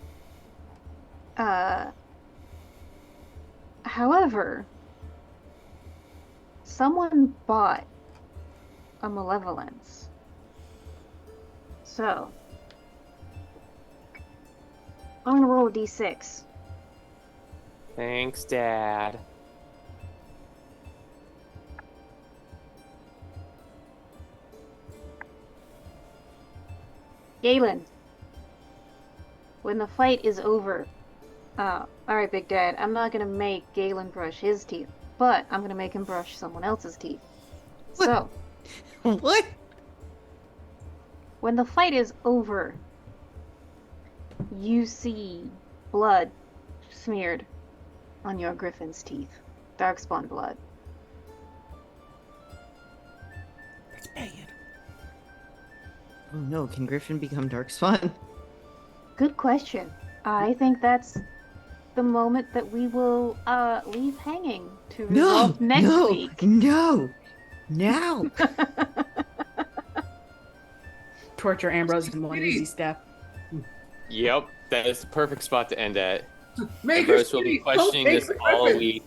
However, someone bought a malevolence. So, I'm gonna roll a d6.
Thanks, Dad.
Galen, when the fight is over, alright, Big Dad, I'm not gonna make Galen brush his teeth, but I'm gonna make him brush someone else's teeth.
What?
So,
What?
when the fight is over, you see blood smeared on your griffin's teeth. Darkspawn blood.
That's bad.
Oh no, can Griffin become Darkspawn?
Good question. I think that's the moment that we will leave hanging to
No,
resolve next
no,
week.
no, no.
Torture Ambrose in one easy step.
Yep, that is the perfect spot to end at.
Maker
Ambrose will be
City,
questioning
don't
this
take
all
weapons.
week.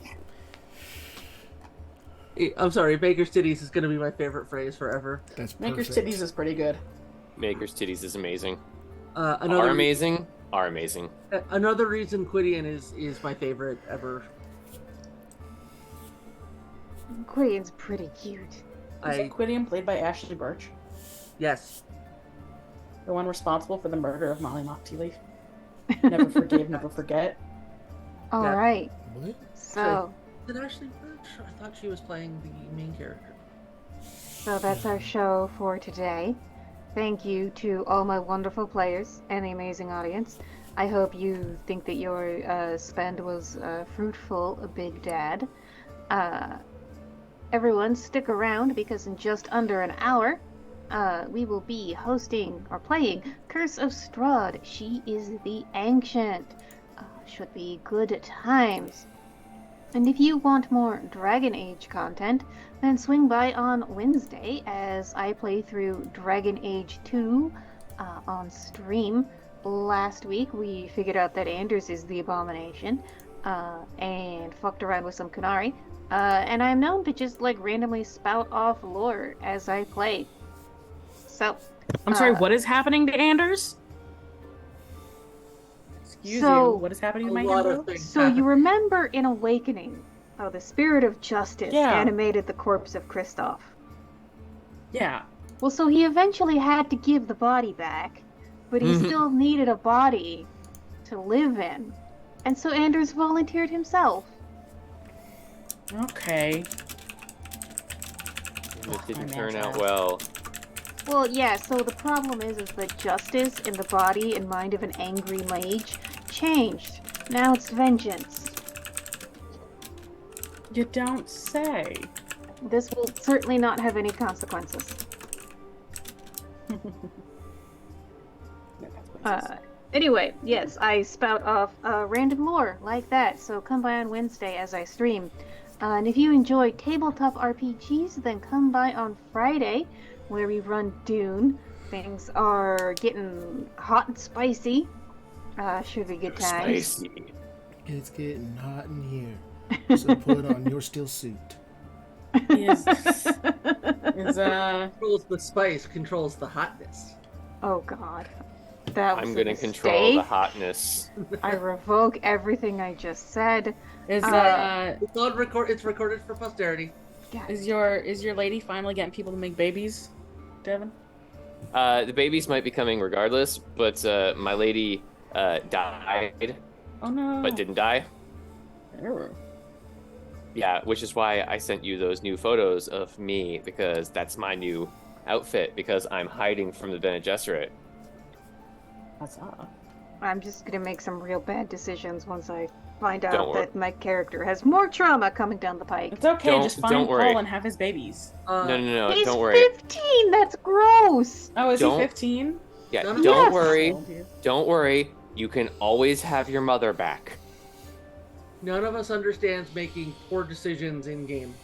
I'm sorry, Baker's Titties is going to be my favorite phrase forever.
That's perfect.
Maker's Titties is pretty good.
Maker's Titties is amazing.
Another
Are amazing.
Another reason Quidian is my favorite ever.
Quidian's pretty cute.
Is Quidian played by Ashley Birch?
Yes.
The one responsible for the murder of Molly Mock Tea Leaf? Never forgive, never forget.
All
Yeah.
right.
What?
So,
Did Ashley Birch? I thought she was playing the main character.
so that's our show for today. Thank you to all my wonderful players and the amazing audience. I hope you think that your spend was fruitful, Big Dad. Everyone, stick around because in just under an hour, we will be hosting or playing Curse of Strahd. She is the Ancient. Should be good times. And if you want more Dragon Age content, then swing by on Wednesday as I play through Dragon Age 2 on stream. Last week we figured out that Anders is the Abomination and fucked around with some Kunari. And I'm known to just like randomly spout off lore as I play. So,
I'm sorry, what is happening to Anders? Excuse
So-
you, what is happening to
A
my
lot
hero?
of things.
so you remember in Awakening, how the Spirit of Justice
Yeah.
animated the corpse of Kristoff.
Yeah.
Well, so he eventually had to give the body back, but he
Mhm.
still needed a body to live in. And so Anders volunteered himself.
Okay.
And it didn't
My
turn
man's
out
out.
well.
Well, yeah, so the problem is that justice in the body and mind of an angry mage changed. Now it's vengeance.
You don't say.
This will certainly not have any consequences. Anyway, yes, I spout off random lore like that, so come by on Wednesday as I stream. And if you enjoy tabletop RPGs, then come by on Friday, where we run Dune. Things are getting hot and spicy. Should be good times.
Spicy.
It's getting hot in here. So put on your steel suit.
Is
Controls the spice, controls the hotness.
Oh God, that was
I'm
a
gonna control the
mistake.
hotness.
I revoke everything I just said.
is
It's on record. It's recorded for posterity.
God,
is your lady finally getting people to make babies, Devin?
The babies might be coming regardless, but my lady died,
Oh no.
but didn't die.
Oh.
Yeah, which is why I sent you those new photos of me, because that's my new outfit, because I'm hiding from the Bene Gesserit.
That's odd.
I'm just gonna make some real bad decisions once I find out
Don't worry.
that my character has more trauma coming down the pike.
It's okay, just
Don't
find
worry.
Paul and have his babies.
No,
He's
don't worry.
15. That's gross.
Oh, is
Don't-
he 15?
Yeah,
None
don't
of
us-
worry.
Oh, dear.
Don't worry. You can always have your mother back.
None of us understands making poor decisions in game.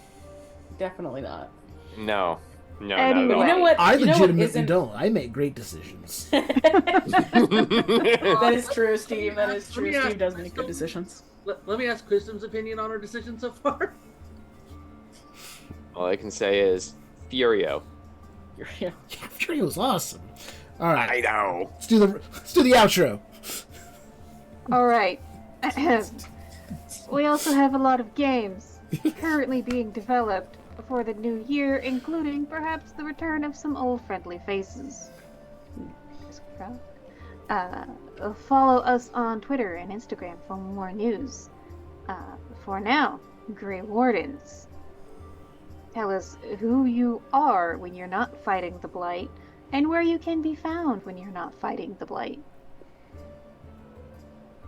Definitely not.
No, not at
Anyway.
all.
You know what?
I
you know what
legitimately
isn't-
don't. I make great decisions.
That is true, Steve. That is
Let
true.
me ask
Steve does make
Crystal-
good decisions.
Let me ask Kristen's opinion on our decision so far.
All I can say is Furio.
Yeah.
Fury was awesome. All right,
know.
let's do the outro.
All right. We also have a lot of games currently being developed for the new year, including perhaps the return of some old friendly faces. Follow us on Twitter and Instagram for more news. For now, Grey Wardens, tell us who you are when you're not fighting the Blight, and where you can be found when you're not fighting the Blight.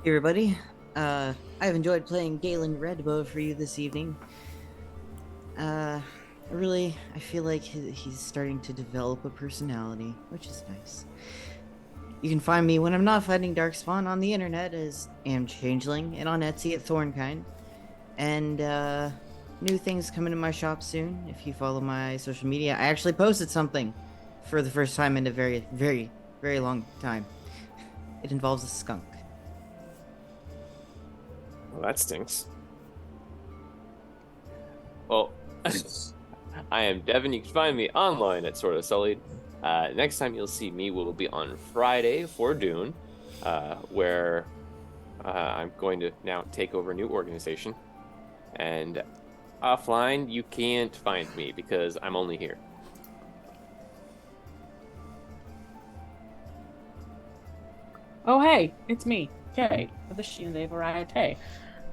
Hey everybody, I've enjoyed playing Galen Redbow for you this evening. I feel like he's starting to develop a personality, which is nice. You can find me when I'm not fighting Darkspawn on the internet as Am Changeling and on Etsy at Thornkind. And new things coming to my shop soon. If you follow my social media, I actually posted something for the first time in a very, very, very long time. It involves a skunk.
Well, that stinks. Well, I am Devin. You can find me online at Sorta Sullied. Next time you'll see me will be on Friday for Dune, where I'm going to now take over a new organization. And offline, you can't find me because I'm only here.
Oh, hey, it's me, Kay, of the She and They Variety.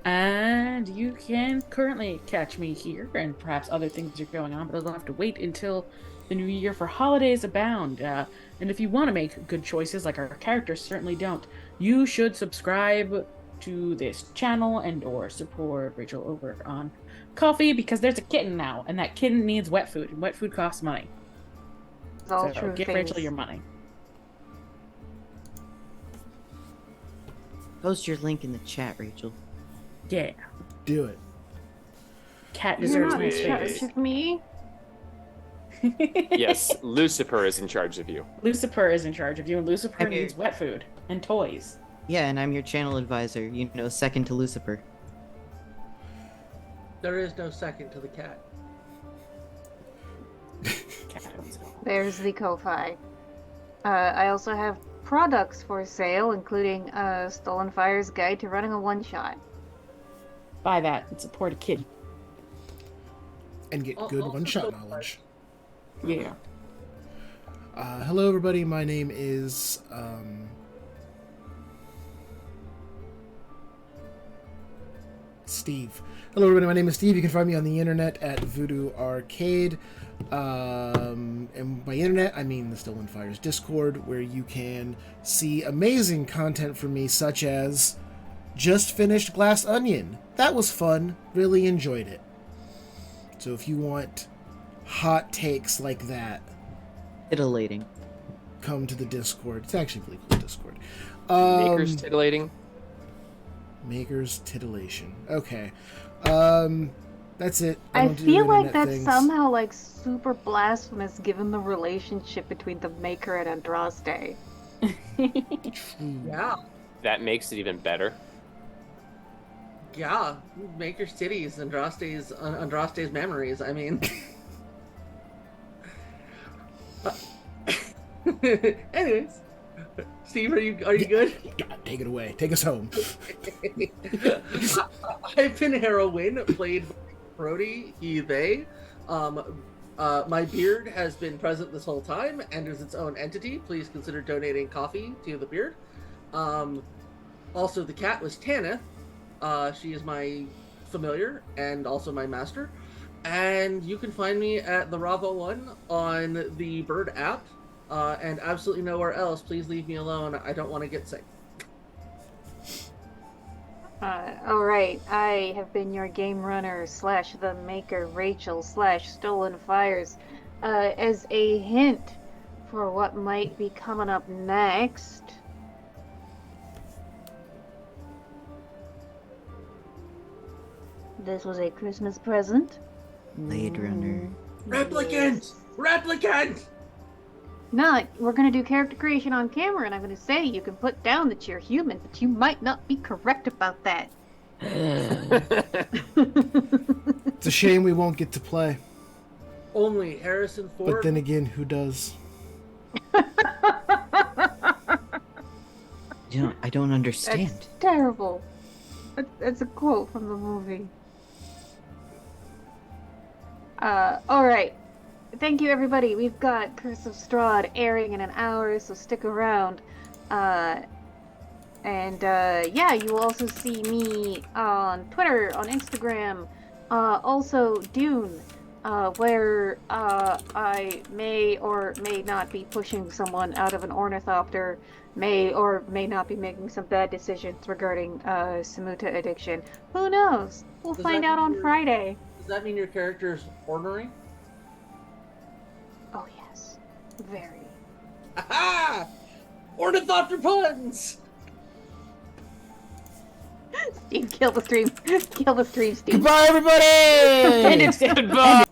And you can currently catch me here, and perhaps other things are going on, but they'll have to wait until the new year for holidays abound. And if you want to make good choices, like our characters certainly don't, you should subscribe to this channel and or support Rachel over on Coffee, because there's a kitten now, and that kitten needs wet food, and wet food costs money.
It's all
So
true
give
things.
Rachel your money.
Post your link in the chat, Rachel.
Yeah.
Do it.
Cat
You're
deserves
not
my
in
space.
charge of me.
Yes, Lucifer is in charge of you.
Lucifer is in charge of you, and Lucifer
I'm here.
needs wet food and toys.
Yeah, and I'm your channel advisor, you know, second to Lucifer.
There is no second to the cat.
Cat owns it all.
There's the Ko-Fi. I also have products for sale, including Stolen Fire's Guide to Running a One-Shot.
Buy that and support a kid.
And get good one-shot knowledge.
Yeah.
Hello, everybody. My name is Steve. Hello, everybody. My name is Steve. You can find me on the internet at Voodoo Arcade. And by internet, I mean the Stolen Fires Discord, where you can see amazing content from me, such as just finished Glass Onion. That was fun. Really enjoyed it. So if you want hot takes like that,
Titillating.
come to the Discord. It's actually really cool Discord.
Maker's titillating.
Maker's titillation. Okay. That's it.
I
don't do
feel like
internet
that's
things.
somehow like super blasphemous given the relationship between the Maker and Andraste.
True.
Yeah,
That makes it even better.
yeah. Maker's titties, Andraste's memories. I mean. Anyways, Steve, are you good?
God, take it away. Take us home.
I've been Heroin, played by Brody, he, they. My beard has been present this whole time and is its own entity. Please consider donating coffee to the beard. Also, the cat was Tanith. She is my familiar and also my master. And you can find me at the Ravo One on the Bird app. And absolutely nowhere else. Please leave me alone. I don't want to get sick.
Alright, I have been your game runner / the Maker Rachel / Stolen Fires. As a hint for what might be coming up next. This was a Christmas present.
Blade Runner.
Replicant! Replicant!
No, we're gonna do character creation on camera, and I'm gonna say you can put down that you're human, but you might not be correct about that.
It's a shame we won't get to play.
Only Harrison Ford.
But then again, who does?
I don't understand.
That's terrible. That's a quote from the movie. Alright. Thank you, everybody. We've got Curse of Strahd airing in an hour, so stick around. Yeah, you will also see me on Twitter, on Instagram, also Dune, where I may or may not be pushing someone out of an ornithopter, may or may not be making some bad decisions regarding Samuta addiction. Who knows? We'll
Does
find
that
out
mean
on
you're-
Friday.
Does that mean your character's ornery?
Oh yes, very.
Aha! Ornithopter puns!
Steve, kill the stream. Kill the stream, Steve.
Goodbye, everybody.
And it's
Goodbye.